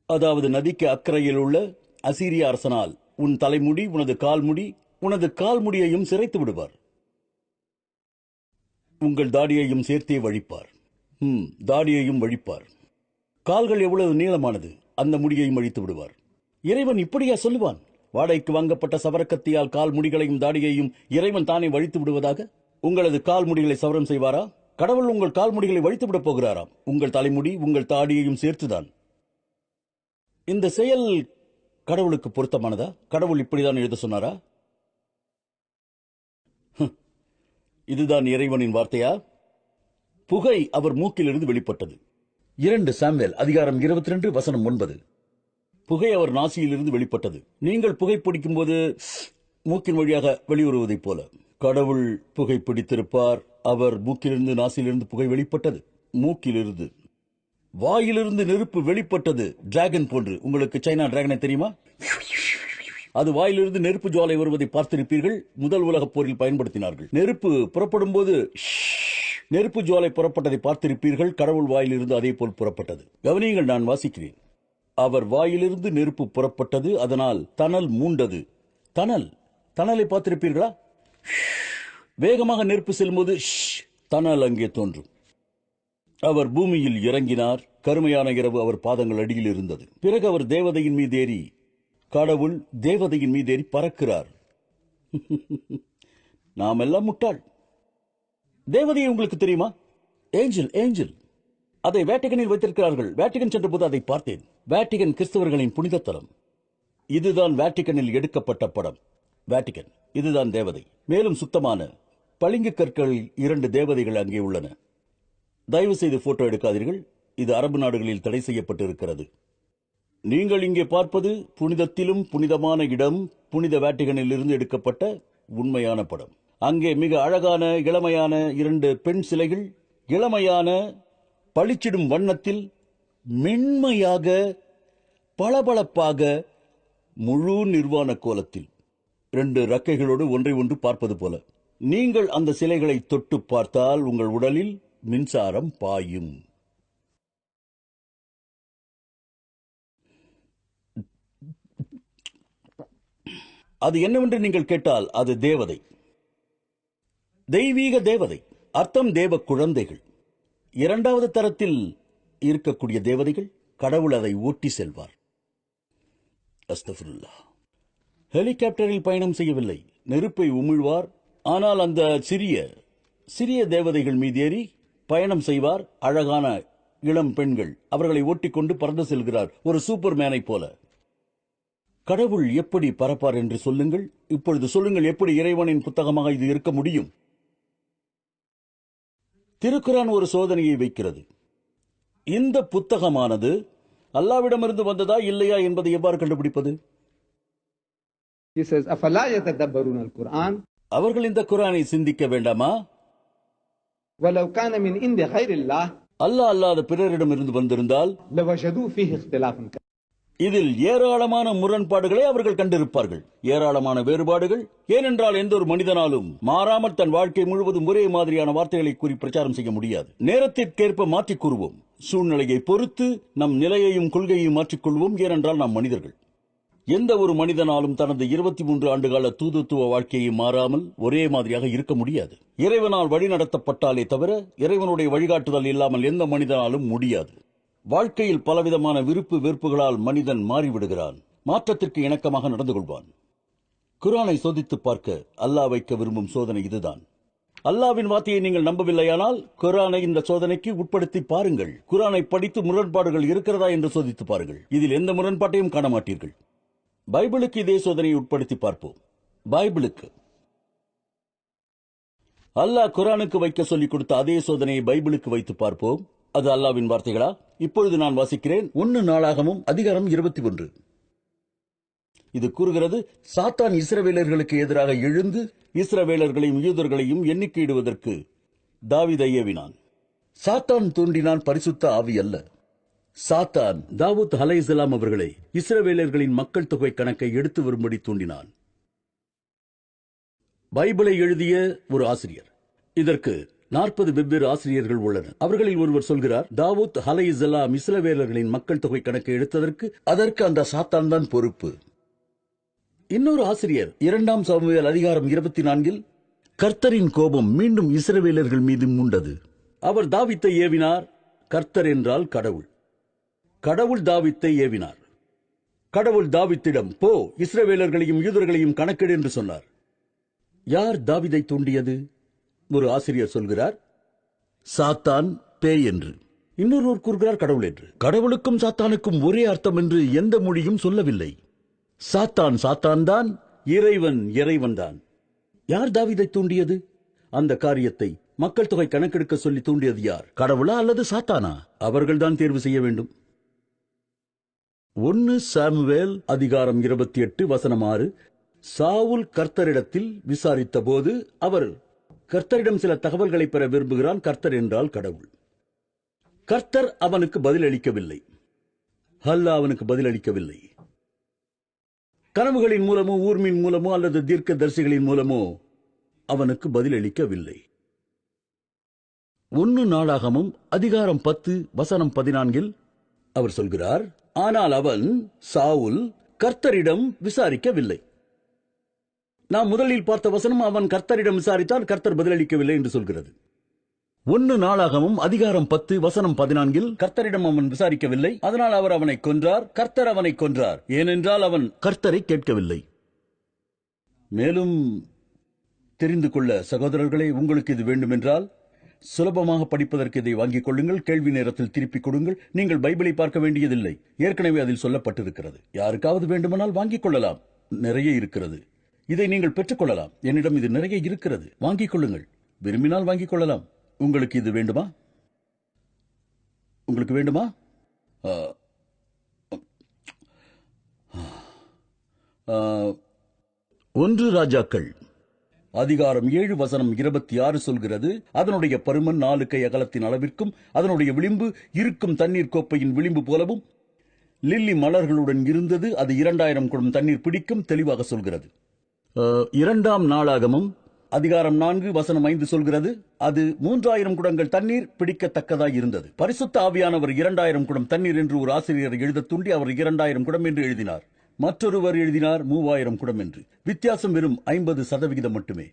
அதாவது நதிக்கு அக்கறையில் உள்ள அசீரிய அரசனால் உன் தலைமுடி, உனது கால்முடியையும் சிரைத்து விடுவார். உங்கள் தாடியையும் சேர்த்தே வழிப்பார். தாடியையும் வழிப்பார். கால்கள் எவ்வளவு நீளமானது, அந்த முடியையும் அழித்து விடுவார். இறைவன் இப்படியா சொல்லுவான்? வாடகைக்கு வாங்கப்பட்ட சவரக்கத்தியால் கால் முடிகளையும் தாடியையும் இறைவன் தானே வழித்து விடுவதாக? உங்களது கால் முடிகளை சவரம் செய்வாரா? கடவுள் உங்கள் கால் முடிகளை வழித்து விட போகிறாராம். உங்கள் தலைமுடி, உங்கள் தாடியையும் சேர்த்துதான். இந்த செயல் கடவுளுக்கு பொருத்தமானதா? கடவுள் இப்படிதான் எழுத சொன்னாரா? இதுதான் இறைவனின் வார்த்தையா? புகை அவர் மூக்கிலிருந்து வெளிப்பட்டது. 2 சாமுவேல் அதிகாரம் 22 வசனம் 9. புகை அவர் நாசியிலிருந்து வெளிப்பட்டது. நீங்கள் புகை பிடிக்கும் போது மூக்கின் வழியாக வெளியுறுவதைப் போல கடவுள் புகை பிடித்திருப்பார். அவர் மூக்கிலிருந்து, நாசியிலிருந்து புகை வெளிப்பட்டது. மூக்கிலிருந்து, வாயிலிருந்து நெருப்பு வெளிப்பட்டது. டிராகன் போன்று. உங்களுக்கு சைனா டிராகனை தெரியுமா? அது வாயிலிருந்து நெருப்பு ஜுவாலை வருவதை பார்த்திருப்பீர்கள். முதல் உலகப் போரில் பயன்படுத்தினார்கள். நெருப்பு புறப்படும் போது நெருப்பு ஜுவாலை புறப்பட்டதை பார்த்திருப்பீர்கள். கடவுள் வாயிலிருந்து அதே போல் புறப்பட்டது. கவனியுங்கள், நான் வாசிக்கிறேன். அவர் வாயிலிருந்து நெருப்பு புறப்பட்டது, அதனால் தணல் மூண்டது. தணலை பார்த்திருப்பீர்களா? வேகமாக நெருப்பு செல்லும்போது தணல் அங்கே தோன்றும். அவர் பூமியில் இறங்கினார். கருமையான இரவு அவர் பாதங்கள் அடியில் இருந்தது. பிறகு அவர் தேவதையின் மீது ஏறி, கடவுள் தேவதையின் மீது ஏறி பறக்கிறார். நாம் எல்லாம் முட்டாள். தேவதையை உங்களுக்கு தெரியுமா? ஏஞ்சல். அதை வேட்டிகனில் வைத்திருக்கிறார்கள். வேட்டிகன் சென்ற போது அதை பார்த்தேன். வேட்டிகன் கிறிஸ்தவர்களின் புனித தலம். இதுதான் வேட்டிகனில் எடுக்கப்பட்ட படம். வேட்டிகன், இதுதான் தேவதை. மேலும் சுத்தமான பளிங்கு கற்களில் 2 தேவதைகள் அங்கே உள்ளன. தயவு செய்து போட்டோ எடுக்காதீர்கள். இது அரபு நாடுகளில் தடை செய்யப்பட்டிருக்கிறது. நீங்கள் இங்கே பார்ப்பது புனிதத்திலும் புனிதமான இடம், புனித வேட்டிகனில் இருந்து எடுக்கப்பட்ட உண்மையான படம். அங்கே மிக அழகான இளமையான 2 பெண் சிலைகள், இளமையான பளிச்சிடும் வண்ணத்தில், மென்மையாக, பளபளப்பாக, முழு நிர்வாண கோலத்தில், 2 ரக்கைகளோடு ஒன்றை ஒன்று பார்ப்பது போல. நீங்கள் அந்த சிலைகளை தொட்டு பார்த்தால் உங்கள் உடலில் மின்சாரம் பாயும். அது என்னவென்று நீங்கள் கேட்டால், அது தேவதை, தெய்வீக தேவதை. அர்த்தம் தேவ குழந்தைகள். 2வது தரத்தில் இருக்கக்கூடிய தேவதைகள், கடவுள் அதை ஓட்டி செல்வார். அஸ்தக்ஃபிருல்லாஹ். ஹெலிகாப்டரில் பயணம் செய்யவில்லை, நெருப்பை உமிழ்வார். ஆனால் அந்த சிறிய தேவதைகள் மீது ஏறி பயணம் செய்வார். அழகான இளம் பெண்கள் அவர்களை ஓட்டிக்கொண்டு பறந்து செல்கிறார், ஒரு சூப்பர்மேனை போல. கடவுள் எப்படி பறப்பார் என்று சொல்லுங்கள். இப்பொழுது சொல்லுங்கள், எப்படி இறைவனின் புத்தகமாக இது இருக்க முடியும்? திருக்குரான் ஒரு சோதனையை வைக்கிறது. இந்த புத்தகமானது அல்லாஹ்விடமிருந்து வந்ததா இல்லையா என்பதை எவ்வாறு கண்டுபிடிப்பது? அவர்கள் இந்த குர்ஆனை சிந்திக்க வேண்டாமா? அல்லாஹ் அல்லாத பிறரிடமிருந்து வந்திருந்தால் இதில் ஏராளமான முரண்பாடுகளை அவர்கள் கண்டிருப்பார்கள், ஏராளமான வேறுபாடுகள். ஏனென்றால் எந்த ஒரு மனிதனாலும் மாறாமல் தன் வாழ்க்கை முழுவதும் ஒரே மாதிரியான வார்த்தைகளை கூறி பிரச்சாரம் செய்ய முடியாது. நேரத்திற்கேற்ப மாற்றிக் கூறுவோம். சூழ்நிலையை பொறுத்து நம் நிலையையும் கொள்கையையும் மாற்றிக்கொள்வோம். ஏனென்றால் நாம் மனிதர்கள். எந்த ஒரு மனிதனாலும் தனது 23 ஆண்டுகால தூதுத்துவ வாழ்க்கையை மாறாமல் ஒரே மாதிரியாக இருக்க முடியாது. இறைவனால் வழிநடத்தப்பட்டாலே தவிர இறைவனுடைய வழிகாட்டுதல் இல்லாமல் எந்த மனிதனாலும் முடியாது. வாழ்க்கையில் பலவிதமான விருப்பு வெறுப்புகளால் மனிதன் மாறிவிடுகிறான். மாற்றத்திற்கு இணக்கமாக நடந்து கொள்வான். குர்ஆனை சோதித்து பார்க்க அல்லாஹ் வைக்க விரும்பும் சோதனை இதுதான். அல்லாஹ்வின் வார்த்தையை நீங்கள் நம்பவில்லையானால் குர்ஆனை இந்த சோதனைக்கு உட்படுத்தி பாருங்கள். குர்ஆனை படித்து முரண்பாடுகள் இருக்கிறதா என்று சோதித்து பாருங்கள். இதில் எந்த முரண்பாட்டையும் காண மாட்டீர்கள். பைபிளுக்கு இதே சோதனையை உட்படுத்தி பார்ப்போம். பைபிளுக்கு அல்லாஹ் குர்ஆனுக்கு வைக்க சொல்லிக் கொடுத்த அதே சோதனையை பைபிளுக்கு வைத்து பார்ப்போம். அது அல்லாஹ்வின் வார்த்தைகளா? இப்பொழுது நான் வாசிக்கிறேன். 1 நாளாகமம் அதிகாரம் 21. இது கூறுகிறது, சாத்தான் இஸ்ரவேலர்களுக்கு எதிராக எழுந்து இஸ்ரவேலர்களையும் யூதர்களையும் எண்ணிக்கையிடுவதற்கு தாவீதை ஏவினான். சாத்தான் தூண்டினான், பரிசுத்த ஆவி அல்ல. சாத்தான் தாவூத் அலைஹிஸ்ஸலாம் அவர்களை இஸ்ரவேலர்களின் மக்கள் தொகை கணக்கை எடுத்து வரும்படி தூண்டினான். பைபிளை எழுதிய ஒரு ஆசிரியர், இதற்கு 40 வெவ்வேறு ஆசிரியர்கள் உள்ளனர். அவர்களில் ஒருவர் சொல்கிறார், தாவூத் அலைஹிஸ்ஸலாம் இஸ்ரவேலர்களின் மக்கள் தொகை கணக்கை எடுத்ததற்கு அதற்கு அந்த சாத்தான் தான் பொறுப்பு. இன்னொரு ஆசிரியர் 2 சாமுவேல் அதிகாரம் 24 கர்த்தரின் கோபம் மீண்டும் இஸ்ரவேலர்கள் மீது மூண்டது. அவர் தாவீதை ஏவினார். கர்த்தர் என்றால் கடவுள். கடவுள் தாவீதை ஏவினார். கடவுள் தாவீதிடம், போ, இஸ்ரவேலர்களையும் யூதர்களையும் கணக்கெடு என்று சொன்னார். யார் தாவீதை தூண்டியது? ஒரு ஆசிரியர் சொல்கிறார், சாத்தான், பேய் என்று. இன்னொருவர் கூறுகிறார், கடவுள் என்று. கடவுளுக்கும் சாத்தானுக்கும் ஒரே அர்த்தம் என்று எந்த மொழியும் சொல்லவில்லை. சாத்தான் சாத்தான் தான், இறைவன் இறைவன் தான். யார் தாவீதை தூண்டியது? அந்த காரியத்தை மக்கள் தொகை கணக்கெடுக்க சொல்லி தூண்டியது யார்? கடவுளா அல்லது சாத்தானா? அவர்கள்தான் தேர்வு செய்ய வேண்டும். 1 சாமுவேல் அதிகாரம் 28 வசனம் 6. சாவுல் கர்த்தரிடத்தில் விசாரித்த போது அவர் கர்த்தரிடம் சில தகவல்களை பெற விரும்புகிறான். கர்த்தர் என்றால் கடவுள். கர்த்தர் அவனுக்கு பதிலளிக்கவில்லை. அல்லாஹ் அவனுக்கு பதிலளிக்கவில்லை. கனவுகளின் மூலமோ, ஊர்மின் மூலமோ அல்லது தீர்க்க தரிசிகளின் மூலமோ அவனுக்கு பதிலளிக்கவில்லை. 1 நாளாகமம் அதிகாரம் 10 வசனம் 14 அவர் சொல்கிறார், ஆனால் அவன் சாவுல் கர்த்தரிடம் விசாரிக்கவில்லை. நாம் முதலில் பார்த்த வசனம், அவன் கர்த்தரிடம் விசாரித்தான், கர்த்தர் பதிலளிக்கவில்லை என்று சொல்கிறது. 1 நாளாகமம் அதிகாரம் 10 வசனம் 14 கர்த்தரிடம் அவன் விசாரிக்கவில்லை, அதனால் அவர் அவனை கொன்றார். கர்த்தர் அவனை கொன்றார், ஏனென்றால் அவன் கர்த்தரை கேட்கவில்லை. மேலும் தெரிந்து கொள்ள சகோதரர்களே, உங்களுக்கு இது வேண்டுமென்றால் சுலபமாக படிப்பதற்கு இதை வாங்கிக் கொள்ளுங்கள். கேள்வி நேரத்தில் திருப்பிக் கொடுங்கள். நீங்கள் பைபிளை பார்க்க வேண்டியதில்லை, ஏற்கனவே அதில் சொல்லப்பட்டிருக்கிறது. யாருக்காவது வேண்டுமானால் வாங்கிக் கொள்ளலாம், நிறைய இருக்கிறது. இதை நீங்கள் பெற்றுக்கொள்ளலாம். என்னிடம் இது நிறைய இருக்கிறது, வாங்கிக் கொள்ளுங்கள். விரும்பினால் வாங்கிக் கொள்ளலாம். உங்களுக்கு இது வேண்டுமா? உங்களுக்கு வேண்டுமா? 1 ராஜாக்கள் அதிகாரம் 7 வசனம் 26 சொல்கிறது, அதனுடைய பருமன் 4 கை அகலத்தின் அளவிற்கும் அதனுடைய விளிம்பு இருக்கும் தண்ணீர் கோப்பையின் விளிம்பு போலவும் லில்லி மலர்களுடன் இருந்தது. அது 2000 குடம் தண்ணீர் பிடிக்கும். தெளிவாக சொல்கிறது. 2 நாளாகமம் அதிகாரம் 4 வசனம் 5 சொல்கிறது, அது 3000 குடங்கள் தண்ணீர் பிடிக்கத்தக்கதாய் இருந்தது. பரிசுத்த ஆவியானவர் 2000 குடம் தண்ணீர் என்று ஒரு ஆசிரியர் எழுத தூண்டி அவர் 2000 குடம் என்று எழுதினார். மற்றொருவர் எழுதினார் 3000 குடம் என்று. வித்தியாசம் வெறும் 50% மட்டுமே.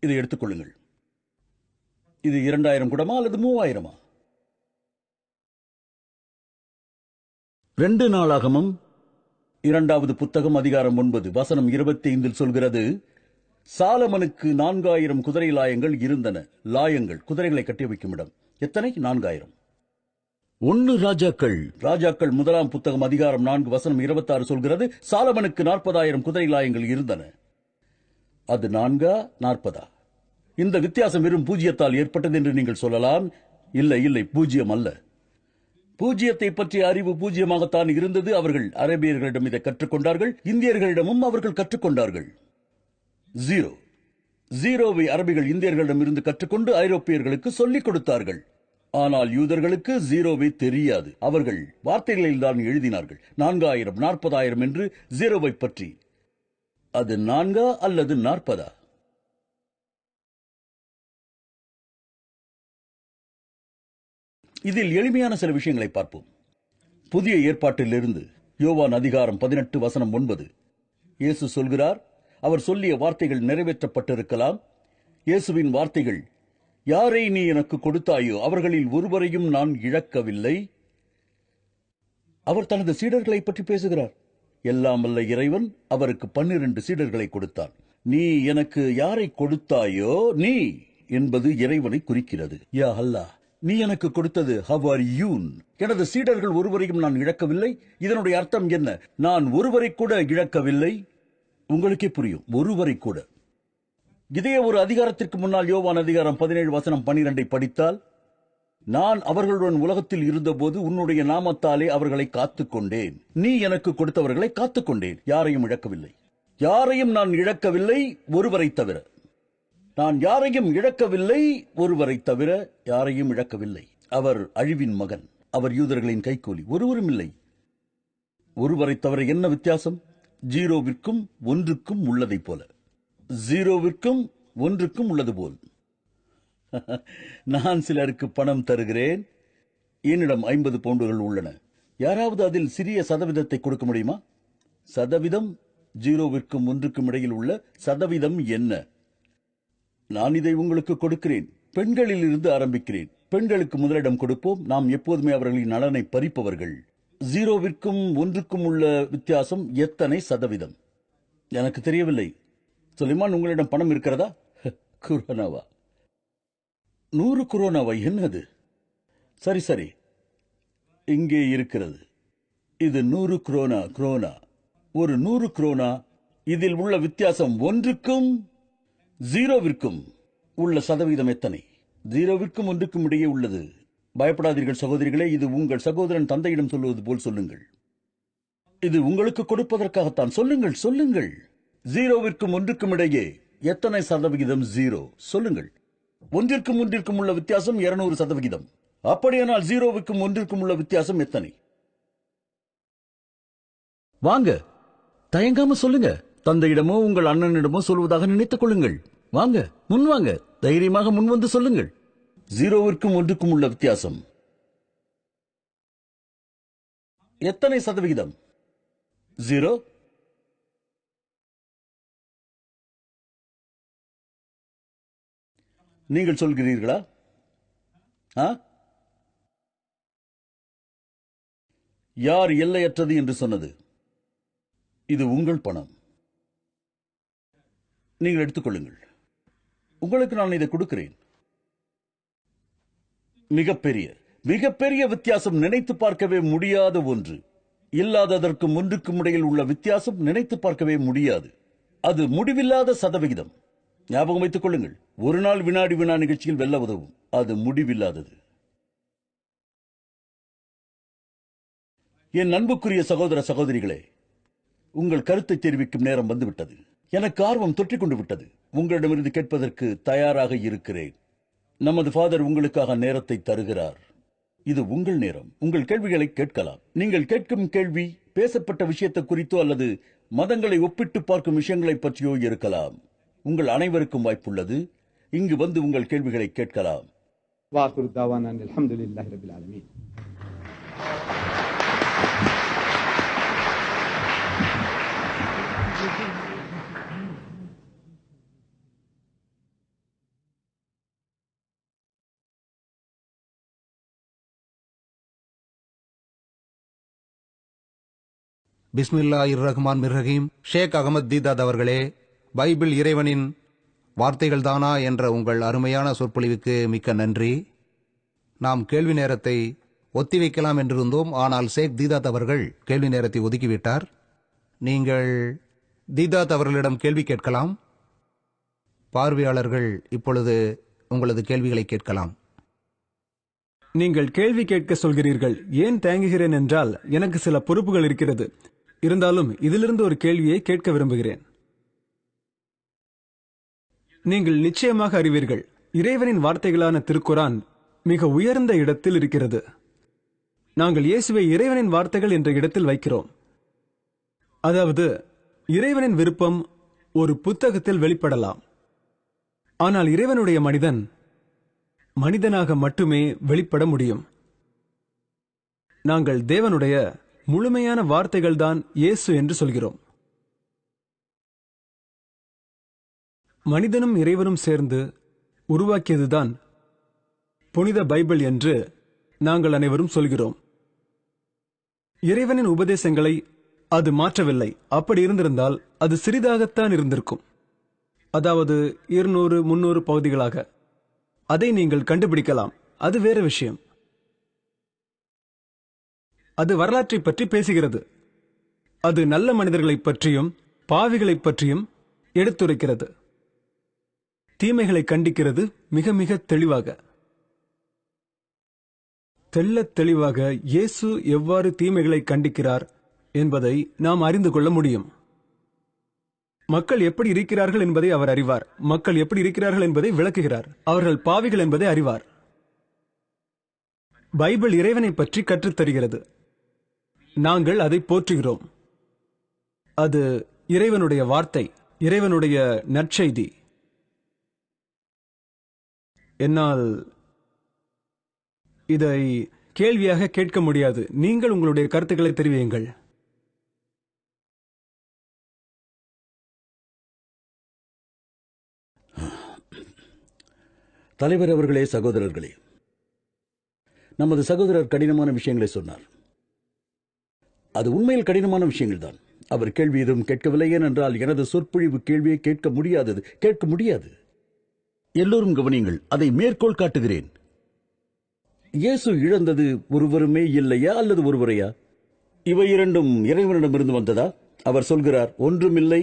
இதை எடுத்துக் கொள்ளுங்கள். இது 2000 குடமா அல்லது 3000? 2 நாளாகமம் 2வது புத்தகம் அதிகாரம் 9 வசனம் 25 சொல்கிறது, சாலமனுக்கு 4000 குதிரை லாயங்கள் இருந்தன. லாயங்கள் குதிரைகளை கட்டி வைக்கும் இடம். எத்தனை? 4000. 1 ராஜாக்கள் 1 புத்தகம் அதிகாரம் 4 வசனம் 26 சொல்கிறது, சாலமனுக்கு 40,000 குதிரை லாயங்கள் இருந்தன. அது 4 40? இந்த வித்தியாசம் வெறும் பூஜ்ஜியத்தால் ஏற்பட்டது என்று நீங்கள் சொல்லலாம். இல்லை, பூஜ்ஜியம் அல்ல. பூஜ்ஜியத்தை பற்றிய அறிவு பூஜ்ஜியமாகத்தான் இருந்தது. அவர்கள் அரேபியர்களிடம் இதை கற்றுக்கொண்டார்கள். இந்தியர்களிடமும் அவர்கள் கற்றுக்கொண்டார்கள். ஜீரோவை அரபிகள் இந்தியர்களிடம் இருந்து கற்றுக்கொண்டு ஐரோப்பியர்களுக்கு சொல்லிக் கொடுத்தார்கள். ஆனால் யூதர்களுக்கு ஜீரோவை தெரியாது. அவர்கள் வார்த்தைகளில் தான் எழுதினார்கள். 4000 40,000 என்று ஜீரோவை பற்றி. அது 4 அல்லது 40? இதில் எளிமையான சில விஷயங்களை பார்ப்போம். புதிய ஏற்பாட்டிலிருந்து யோவான் அதிகாரம் 18 வசனம் 9 இயேசு சொல்கிறார், அவர் சொல்லிய வார்த்தைகள் நிறைவேற்றப்பட்டிருக்கலாம். இயேசுவின் வார்த்தைகள், யாரை நீ எனக்கு கொடுத்தாயோ அவர்களில் ஒருவரையும் நான் இழக்கவில்லை. அவர் தனது சீடர்களை பற்றி பேசுகிறார். எல்லாம் வல்ல இறைவன் அவருக்கு 12 சீடர்களை கொடுத்தான். நீ எனக்கு யாரை கொடுத்தாயோ, நீ என்பது இறைவனை குறிக்கிறது. யா அல்லாஹ், நீ எனக்கு கொடுத்தது ஹவர் யூன். எனது சீடர்கள் ஒருவரையும் நான் இழக்கவில்லை. இதனுடைய அர்த்தம் என்ன? நான் ஒருவரை கூட இழக்கவில்லை. உங்களுக்கே புரியும், ஒருவரை கூட. இதே ஒரு அதிகாரத்திற்கு முன்னால் யோவான் அதிகாரம் 17 வசனம் 12 படித்தால், நான் அவர்களுடன் உலகத்தில் இருந்தபோது உன்னுடைய நாமத்தாலே அவர்களை காத்துக்கொண்டேன். நீ எனக்கு கொடுத்தவர்களை காத்துக்கொண்டேன். யாரையும் இழக்கவில்லை. யாரையும் நான் இழக்கவில்லை, ஒருவரை தவிர. நான் யாரையும் இழக்கவில்லை, ஒருவரை தவிர யாரையும் இழக்கவில்லை. அவர் அழிவின் மகன். அவர் யூதர்களின் கைக்கூலி. ஒருவரும் இல்லை. ஒருவரை தவிர என்ன வித்தியாசம்? 0விற்கும் 1க்கும் உள்ளதைப் போல. 0விற்கும் 1க்கும் உள்ளது போல். நான் சிலருக்கு பணம் தருகிறேன். என்னிடம் 50 பவுண்டுகள் உள்ளன. யாராவது அதில் சிறிய சதவீதத்தை கொடுக்க முடியுமா? சதவீதம் 0விற்கும் 1க்கும் இடையில் உள்ள சதவீதம் என்ன? நான் இதை உங்களுக்கு கொடுக்கிறேன். பெண்களில் இருந்து ஆரம்பிக்கிறேன். பெண்களுக்கு முதலிடம் கொடுப்போம். நாம் எப்போதுமே அவர்களின் நலனை பறிப்பவர்கள். 0விற்கும் 1க்கும் உள்ள வித்தியாசம் எத்தனை சதவீதம்? எனக்கு தெரியவில்லை. சுலைமான், உங்களிடம் பணம் இருக்கிறதா? குரோனாவா? 100 குரோனாவா? என்னது? சரி சரி, இங்கே இருக்கிறது. இது 100 குரோனா. ஒரு 100 குரோனா. இதில் உள்ள வித்தியாசம் 1க்கும் 0விற்கும் உள்ள சதவீதம் எத்தனை? 0விற்கும் 1க்கும் இடையே உள்ளது. பயப்படாதீர்கள் சகோதரிகளே. இது உங்கள் சகோதரன் தந்தையிடம் சொல்லுவது போல் சொல்லுங்கள். இது உங்களுக்கு கொடுப்பதற்காகத்தான். சொல்லுங்கள் சொல்லுங்கள். 0விற்கும் 1க்கும் இடையே எத்தனை சதவிகிதம் 0? சொல்லுங்கள். 1ற்கும் 1ற்கும் உள்ள வித்தியாசம் 200%. அப்படியானால் 0விற்கும் 1ற்கும் உள்ள வித்தியாசம் எத்தனை? வாங்க, தயங்காம சொல்லுங்க. தந்தையிடமோ உங்கள் அண்ணனிடமோ சொல்வதாக நினைத்துக் கொள்ளுங்கள். வாங்க, முன் வாங்க. தைரியமாக முன் வந்து சொல்லுங்கள். 0விற்கும் 1க்கும் உள்ள வித்தியாசம் எத்தனை சதவிகிதம்? 0. நீங்கள் சொல்கிறீர்களா? யார் எல்லையற்றது என்று சொன்னது? இது உங்கள் பணம். நீங்கள் எடுத்துக்கொள்ளுங்கள். உங்களுக்கு நான் இதை கொடுக்கிறேன். மிகப்பெரிய வித்தியாசம். நினைத்து பார்க்கவே முடியாத ஒன்று. இல்லாததற்கும் 1க்கும் இடையில் உள்ள வித்தியாசம் நினைத்து பார்க்கவே முடியாது. அது முடிவில்லாத சதவிகிதம். ஞாபகம் வைத்துக் கொள்ளுங்கள். ஒரு நாள் வினாடி வினா நிகழ்ச்சியில் வெல்ல உதவும். அது முடிவில்லாதது. என் அன்புக்குரிய சகோதர சகோதரிகளே, உங்கள் கருத்தை தெரிவிக்கும் நேரம் வந்துவிட்டது. எனக்கு ஆர்வம் தொற்றிக் கொண்டு விட்டது. உங்களிடமிருந்து கேட்பதற்கு தயாராக இருக்கிறேன். நமது ஃபாதர் உங்களுக்காக நேரத்தை தருகிறார். இது உங்கள் நேரம். உங்கள் கேள்விகளை கேட்கலாம். நீங்கள் கேட்கும் கேள்வி பேசப்பட்ட விஷயத்தை குறித்தோ அல்லது மதங்களை ஒப்பிட்டு பார்க்கும் விஷயங்களை பற்றியோ இருக்கலாம். உங்கள் அனைவருக்கும் வாய்ப்புள்ளது. இங்கு வந்து உங்கள் கேள்விகளை கேட்கலாம். வாஹிரு தஅவானா அல்ஹம்துலில்லாஹி ரப்பில் ஆலமீன். பிஸ்மில்லாஹிர்ரஹ்மானிர்ரஹீம். ஷேக் அகமது தீதாத் அவர்களே, பைபிள் இறைவனின் வார்த்தைகள் தானா என்ற உங்கள் அருமையான சொற்பொழிவுக்கு மிக்க நன்றி. நாம் கேள்வி நேரத்தை ஒத்திவைக்கலாம் என்றிருந்தோம். ஆனால் ஷேக் தீதாத் அவர்கள் கேள்வி நேரத்தை ஒதுக்கிவிட்டார். நீங்கள் தீதாத் அவர்களிடம் கேள்வி கேட்கலாம். பார்வையாளர்கள் இப்பொழுது உங்களது கேள்விகளை கேட்கலாம். நீங்கள் கேள்வி கேட்க சொல்கிறீர்கள். ஏன் தயங்குகிறேன் என்றால், எனக்கு சில பொறுப்புகள் இருக்கிறது. இருந்தாலும் இதிலிருந்து ஒரு கேள்வியை கேட்க விரும்புகிறேன். நீங்கள் நிச்சயமாக அறிவீர்கள், இறைவனின் வார்த்தைகளான திருக்குரான் மிக உயர்ந்த இடத்தில் இருக்கிறது. நாங்கள் இயேசுவை இறைவனின் வார்த்தைகள் என்ற இடத்தில் வைக்கிறோம். அதாவது, இறைவனின் விருப்பம் ஒரு புத்தகத்தில் வெளிப்படலாம். ஆனால் இறைவனுடைய மனிதன் மனிதனாக மட்டுமே வெளிப்பட முடியும். நாங்கள் தேவனுடைய முழுமையான வார்த்தைகள்தான் இயேசு என்று சொல்கிறோம். மனிதனும் இறைவனும் சேர்ந்து உருவாக்கியதுதான் புனித பைபிள் என்று நாங்கள் அனைவரும் சொல்கிறோம். இறைவனின் உபதேசங்களை அது மாற்றவில்லை. அப்படி இருந்திருந்தால் அது சிறிதாகத்தான் இருந்திருக்கும். அதாவது 200-300 பகுதிகளாக. அதை நீங்கள் கண்டுபிடிக்கலாம். அது வேறு விஷயம். அது வரலாற்றை பற்றி பேசுகிறது. அது நல்ல மனிதர்களைப் பற்றியும் பாவிகளைப் பற்றியும் எடுத்துரைக்கிறது. தீமைகளை கண்டிக்கிறது மிக மிக தெளிவாக. தெள்ளத் தெளிவாக இயேசு எவ்வாறு தீமைகளை கண்டிக்கிறார் என்பதை நாம் அறிந்து கொள்ள முடியும். மக்கள் எப்படி இருக்கிறார்கள் என்பதை அவர் அறிவார். மக்கள் எப்படி இருக்கிறார்கள் என்பதை விளக்குகிறார். அவர்கள் பாவிகள் என்பதை அறிவார். பைபிள் இறைவனை பற்றி கற்றுத்தருகிறது. நாங்கள் அதை போற்றுகிறோம். அது இறைவனுடைய வார்த்தை, இறைவனுடைய நற்செய்தி. என்னால் இதை கேள்வியாக கேட்க முடியாது. நீங்கள் உங்களுடைய கருத்துக்களை தெரிவியுங்கள். தலைவர் அவர்களே, சகோதரர்களே, நமது சகோதரர் கடினமான விஷயங்களை சொன்னார். அது உண்மையில் கடினமான விஷயங்கள் தான். அவர் கேள்வி எதுவும் கேட்கவில்லை. ஏனென்றால் எனது சொற்பொழிவு கேள்வியை கேட்க முடியாது. எல்லோரும் கவனியுங்கள், அதை மேற்கோள் காட்டுகிறேன். இயேசு இழந்தது ஒருவருமே இல்லையா அல்லது ஒருவரையா? இவை இரண்டும் இறைவனிடமிருந்து வந்ததா? அவர் சொல்கிறார், ஒன்றுமில்லை,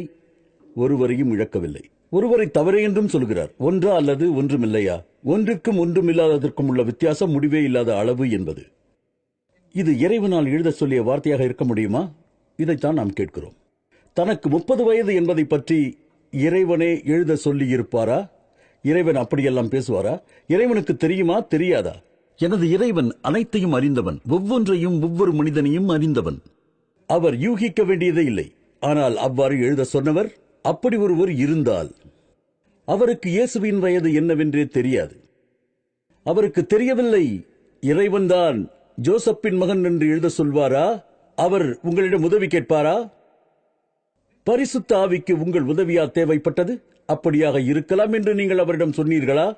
ஒருவரையும் இழக்கவில்லை. ஒருவரை தவறே என்றும் சொல்கிறார். ஒன்றா அல்லது ஒன்றுமில்லையா? ஒன்றுக்கும் ஒன்றுமில்லாததற்கும் உள்ள வித்தியாசம் முடிவே இல்லாத அளவு என்பது. இது இறைவனால் எழுத சொல்லிய வார்த்தையாக இருக்க முடியுமா? இதைத்தான் நாம் கேட்கிறோம். தனக்கு 30 வயது என்பதை பற்றி இறைவனே எழுத சொல்லி இருப்பாரா? இறைவன் அப்படியெல்லாம் பேசுவாரா? இறைவனுக்கு தெரியுமா, தெரியாதா? எனது இறைவன் அனைத்தையும் அறிந்தவன், ஒவ்வொன்றையும் ஒவ்வொரு மனிதனையும் அறிந்தவன். அவர் யூகிக்க வேண்டியதே இல்லை. ஆனால் அவ்வாறு எழுத சொன்னவர், அப்படி ஒருவர் இருந்தால் அவருக்கு இயேசுவின் வயது என்னவென்றே தெரியாது. அவருக்கு தெரியவில்லை இறைவன்தான் ஜோசப்பின் மகன் என்று எழுத சொல்வாரா? அவர் உங்களிடம் உதவி கேட்பாரா? பரிசுத்த ஆவிக்கு உங்கள் உதவியா தேவைப்பட்டது? அப்படியாக இருக்கலாம் என்று நீங்கள் அவரிடம் சொன்னீர்களா?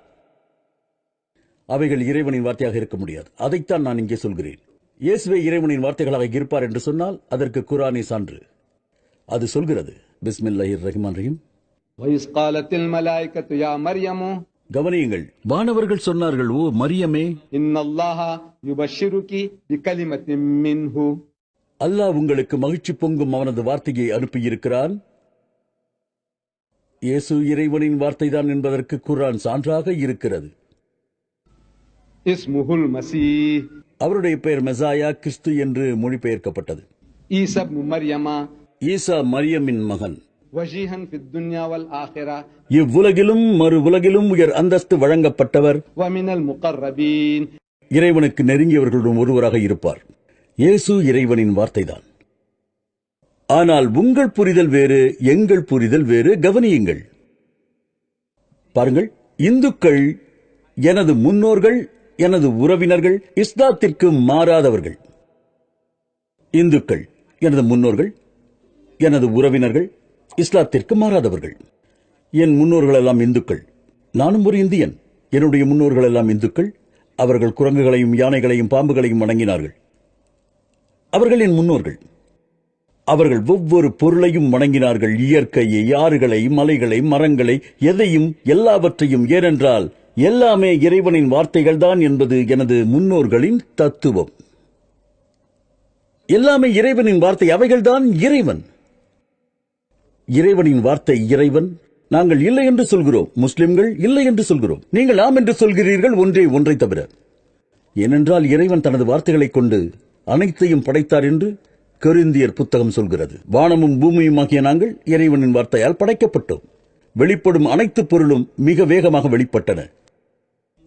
அவைகள் இறைவனின் வார்த்தையாக இருக்க முடியாது. அதைத்தான் நான் இங்கே சொல்கிறேன். இயேசுவே இறைவனின் வார்த்தைகளாக இருப்பார் என்று சொன்னால் அதற்கு குர்ஆனே சான்று. அது சொல்கிறது, பிஸ்மில்லாஹிர் ரஹ்மான் ரஹீம். وَإِذْ قَالَتِ الْمَلَائِكَةُ يَا مَرْيَمُ கவனியுங்கள், வானவர்கள் சொன்னார்கள், ஓ மரியமே, إِنَّ اللَّهَ يُبَشِّرُكِ بِكَلِمَةٍ مِّنْهُ அல்லாஹ் உங்களுக்கு மகிழ்ச்சி பொங்கும் அவனது வார்த்தையை அனுப்பியிருக்கிறான். இயேசு இறைவனின் வார்த்தைதான் என்பதற்கு குர்ஆன் சான்றாக இருக்கிறது. اسمه المسيح அவருடைய பெயர் மெசாயா, கிறிஸ்து என்று மொழிபெயர்க்கப்பட்டது. عيسى ابن مريم ஈசா மரியமின் மகன். وجيها في الدنيا والآخرة இவ்வுலகிலும் மறு உலகிலும் உயர் அந்தஸ்து வழங்கப்பட்டவர். ومن المقربين இறைவனுக்கு நெருங்கியவர்களுடன் ஒருவராக இருப்பார். இயேசு இறைவனின் வார்த்தைதான். ஆனால் உங்கள் புரிதல் வேறு, எங்கள் புரிதல் வேறு. கவனியுங்கள், பாருங்கள். இந்துக்கள் எனது முன்னோர்கள், எனது உறவினர்கள், இஸ்லாத்திற்கு மாறாதவர்கள். இந்துக்கள் எனது முன்னோர்கள், எனது உறவினர்கள், இஸ்லாத்திற்கு மாறாதவர்கள். என் முன்னோர்கள் எல்லாம் இந்துக்கள். நானும் ஒரு இந்தியன். என்னுடைய முன்னோர்கள் எல்லாம் இந்துக்கள். அவர்கள் குரங்குகளையும் யானைகளையும் பாம்புகளையும் வணங்கினார்கள். அவர்கள் என் முன்னோர்கள். அவர்கள் ஒவ்வொரு பொருளையும் வணங்கினார்கள். இயற்கையை, ஆறுகளை, மலைகளை, மரங்களை, எதையும், எல்லாவற்றையும். ஏனென்றால் எல்லாமே இறைவனின் வார்த்தைகள் தான் என்பது எனது முன்னோர்களின் தத்துவம். எல்லாமே இறைவனின் வார்த்தை. அவைகள்தான் இறைவன். இறைவனின் வார்த்தை இறைவன். நாங்கள் இல்லை என்று சொல்கிறோம். முஸ்லிம்கள் இல்லை என்று சொல்கிறோம். நீங்கள் ஆம் என்று சொல்கிறீர்கள், ஒன்றை தவிர. ஏனென்றால் இறைவன் தனது வார்த்தைகளைக் கொண்டு அனைத்தையும் படைத்தார் என்று கொரிந்தியர் புத்தகம் சொல்கிறது. வானமும் பூமியும் ஆகிய நாங்கள் இறைவனின் வார்த்தையால் படைக்கப்பட்டோம். வெளிப்படும் அனைத்து பொருளும் மிக வேகமாக வெளிப்பட்டன.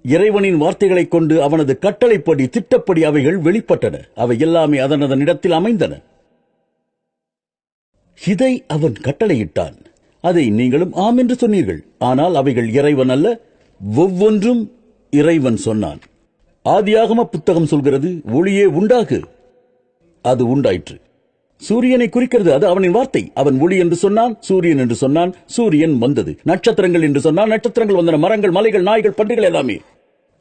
இறைவனின் வார்த்தைகளைக் கொண்டு அவனது கட்டளைப்படி, திட்டப்படி அவைகள் வெளிப்பட்டன. அவை எல்லாமே அதனதன் இடத்தில் அமைந்தன. இதை அவன் கட்டளையிட்டான். அதை நீங்களும் ஆம் என்று சொன்னீர்கள். ஆனால் அவைகள் இறைவன் அல்ல. ஒவ்வொன்றும் இறைவன் சொன்னான். ஆதியாகம புத்தகம் சொல்கிறது, ஒளியே உண்டாகு. அது உண்டாயிற்று. சூரியனை குறிக்கிறது. அது அவனின் வார்த்தை. அவன் ஒளி என்று சொன்னான், சூரியன் என்று சொன்னான், சூரியன் வந்தது. நட்சத்திரங்கள் என்று சொன்னான், நட்சத்திரங்கள் வந்தன. மரங்கள், மலைகள், நாய்கள், பன்றிகள் எல்லாமே.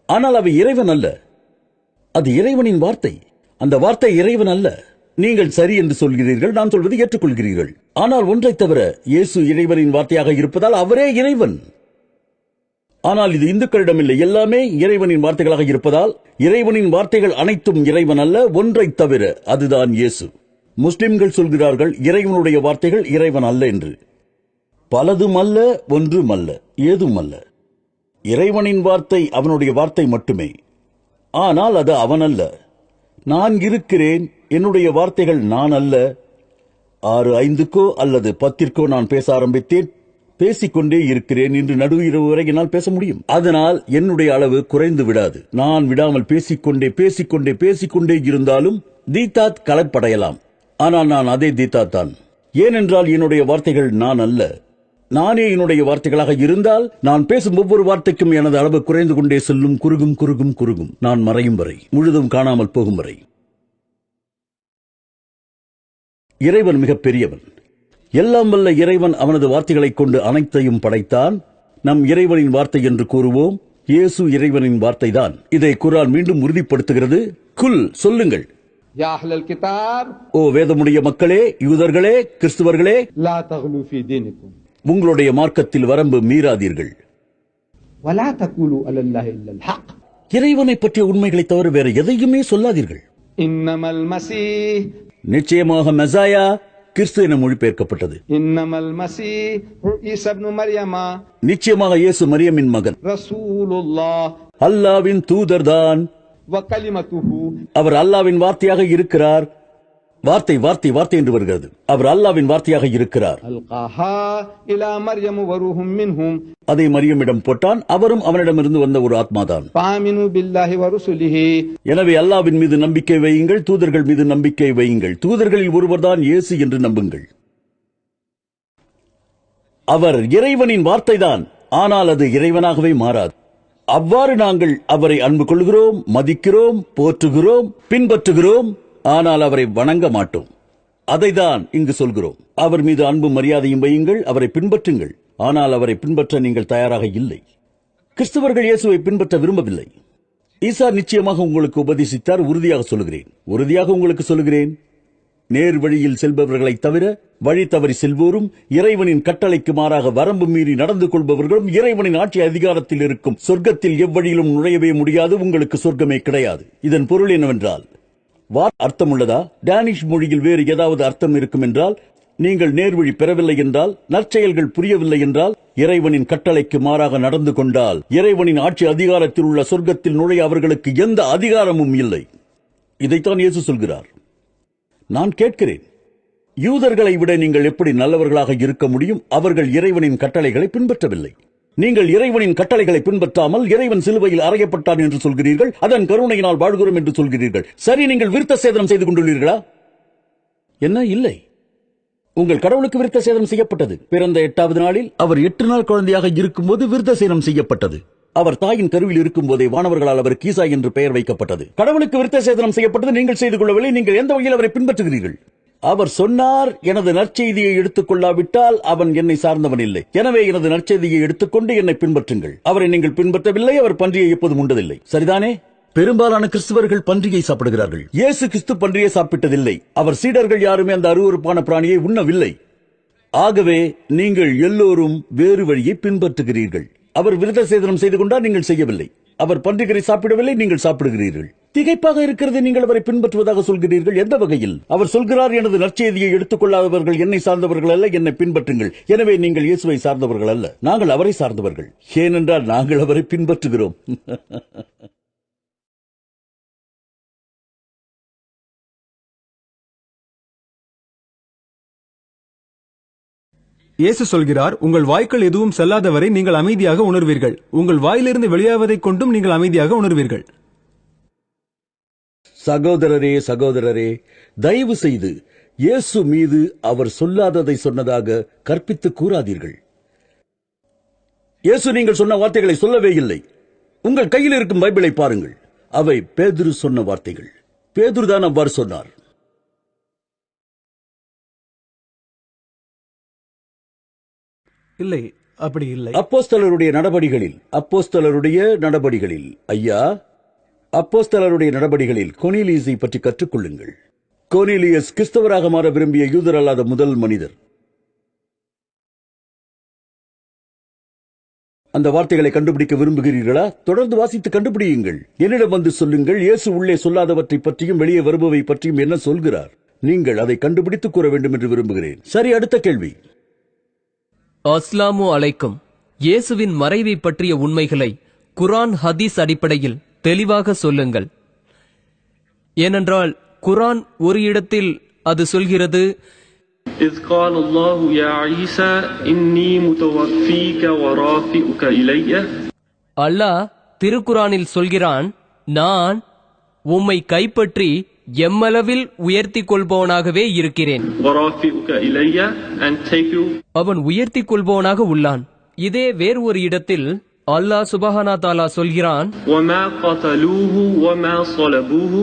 ஆனால் அவை இறைவன் அல்ல. அது இறைவனின் வார்த்தை. அந்த வார்த்தை இறைவன் அல்ல. நீங்கள் சரி என்று சொல்கிறீர்கள், நான் சொல்வதை ஏற்றுக்கொள்கிறீர்கள். ஆனால் ஒன்றை தவிர, இயேசு இறைவனின் வார்த்தையாக இருப்பதால் அவரே இறைவன். ஆனால் இது இந்துக்களிடம் இல்லை. எல்லாமே இறைவனின் வார்த்தைகளாக இருப்பதால் இறைவனின் வார்த்தைகள் அனைத்தும் இறைவன் அல்ல, ஒன்றை தவிர. அதுதான் இயேசு. முஸ்லிம்கள் சொல்கிறார்கள் இறைவனுடைய வார்த்தைகள் இறைவன் அல்ல என்று. பலதும் அல்ல, ஒன்றும் அல்ல, ஏதும் அல்ல. இறைவனின் வார்த்தை அவனுடைய வார்த்தை மட்டுமே. ஆனால் அது அவன் அல்ல. நான் இருக்கிறேன், என்னுடைய வார்த்தைகள் நான் அல்ல. 6:5 அல்லது 10 நான் பேச ஆரம்பித்தேன். பேசிக்கொண்டே இருக்கிறேன். இன்று நடு இரவு வரை என்னால் பேச முடியும். அதனால் என்னுடைய அளவு குறைந்து விடாது. நான் விடாமல் பேசிக்கொண்டே இருந்தாலும் தீதாத் களைப்படையலாம். ஆனால் நான் அதே தீதாத் தான். ஏனென்றால் என்னுடைய வார்த்தைகள் நான் அல்ல. நானே என்னுடைய வார்த்தைகளாக இருந்தால் நான் பேசும் ஒவ்வொரு வார்த்தைக்கும் எனது அளவு குறைந்து கொண்டே செல்லும். குறுகும். நான் மறையும் வரை, முழுதும் காணாமல் போகும் வரை. இறைவன் மிகப் பெரியவன். எல்லாம் வல்ல இறைவன் அவனது வார்த்தைகளைக் கொண்டு அனைத்தையும் படைத்தான். நம் இறைவனின் வார்த்தை என்று கூறுவோம். இயேசு இறைவனின் வார்த்தைதான். இதை குர்ஆன் மீண்டும் உறுதிப்படுத்துகிறது. குல், சொல்லுங்கள். யா அஹ்லல் கிதாப், ஓ வேதமுடைய மக்களே, யூதர்களே, கிறிஸ்துவர்களே, லா தக்லு ஃபீ தீனிக்கும், உங்களுடைய மார்க்கத்தில் வரம்பு மீறாதீர்கள். வலா தகுலு அலல்லாஹி இல்லல் ஹக், இறைவனை பற்றிய உண்மைகளை தவிர வேறு எதையுமே சொல்லாதீர்கள். இன்னமல் மஸீஹ், நிச்சயமாக மெசாயா கிறிஸ்து என மொழிபெயர்க்கப்பட்டது. இன்னமல் மஸீஹ் ஈஸா இப்னு மரியமா, நிச்சயமாக இயேசு மரியமின் மகன், ரசூலுல்லாஹ், அல்லாவின் தூதர்தான். வ கலிமத்துஹு, அவர் அல்லாவின் வார்த்தையாக இருக்கிறார். வார்த்தை என்று வருகிறது. அவர் அல்லாவின் வார்த்தையாக இருக்கிறார். அல்காஹா இலா மர்யம் வ ரூஹும் மின்ஹும், அதை மரியமிடம் போட்டான். அவரும் அவனிடமிருந்து வந்த ஒரு ஆத்மாதான். ஃபாமினு பில்லாஹி வ ருசுலிஹி, எனவே அல்லாவின் மீது நம்பிக்கை வையுங்கள், தூதர்கள் மீது நம்பிக்கை வையுங்கள். தூதர்களில் ஒருவர்தான் இயேசு என்று நம்புங்கள். அவர் இறைவனின் வார்த்தைதான், ஆனால் அது இறைவனாகவே மாறாது. அவ்வாறு நாங்கள் அவரை அன்பு கொள்கிறோம், மதிக்கிறோம், போற்றுகிறோம், பின்பற்றுகிறோம். ஆனால் அவரை வணங்க மாட்டோம். அதைதான் இங்கு சொல்கிறோம். அவர் மீது அன்பு மரியாதையும் வையுங்கள், அவரை பின்பற்றுங்கள். ஆனால் அவரை பின்பற்ற நீங்கள் தயாராக இல்லை. கிறிஸ்தவர்கள் இயேசுவை பின்பற்ற விரும்பவில்லை. ஈசா நிச்சயமாக உங்களுக்கு உபதேசித்தார். உறுதியாக உங்களுக்கு சொல்லுகிறேன், நேர் வழியில் செல்பவர்களை தவிர வழி தவறி செல்வோரும், இறைவனின் கட்டளைக்கு மாறாக வரம்பு மீறி நடந்து கொள்பவர்களும் இறைவனின் ஆட்சி அதிகாரத்தில் இருக்கும் சொர்க்கத்தில் எவ்வழியிலும் நுழையவே முடியாது. உங்களுக்கு சொர்க்கமே கிடையாது. இதன் பொருள் என்னவென்றால், அர்த்தம் உள்ளதா? டேனிஷ் மொழியில் வேறு ஏதாவது அர்த்தம் இருக்கும் என்றால், நீங்கள் நேர்வழி பெறவில்லை என்றால், நற்செயல்கள் புரியவில்லை என்றால், இறைவனின் கட்டளைக்கு மாறாக நடந்து கொண்டால், இறைவனின் ஆட்சி அதிகாரத்தில் உள்ள சொர்க்கத்தில் நுழைய அவர்களுக்கு எந்த அதிகாரமும் இல்லை. இதைத்தான் இயேசு சொல்கிறார். நான் கேட்கிறேன், யூதர்களை விட நீங்கள் எப்படி நல்லவர்களாக இருக்க முடியும்? அவர்கள் இறைவனின் கட்டளைகளை பின்பற்றவில்லை. நீங்கள் இறைவனின் கட்டளைகளை பின்பற்றாமல் இறைவன் சிலுவையில் அறையப்பட்டான் என்று சொல்கிறீர்கள். அதன் கருணையினால் வாழ்கிறோம் என்று சொல்கிறீர்கள். சரி, நீங்கள் விருத்த சேதனம் செய்து கொண்டுள்ளீர்களா? என்ன? இல்லை. உங்கள் கடவுளுக்கு விருத்த சேதனம் செய்யப்பட்டது. பிறந்த 8வது நாளில் அவர் 8 நாள் குழந்தையாக இருக்கும்போது விருத்த சேதனம் செய்யப்பட்டது. அவர் தாயின் கருவில் இருக்கும் போதே வானவர்களால் அவருக்கு ஈசா என்று பெயர் வைக்கப்பட்டது. கடவுளுக்கு விருத்த சேதனம் செய்யப்பட்டது நீங்கள் செய்து கொள்ளவில்லை. நீங்கள் எந்த வகையில் அவரை பின்பற்றுகிறீர்கள்? அவர் சொன்னார், எனது நற்செய்தியை எடுத்துக் கொள்ளாவிட்டால் அவன் என்னை சார்ந்தவன் இல்லை. எனவே எனது நற்செய்தியை எடுத்துக்கொண்டு என்னை பின்பற்றுங்கள். அவரை நீங்கள் பின்பற்றவில்லை. அவர் பன்றியை எப்போதும் உண்டதில்லை. சரிதானே? பெரும்பாலான கிறிஸ்தவர்கள் பன்றியை சாப்பிடுகிறார்கள். இயேசு கிறிஸ்து பன்றியை சாப்பிட்டதில்லை. அவர் சீடர்கள் யாருமே அந்த அருவருப்பான பிராணியை உண்ணவில்லை. ஆகவே நீங்கள் எல்லோரும் வேறு வழியை பின்பற்றுகிறீர்கள். அவர் விருத்த சேதனம் செய்து கொண்டால் நீங்கள் செய்யவில்லை. அவர் பன்றிகளை சாப்பிடவில்லை, நீங்கள் சாப்பிடுகிறீர்கள். திகைப்பாக இருக்கிறது. நீங்கள் அவரை பின்பற்றுவதாக சொல்கிறீர்கள். எந்த வகையில்? அவர் சொல்கிறார், எனது நற்செய்தியை எடுத்துக் கொள்ளாதவர்கள் என்னை சார்ந்தவர்கள் அல்ல, என்னை பின்பற்றுங்கள். எனவே நீங்கள் இயேசுவை சார்ந்தவர்கள் அல்ல, நாங்கள் அவரை சார்ந்தவர்கள். ஏனென்றால் நாங்கள் அவரை பின்பற்றுகிறோம். இயேசு சொல்கிறார், உங்கள் வாய்க்கள் எதுவும் செல்லாதவரை நீங்கள் அமைதியாக உணர்வீர்கள். உங்கள் வாயிலிருந்து வெளியாவதைக் கொண்டும் நீங்கள் அமைதியாக உணர்வீர்கள். சகோதரரே, தயவு செய்து இயேசு மீது அவர் சொல்லாததை சொன்னதாக கற்பித்து கூறாதீர்கள். இயேசு நீங்கள் சொன்ன வார்த்தைகளை சொல்லவே இல்லை. உங்கள் கையில் இருக்கும் பைபிளை பாருங்கள். அவை பேதுரு சொன்ன வார்த்தைகள். பேதுரு தான் அவ்வாறு சொன்னார். இல்லை, அப்படி இல்லை. அப்போஸ்தலருடைய நடபடிகளில் கொர்னேலியஸை பற்றி கற்றுக்கொள்ளுங்கள். கொர்னேலியஸ் கிறிஸ்தவராக மாற விரும்பிய யூதர் அல்லாத முதல் மனிதர். அந்த வார்த்தைகளை கண்டுபிடிக்க விரும்புகிறீர்களா? தொடர்ந்து வாசித்து கண்டுபிடியுங்கள். என்னிடம் வந்து சொல்லுங்கள், இயேசு உள்ளே சொல்லாதவற்றை பற்றியும் வெளியே வருபவை பற்றியும் என்ன சொல்கிறார். நீங்கள் அதை கண்டுபிடித்து கூற வேண்டும் என்று விரும்புகிறேன். சரி, அடுத்த கேள்வி. அஸ்ஸலாமு அலைக்கும். இயேசுவின் மறைவை பற்றிய உண்மைகளை குர்ஆன் ஹதீஸ் அடிப்படையில் தெளிவாக சொல்லுங்கள். ஏனென்றால் குர்ஆன் ஒரு இடத்தில் அது சொல்கிறது, إذ قال الله يا عيسى إني متوفيك ورافعك إلي. அல்லாஹ் திருக்குர்ஆனில் சொல்கிறான், நான் உம்மை கைப்பற்றி எம்மளவில் உயர்த்திக் கொள்பவனாகவே இருக்கிறேன். ورافعك إلي and take you. அவன் உயர்த்திக் கொள்பவனாக உள்ளான். இதே வேறு ஒரு இடத்தில் அல்லாஹ் சுப்ஹானஹு தஆலா சொல்கிறான், وما قتلوه وما صلبوه.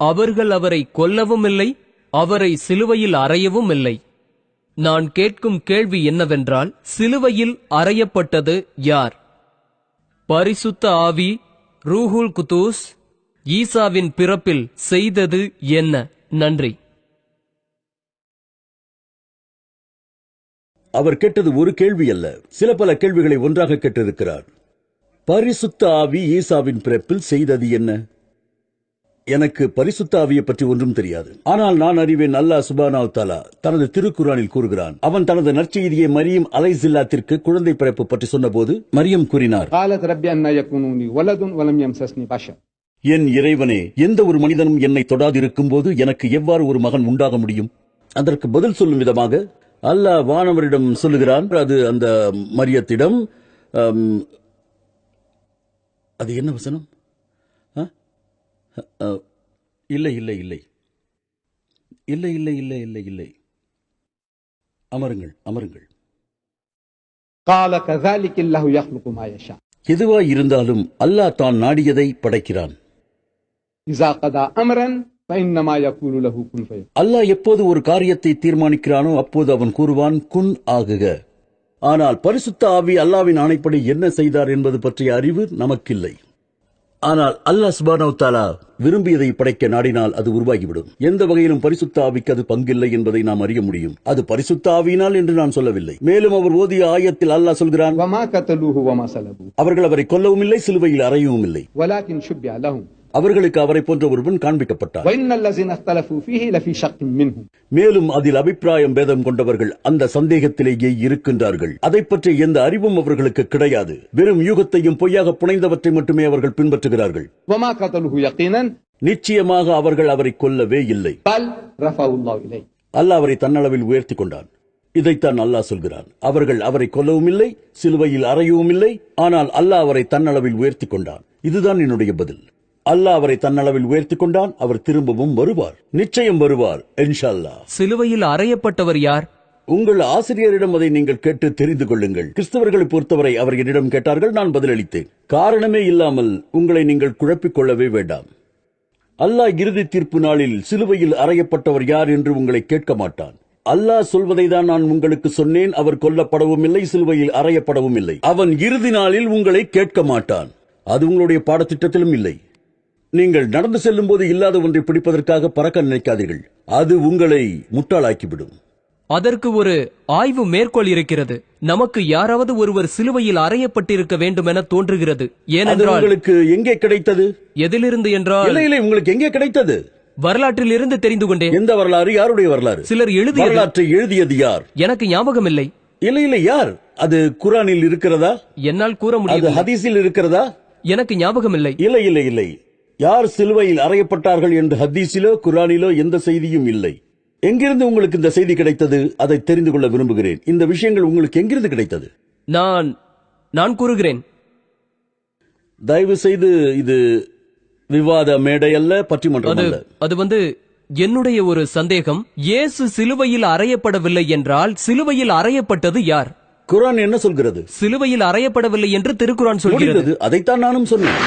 அவர்கள் அவரை கொல்லவும் இல்லை, அவரை சிலுவையில் அறையவும் இல்லை. நான் கேட்கும் கேள்வி என்னவென்றால், சிலுவையில் அறையப்பட்டது யார்? பரிசுத்த ஆவி, ரூஹுல் குதூஸ், ஈசாவின் பிறப்பில் செய்தது என்ன? நன்றி. அவர் கேட்டது ஒரு கேள்வி அல்ல, சில பல கேள்விகளை ஒன்றாக கேட்டிருக்கிறார். பரிசுத்த ஆவி ஈசாவின் பிறப்பில் செய்தது என்ன? எனக்கு பரிசுத்த ஆவியை பற்றி ஒன்றும் தெரியாது. ஆனால் நான் அறிவேன், அல்லாஹ் சுப்ஹானஹு வ தஆலா தனது திருக்குர்ஆனில் கூறுகிறான். அவன் தனது நற்செய்தியை மரியம் அலைஹிஸ்ஸலாத்திற்கு குழந்தை பிறப்பு பற்றி சொன்னபோது மரியம் கூறினார், قالت ربي أن يكون لي ولد ولم يمسسني بشر. என் இறைவனே, எந்த ஒரு மனிதனும் என்னை தொடாது இருக்கும்போது எனக்கு எவ்வாறு ஒரு மகன் உண்டாக முடியும்? அதற்கு பதில் சொல்லும் விதமாக அல்லாஹ் வானவரிடம் சொல்லுகிறான். அது அந்த மரியத்திடம், அது என்ன வசனம்? இல்லை இல்லை இல்லை இல்லை இல்லை இல்லை இல்லை இல்லை அமருங்கள் அமருங்கள். قال كذلك الله يخلق ما يشاء. எதுவாய் இருந்தாலும் அல்லாஹ் தான் நாடியதை படைக்கிறான். إذا قضى أمرا فإنما يقول له كن فيكون. அல்லாஹ் எப்போது ஒரு காரியத்தை தீர்மானிக்கிறானோ அப்போது அவன் கூறுவான், குன் ஆகுக. ஆனால் பரிசுத்த ஆவி அல்லாஹ்வின் ஆணைப்படி என்ன செய்தார் என்பது பற்றிய அறிவு நமக்கில்லை. ஆனால் அல்லாஹ் சுப்ஹானஹு வ தஆலா விரும்பியதை படைக்க நாடினால் அது உருவாகிவிடும். எந்த வகையிலும் பரிசுத்த ஆவிக்கு அது பங்கில்லை என்பதை நாம் அறிய முடியும். அது பரிசுத்த ஆவியினால் என்று நான் சொல்லவில்லை. மேலும் அவர் ஓதிய ஆயத்தில் அல்லாஹ் சொல்கிறான், وما قتلوه وما صلبوه அவர்கள் அவரை கொல்லவும் இல்லை, சிலுவையில் அறையவும் இல்லை. ولكن شبه لهم. அவர்களுக்கு அவரை போன்ற ஒருவன் காண்பிக்கப்பட்டார். وإن الذين اختلفوا فيه لفي شك منه. மேலும் அதில் அபிப்பிராயம் பேதம் கொண்டவர்கள் அந்த சந்தேகத்திலேயே இருக்கின்றார்கள். அதை பற்றி எந்த அறிவும் அவர்களுக்கு கிடையாது. வெறும் யூகத்தையும் பொய்யாக புனைந்தவற்றை மட்டுமே அவர்கள் பின்பற்றுகிறார்கள். وما قتلوه يقينا நிச்சயமாக அவர்கள் அவரை கொல்லவே இல்லை. بل رفعه الله إليه. அல்லாஹ் அவரை தன்னளவில் உயர்த்தி கொண்டான். இதைத்தான் அல்லாஹ் சொல்கிறான். அவர்கள் அவரை கொல்லவும் இல்லை, சிலுவையில் அறையவும் இல்லை. ஆனால் அல்லாஹ் அவரை தன்னளவில் உயர்த்தி கொண்டான். இதுதான் என்னுடைய பதில். அல்லாஹ் அவரை தன்னளவில் உயர்த்தி கொண்டான். அவர் திரும்பவும் வருவார், நிச்சயம் வருவார் இன்ஷா அல்லாஹ். சிலுவையில் அறையப்பட்டவர் யார்? உங்கள் ஆசிரியரிடம் அதை நீங்கள் கேட்டு தெரிந்து கொள்ளுங்கள். கிறிஸ்தவர்களை பொறுத்தவரை அவர் என்னிடம் கேட்டார்கள், நான் பதிலளித்தேன். காரணமே இல்லாமல் உங்களை நீங்கள் குழப்பிக் கொள்ளவே வேண்டாம். அல்லாஹ் இறுதி தீர்ப்பு நாளில் சிலுவையில் அறையப்பட்டவர் யார் என்று உங்களை கேட்க மாட்டான். அல்லாஹ் சொல்வதை தான் நான் உங்களுக்கு சொன்னேன். அவர் கொல்லப்படவும் இல்லை, சிலுவையில் அறையப்படவும் இல்லை. அவன் இறுதி நாளில் உங்களை கேட்க மாட்டான். அது உங்களுடைய பாடத்திட்டத்திலும் இல்லை. நீங்கள் நடந்து செல்லும் போது இல்லாத ஒன்றை பிடிப்பதற்காக பறக்க நினைக்காதீர்கள். அது உங்களை முட்டாளாக்கிவிடும். அதற்கு ஒரு ஆய்வு மேற்கோள் இருக்கிறது. நமக்கு யாராவது ஒருவர் சிலுவையில் அறையப்பட்டிருக்க வேண்டும் என தோன்றுகிறது. அது ஏனென்றால் உங்களுக்கு எங்கே கிடைத்தது? எதிலிருந்து என்றால், இல்லை இல்லை, உங்களுக்கு எங்கே கிடைத்தது? வரலாற்றில் இருந்து தெரிந்து கொண்டேன். எந்த வரலாறு? யாருடைய வரலாறு? சிலர் எழுதியது. வரலாற்றை எழுதியது யார்? எனக்கு ஞாபகம் இல்லை. இல்லை இல்லை, யார்? அது குர்ஆனில் இருக்கிறதா? என்னால் கூற அது முடியாது. ஹதீஸில் இருக்கிறதா? எனக்கு ஞாபகம் இல்லை. இல்லை இல்லை இல்லை, யார் சிலுவையில் அறையப்பட்டார்கள் என்று ஹதீஸிலோ குர்ஆனிலோ எந்த செய்தியும் இல்லை. எங்கிருந்து உங்களுக்கு இந்த செய்தி கிடைத்தது? அதை தெரிந்து கொள்ள விரும்புகிறேன். இந்த விஷயங்கள் உங்களுக்கு எங்கிருந்து கிடைத்தது? நான் கூறுகிறேன். தயவு செய்து இது விவாத மேடை அல்ல, பட்டிமன்றம் அல்ல. அது என்னுடைய ஒரு சந்தேகம். இயேசு சிலுவையில் அறையப்படவில்லை என்றால் சிலுவையில் அறையப்பட்டது யார்? குர்ஆன் என்ன சொல்கிறது? சிலுவையில் அறையப்படவில்லை என்று திருக்குர்ஆன் சொல்கிறது. முடிந்தது. அதைத்தான் நானும் சொன்னேன்.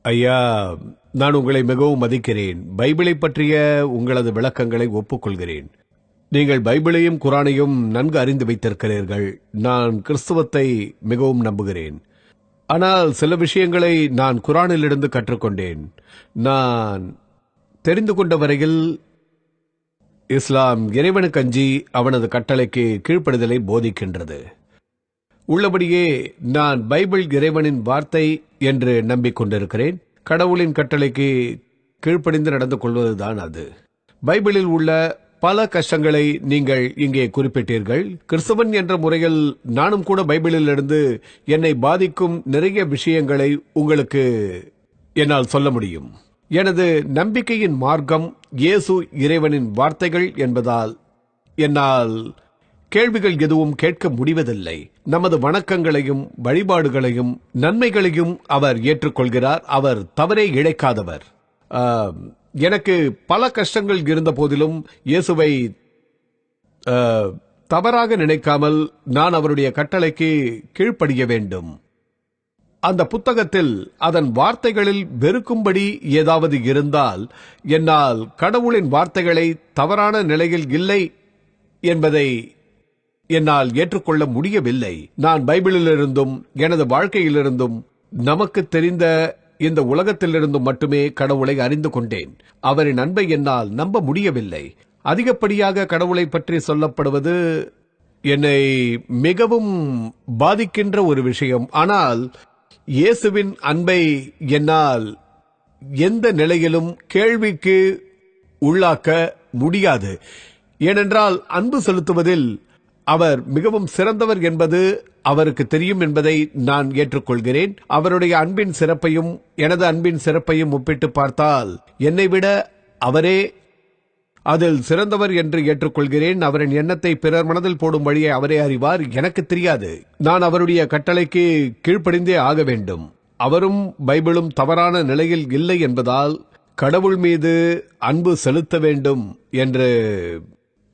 ஐயா, நான் உங்களை மிகவும் மதிக்கிறேன். பைபிளை பற்றிய உங்களது விளக்கங்களை ஒப்புக்கொள்கிறேன். நீங்கள் பைபிளையும் குர்ஆனையும் நன்கு அறிந்து வைத்திருக்கிறீர்கள். நான் கிறிஸ்தவத்தை மிகவும் நம்புகிறேன். ஆனால் சில விஷயங்களை நான் குர்ஆனிலிருந்து கற்றுக்கொண்டேன். நான் தெரிந்து கொண்ட வரையில் இஸ்லாம் இறைவனுக்கு அஞ்சி அவனது கட்டளைக்கு கீழ்ப்படிதலை போதிக்கின்றது. உள்ளபடியே நான் பைபிள் இறைவனின் வார்த்தை என்று நம்பிக்கொண்டிருக்கிறேன். கடவுளின் கட்டளைக்கு கீழ்ப்படிந்து நடந்து கொள்வதுதான் அது. பைபிளில் உள்ள பல கஷ்டங்களை நீங்கள் இங்கே குறிப்பிட்டீர்கள். கிறிஸ்தவன் என்ற முறையில் நானும் கூட பைபிளிலிருந்து என்னை பாதிக்கும் நிறைய விஷயங்களை உங்களுக்கு என்னால் சொல்ல முடியும். எனது நம்பிக்கையின் மார்க்கம் இயேசு இறைவனின் வார்த்தைகள் என்பதால் என்னால் கேள்விகள் எதுவும் கேட்க முடிவதில்லை. நமது வணக்கங்களையும் வழிபாடுகளையும் நன்மைகளையும் அவர் ஏற்றுக்கொள்கிறார். அவர் தவறே இழைக்காதவர். எனக்கு பல கஷ்டங்கள் இருந்த போதிலும் இயேசுவை தவறாக நினைக்காமல் நான் அவருடைய கட்டளைக்கு கீழ்ப்படிய வேண்டும். அந்த புத்தகத்தில் அதன் வார்த்தைகளில் வெறுக்கும்படி ஏதாவது இருந்தால் என்னால் கடவுளின் வார்த்தைகளை தவறான நிலையில் இல்லை என்பதை என்னால் ஏற்றுக்கொள்ள முடியவில்லை. நான் பைபிளிலிருந்தும் எனது வாழ்க்கையிலிருந்தும் நமக்கு தெரிந்த இந்த உலகத்திலிருந்து மட்டுமே கடவுளை அறிந்து கொண்டேன். அவரின் அன்பை என்னால் நம்ப முடியவில்லை. அதிகப்படியாக கடவுளை பற்றி சொல்லப்படுவது என்னை மிகவும் பாதிக்கின்ற ஒரு விஷயம். ஆனால் இயேசுவின் அன்பை என்னால் எந்த நிலையிலும் கேள்விக்கு உள்ளாக்க முடியாது. ஏனென்றால் அன்பு செலுத்துவதில் அவர் மிகவும் சிறந்தவர் என்பது அவருக்கு தெரியும் என்பதை நான் ஏற்றுக்கொள்கிறேன். அவருடைய அன்பின் சிறப்பையும் எனது அன்பின் சிறப்பையும் ஒப்பிட்டு பார்த்தால் என்னை விட அவரே அதில் சிறந்தவர் என்று ஏற்றுக்கொள்கிறேன். அவரின் எண்ணத்தை பிறர் மனதில் போடும் வழியை அவரே அறிவார். எனக்கு தெரியாது. நான் அவருடைய கட்டளைக்கு கீழ்ப்படிந்தே ஆக வேண்டும். அவரும் பைபிளும் தவறான நிலையில் இல்லை என்பதால் கடவுள் மீது அன்பு செலுத்த வேண்டும் என்று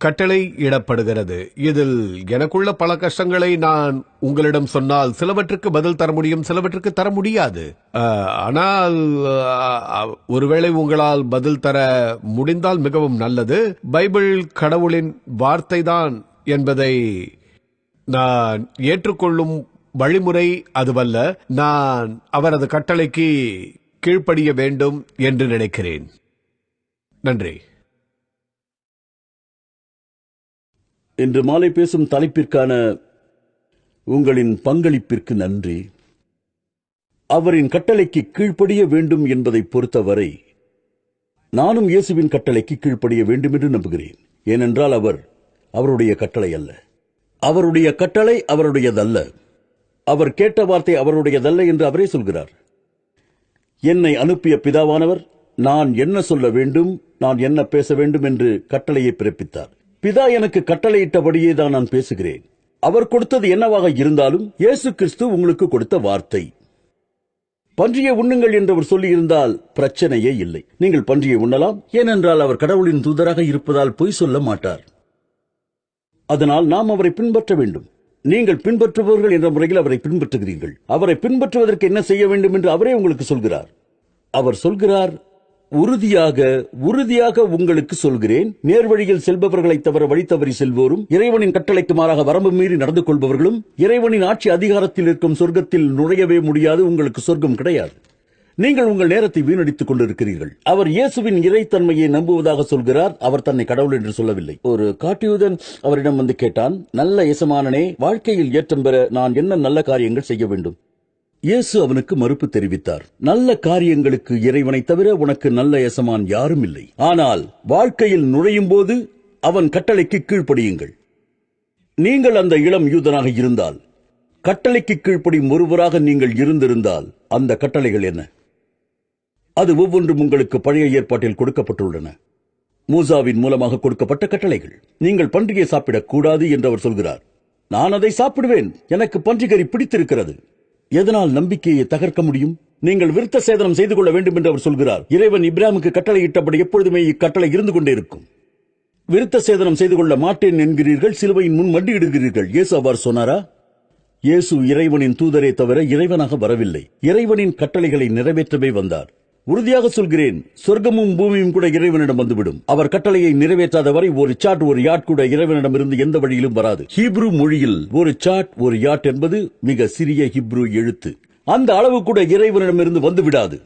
கட்டளை இடப்படுகிறது. இதில் எனக்குள்ள பல கஷ்டங்களை நான் உங்களிடம் சொன்னால் சிலவற்றுக்கு பதில் தர முடியும், சிலவற்றுக்கு தர முடியாது. ஆனால் ஒருவேளை உங்களால் பதில் தர முடிந்தால் மிகவும் நல்லது. பைபிள் கடவுளின் வார்த்தைதான் என்பதை நான் ஏற்றுக்கொள்ளும் வழிமுறை அதுவல்ல. நான் அவரது கட்டளைக்கு கீழ்ப்படிய வேண்டும் என்று நினைக்கிறேன். நன்றி. இன்று மாலை பேசும் தலைப்பிற்கான உங்களின் பங்களிப்பிற்கு நன்றி. அவரின் கட்டளைக்கு கீழ்ப்படிய வேண்டும் என்பதை பொறுத்தவரை நானும் இயேசுவின் கட்டளைக்கு கீழ்ப்படிய வேண்டும் என்று நம்புகிறேன். ஏனென்றால் அவருடைய கட்டளை அல்ல. அவருடைய கட்டளை அவருடையதல்ல. அவர் கேட்ட வார்த்தை அவருடையதல்ல என்று அவரே சொல்கிறார். என்னை அனுப்பிய பிதாவானவர் நான் என்ன சொல்ல வேண்டும், நான் என்ன பேச வேண்டும் என்று கட்டளையை பிறப்பித்தார். பிதா எனக்கு கட்டளையிட்டபடியே தான் நான் பேசுகிறேன். அவர் கொடுத்தது என்னவாக இருந்தாலும் இயேசு கிறிஸ்து உங்களுக்கு கொடுத்த வார்த்தை. பன்றியை உண்ணுங்கள் என்று அவர் சொல்லியிருந்தால் பிரச்சனையே இல்லை. நீங்கள் பன்றியை உண்ணலாம். ஏனென்றால் அவர் கடவுளின் தூதராக இருப்பதால் பொய் சொல்ல மாட்டார். அதனால் நாம் அவரை பின்பற்ற வேண்டும். நீங்கள் பின்பற்றுபவர்கள் என்ற முறையில் அவரை பின்பற்றுகிறீர்கள். அவரை பின்பற்றுவதற்கு என்ன செய்ய வேண்டும் என்று அவரே உங்களுக்கு சொல்கிறார். அவர் சொல்கிறார், உறுதியாக உங்களுக்கு சொல்கிறேன், நேர்வழியில் செல்பவர்களை தவிர வழி தவறி செல்வோரும் இறைவனின் கட்டளைக்கு மாறாக வரம்பு மீறி நடந்து கொள்பவர்களும் இறைவனின் ஆட்சி அதிகாரத்தில் இருக்கும் சொர்க்கத்தில் நுழையவே முடியாது. உங்களுக்கு சொர்க்கம் கிடையாது. நீங்கள் உங்கள் நேரத்தை வீணடித்துக் கொண்டிருக்கிறீர்கள். அவர் இயேசுவின் இறைத்தன்மையை நம்புவதாக சொல்கிறார். அவர் தன்னை கடவுள் என்று சொல்லவில்லை. ஒரு காட்டியூதன் அவரிடம் வந்து கேட்டான், நல்ல எசமானனே, வாழ்க்கையில் ஏற்றம் பெற நான் என்ன நல்ல காரியங்கள் செய்ய வேண்டும்? இயேசு அவனுக்கு மறுப்பு தெரிவித்தார். நல்ல காரியங்களுக்கு இறைவனை தவிர உனக்கு நல்ல எசமான் யாரும் இல்லை. ஆனால் வாழ்க்கையில் நுழையும் போது அவன் கட்டளைக்கு கீழ்ப்படியுங்கள். நீங்கள் அந்த இளம் யூதனாக இருந்தால், கட்டளைக்கு கீழ்ப்படியும் ஒருவராக நீங்கள் இருந்திருந்தால், அந்த கட்டளைகள் என்ன? அது ஒவ்வொன்றும் உங்களுக்கு பழைய ஏற்பாட்டில் கொடுக்கப்பட்டுள்ளன. மூசாவின் மூலமாக கொடுக்கப்பட்ட கட்டளைகள். நீங்கள் பன்றியை சாப்பிடக்கூடாது என்று அவர் சொல்கிறார். நான் அதை சாப்பிடுவேன். எனக்கு பன்றிகறி பிடித்திருக்கிறது. எதனால் நம்பிக்கையை தகர்க்க முடியும்? நீங்கள் விருத்த சேதனம் செய்து கொள்ள வேண்டும் என்று அவர் சொல்கிறார். இறைவன் இப்ராஹிமுக்கு கட்டளையிட்டபடி எப்பொழுதுமே இக்கட்டளை இருந்து கொண்டே இருக்கும். விருத்த சேதனம் செய்து கொள்ள மாட்டேன் என்கிறீர்கள், சிலுவையின் முன் மண்டியிடுகிறீர்கள். இயேசு அவ்வாறு சொன்னாரா? இயேசு இறைவனின் தூதரே தவிர இறைவனாக வரவில்லை. இறைவனின் கட்டளைகளை நிறைவேற்றவே வந்தார். உறுதியாக சொல்கிறேன், சொர்க்கமும் பூமியும் கூட இறைவனிடம் வந்துவிடும். அவர் கட்டளையை நிறைவேற்றாத வரை ஒரு சாட் ஒரு யாட் கூட இறைவனிடம் இருந்து எந்த வழியிலும் வராது. ஹீப்ரு மொழியில் ஒரு சாட் ஒரு யாட் என்பது மிக சிறிய ஹீப்ரு எழுத்து. அந்த அளவு கூட இறைவனிடமிருந்து வந்து விடாது.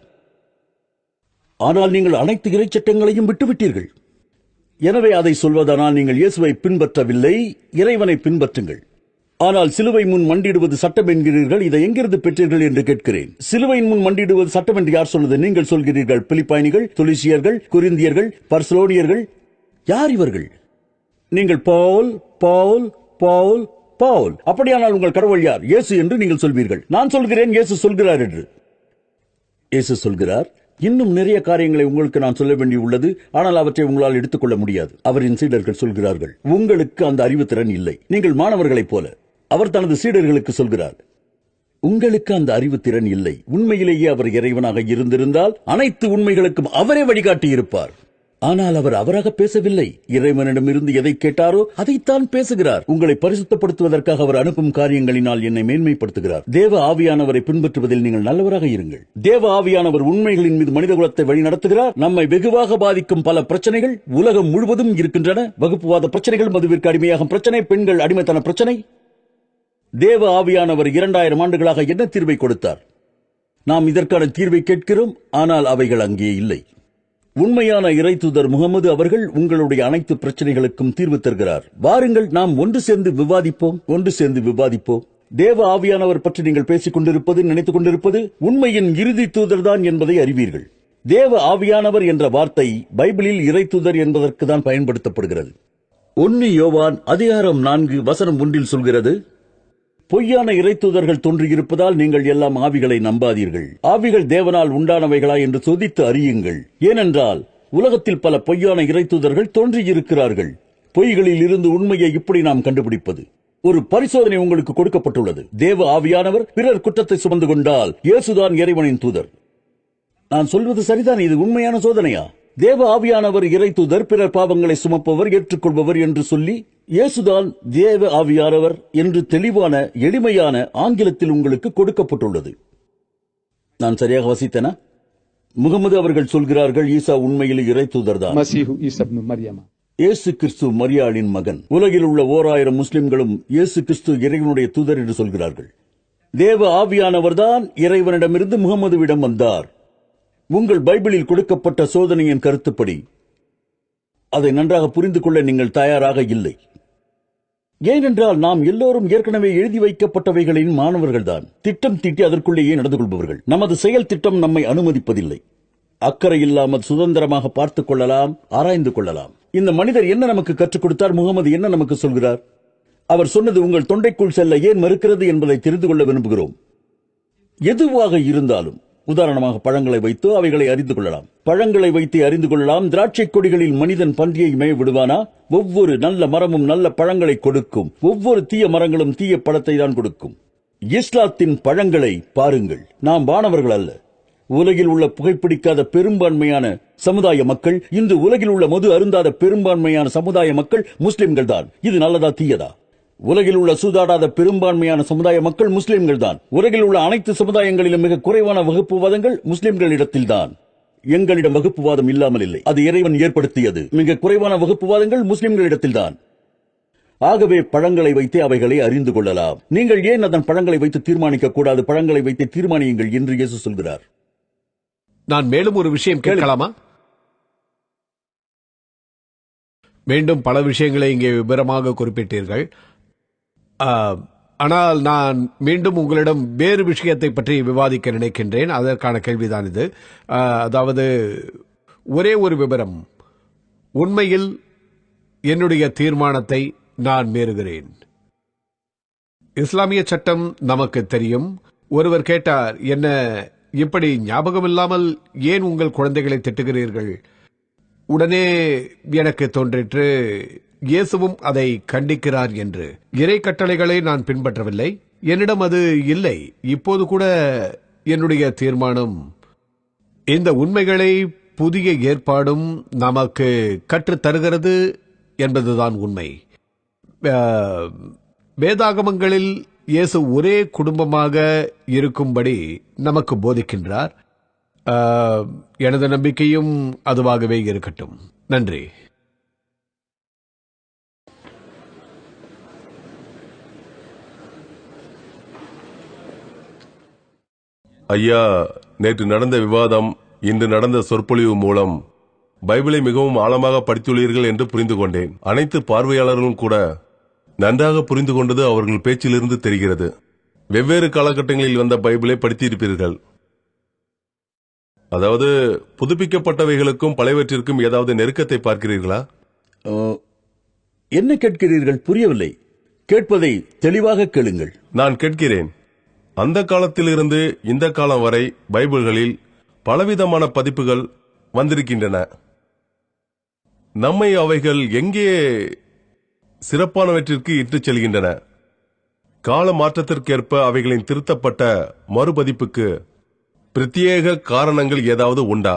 ஆனால் நீங்கள் அனைத்து இறைச்சட்டங்களையும் விட்டுவிட்டீர்கள். எனவே அதை சொல்வதானால் நீங்கள் இயேசுவை பின்பற்றவில்லை, இறைவனை பின்பற்றுங்கள். ஆனால் சிலுவை முன் மண்டிடுவது சட்டம் என்கிறீர்கள், இதை எங்கிருந்து பெற்றீர்கள் என்று கேட்கிறேன். சிலுவையின் முன் மண்டிடுவது சட்டம் என்று யார் சொல்வது? நீங்கள் சொல்கிறீர்கள். பிலிப்பாயினிகள், துலிசியர்கள், குரிந்தியர்கள், பர்சலோனியர்கள். யார் இவர்கள்? நீங்கள் பவுல் பவுல் பவுல் பவுல். அப்படியானால் உங்கள் கடவுள் யார்? இயேசு என்று நீங்கள் சொல்வீர்கள். நான் சொல்கிறேன் இயேசு சொல்கிறார் என்று. இயேசு சொல்கிறார், இன்னும் நிறைய காரியங்களை உங்களுக்கு நான் சொல்ல வேண்டியுள்ளது, ஆனால் அவற்றை உங்களால் எடுத்துக்கொள்ள முடியாது. அவரின் சீடர்கள் சொல்கிறார்கள், உங்களுக்கு அந்த அறிவுத்திறன் இல்லை, நீங்கள் மாணவர்களைப் போல. அவர் தனது சீடர்களுக்கு சொல்கிறார், உங்களுக்கு அந்த அறிவுத்திறன் இல்லை. உண்மையிலேயே அவர் இறைவனாக இருந்திருந்தால் அனைத்து உண்மைகளுக்கும் அவரே வழிகாட்டி இருப்பார். ஆனால் அவர் அவராக பேசவில்லை. இறைவனிடமிருந்து எதை கேட்டாரோ அதைத்தான் பேசுகிறார். உங்களை பரிசுத்தப்படுத்துவதற்காக அவர் அனுப்பும் காரியங்களினால் என்னை மேன்மைப்படுத்துகிறார். தேவ ஆவியானவரை பின்பற்றுவதில் நீங்கள் நல்லவராக இருங்கள். தேவ ஆவியானவர் உண்மைகளின் மீது மனித குலத்தை வழி நடத்துகிறார். நம்மை வெகுவாக பாதிக்கும் பல பிரச்சனைகள் உலகம் முழுவதும் இருக்கின்றன. வகுப்புவாத பிரச்சனைகள், மதுவிற்கு அடிமையாகும் பிரச்சனை, பெண்கள் அடிமைத்தன பிரச்சனை. தேவ ஆவியானவர் 2000 ஆண்டுகளாக என்ன தீர்வை கொடுத்தார்? நாம் இதற்கான தீர்வை கேட்கிறோம், ஆனால் அவைகள் அங்கே இல்லை. உண்மையான இறைத்தூதர் முகமது அவர்கள் உங்களுடைய அனைத்து பிரச்சனைகளுக்கும் தீர்வு தருகிறார். வாருங்கள், நாம் ஒன்று சேர்ந்து விவாதிப்போம். தேவ ஆவியானவர் பற்றி நீங்கள் பேசிக் கொண்டிருப்பது, நினைத்துக் கொண்டிருப்பது உண்மையின் இறுதி தூதர் தான் என்பதை அறிவீர்கள். தேவ ஆவியானவர் என்ற வார்த்தை பைபிளில் இறைத்தூதர் என்பதற்கு தான் பயன்படுத்தப்படுகிறது. 1 யோவான் அதிகாரம் 4 வசனம் 1 சொல்கிறது, பொய்யான இறைத்தூதர்கள் தோன்றியிருப்பதால் நீங்கள் எல்லாம் ஆவிகளை நம்பாதீர்கள். ஆவிகள் தேவனால் உண்டானவைகளா என்று சோதித்து அறியுங்கள். ஏனென்றால் உலகத்தில் பல பொய்யான இறைத்தூதர்கள் தோன்றியிருக்கிறார்கள். பொய்களில் இருந்து உண்மையை இப்படி நாம் கண்டுபிடிப்பது. ஒரு பரிசோதனை உங்களுக்கு கொடுக்கப்பட்டுள்ளது. தேவ ஆவியானவர் பிறர் குற்றத்தை சுமந்து கொண்டால் இயேசுதான் இறைவனின் தூதர். நான் சொல்வது சரிதான். இது உண்மையான சோதனையா? தேவ ஆவியானவர் இறைத்தூதர், பிறர் பாவங்களை சுமப்பவர், ஏற்றுக்கொள்பவர் என்று சொல்லி இயேசுதான் தேவ ஆவியானவர் என்று தெளிவான எளிமையான ஆங்கிலத்தில் உங்களுக்கு கொடுக்கப்பட்டுள்ளது. நான் சரியாக வசித்தேனா? முகமது அவர்கள் சொல்கிறார்கள், ஈசா உண்மையில் இறைத்தூதர் தான். இயேசு கிறிஸ்து மரியாளின் மகன். உலகில் உள்ள 1000 முஸ்லிம்களும் இயேசு கிறிஸ்து இறைவனுடைய தூதர் என்று சொல்கிறார்கள். தேவ ஆவியானவர் தான் இறைவனிடமிருந்து முகமதுவிடம் வந்தார். உங்கள் பைபிளில் கொடுக்கப்பட்ட சோதனையின் கருத்துப்படி அதை நன்றாக புரிந்து கொள்ள நீங்கள் தயாராக இல்லை. ஏனென்றால் நாம் எல்லோரும் ஏற்கனவே எழுதி வைக்கப்பட்டவைகளின் மாணவர்கள்தான். திட்டம் தீட்டி அதற்குள்ளேயே நடந்து கொள்பவர்கள். நமது செயல் திட்டம் நம்மை அனுமதிப்பதில்லை. அக்கறை இல்லாமல் சுதந்திரமாக பார்த்துக் கொள்ளலாம், ஆராய்ந்து கொள்ளலாம். இந்த மனிதர் என்ன நமக்கு கற்றுக் கொடுத்தார்? முகமது என்ன நமக்கு சொல்கிறார்? அவர் சொன்னது உங்கள் தொண்டைக்குள் செல்ல ஏன் மறுக்கிறது என்பதை தெரிந்து கொள்ள விரும்புகிறோம். எதுவாக இருந்தாலும், உதாரணமாக பழங்களை வைத்தோ அவைகளை அறிந்து கொள்ளலாம். பழங்களை வைத்து அறிந்து கொள்ளலாம். திராட்சை கொடிகளில் மனிதன் பன்றியை மேய விடுவானா? ஒவ்வொரு நல்ல மரமும் நல்ல பழங்களை கொடுக்கும். ஒவ்வொரு தீய மரங்களும் தீய பழத்தை தான் கொடுக்கும். இஸ்லாத்தின் பழங்களை பாருங்கள். நாம் வானவர்கள் அல்ல. உலகில் உள்ள புகைப்பிடிக்காத பெரும்பான்மையான சமுதாய மக்கள், இன்று உலகில் உள்ள மது அருந்தாத பெரும்பான்மையான சமுதாய மக்கள் முஸ்லிம்கள் தான். இது நல்லதா தீயதா? உலகில் உள்ள சூதாடாத பெரும்பான்மையான சமுதாய மக்கள் முஸ்லிம்கள் தான். உலகில் உள்ள அனைத்து சமுதாயங்களிலும் மிக குறைவான வகுப்புவாதங்கள் முஸ்லிம்களிடத்தில்தான். எங்களிடம் வகுப்புவாதம் இல்லாமல் இல்லை, அது இறைவன் ஏற்படுத்தியது. மிக குறைவான வகுப்புவாதங்கள் முஸ்லிம்களிடத்தில்தான். ஆகவே பழங்களை வைத்தே அவைகளை அறிந்து கொள்ளலாம். நீங்கள் ஏன் அதன் பழங்களை வைத்து தீர்மானிக்க கூடாது? பழங்களை வைத்து தீர்மானியுங்கள் என்று இயேசு சொல்கிறார். நான் மேலும் ஒரு விஷயம் கேட்கலாமா? மீண்டும் பல விஷயங்களை இங்கே விவரமாக குறிப்பிட்டீர்கள். ஆனால் நான் மீண்டும் உங்களிடம் வேறு விஷயத்தை பற்றி விவாதிக்க நினைக்கின்றேன். அதற்கான கேள்விதான் இது. அதாவது, ஒரே ஒரு விவரம். உண்மையில் என்னுடைய தீர்மானத்தை நான் மீறுகிறேன். இஸ்லாமிய சட்டம் நமக்கு தெரியும். ஒருவர் கேட்டார், என்ன இப்படி ஞாபகம் இல்லாமல் ஏன் உங்கள் குழந்தைகளை திட்டுகிறீர்கள்? உடனே எனக்கு தோன்றிற்று, இயேசுவும் அதை கண்டிக்கிறார் என்று. இறை கட்டளைகளை நான் பின்பற்றவில்லை, என்னிடம் அது இல்லை. இப்போது கூட என்னுடைய தீர்மானம், இந்த உண்மைகளை புதிய ஏற்பாடும் நமக்கு கற்றுத் தருகிறது என்பதுதான் உண்மை. வேதாகமங்களில் இயேசு ஒரே குடும்பமாக இருக்கும்படி நமக்கு போதிக்கின்றார். எனது நம்பிக்கையும் அதுவாகவே இருக்கட்டும். நன்றி. ஐயா, நேற்று நடந்த விவாதம், இன்று நடந்த சொற்பொழிவு மூலம் பைபிளை மிகவும் ஆழமாக படித்துள்ளீர்கள் என்று புரிந்து கொண்டேன். அனைத்து பார்வையாளர்களும் கூட நன்றாக புரிந்து கொண்டது அவர்கள் பேச்சிலிருந்து தெரிகிறது. வெவ்வேறு காலகட்டங்களில் வந்த பைபிளை படித்திருப்பீர்கள். அதாவது புதுப்பிக்கப்பட்டவைகளுக்கும் பழையவற்றிற்கும் ஏதாவது நெருக்கத்தை பார்க்கிறீர்களா? என்ன கேட்கிறீர்கள்? புரியவில்லை. கேட்பதை தெளிவாக கேளுங்கள். நான் கேட்கிறேன், அந்த காலத்திலிருந்து இந்த காலம் வரை பைபிள்களில் பலவிதமான பதிப்புகள் வந்திருக்கின்றன. நம்மை அவைகள் எங்கே சிறப்பானவற்றிற்கு இட்டுச் செல்கின்றன? கால மாற்றத்திற்கேற்ப அவைகளின் திருத்தப்பட்ட மறுபதிப்புக்கு பிரத்யேக காரணங்கள் ஏதாவது உண்டா?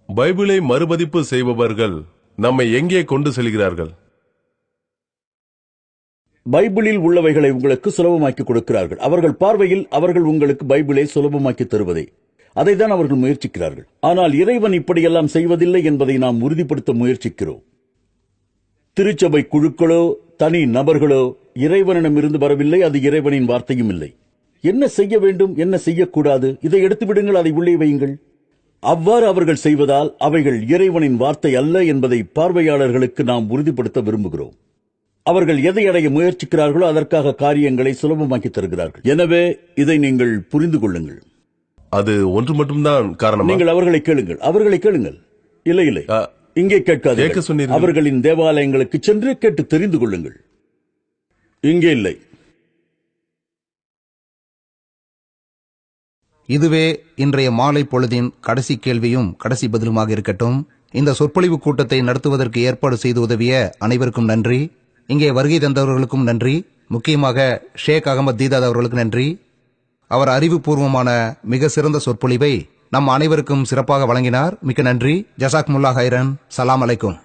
பைபிளை மறுபதிப்பு செய்பவர்கள் நம்மை எங்கே கொண்டு செல்கிறார்கள்? பைபிளில் உள்ளவைகளை உங்களுக்கு சுலபமாக்கி கொடுக்கிறார்கள். அவர்கள் பார்வையில் அவர்கள் உங்களுக்கு பைபிளை சுலபமாக்கி தருவதை அதைதான் அவர்கள் முயற்சிக்கிறார்கள். ஆனால் இறைவன் இப்படியெல்லாம் செய்வதில்லை என்பதை நாம் உறுதிப்படுத்த முயற்சிக்கிறோம். திருச்சபை குழுக்களோ தனி நபர்களோ இறைவனிடமிருந்து வரவில்லை. அது இறைவனின் வார்த்தையும் இல்லை. என்ன செய்ய வேண்டும், என்ன செய்யக்கூடாது, இதை எடுத்து விடுங்கள், அதை உள்ளே வையுங்கள். அவ்வாறு அவர்கள் செய்வதால் அவைகள் இறைவனின் வார்த்தை அல்ல என்பதை பார்வையாளர்களுக்கு நாம் உறுதிப்படுத்த விரும்புகிறோம். அவர்கள் எதை அடைய முயற்சிக்கிறார்களோ அதற்காக காரியங்களை சுலபமாக்கி தருகிறார்கள். எனவே இதை நீங்கள் புரிந்து கொள்ளுங்கள். அது ஒன்று மட்டும்தான் காரணம். நீங்கள் அவர்களை கேளுங்கள், அவர்களை கேளுங்கள். இல்லை இல்லை, இங்கே கேட்காது. அவர்களின் தேவாலயங்களுக்கு சென்று கேட்டு தெரிந்து கொள்ளுங்கள். இங்கே இல்லை. இதுவே இன்றைய மாலை பொழுதின் கடைசி கேள்வியும் கடைசி பதிலுமாக இருக்கட்டும். இந்த சொற்பொழிவு கூட்டத்தை நடத்துவதற்கு ஏற்பாடு செய்து உதவிய அனைவருக்கும் நன்றி. இங்கே வருகை தந்தவர்களுக்கும் நன்றி. முக்கியமாக ஷேக் அகமது தீதாத் அவர்களுக்கு நன்றி. அவர் அறிவுபூர்வமான மிக சிறந்த சொற்பொழிவை நம் அனைவருக்கும் சிறப்பாக வழங்கினார். மிக்க நன்றி. ஜசாக்முல்லா ஹைரன். சலாம் அலைக்கும்.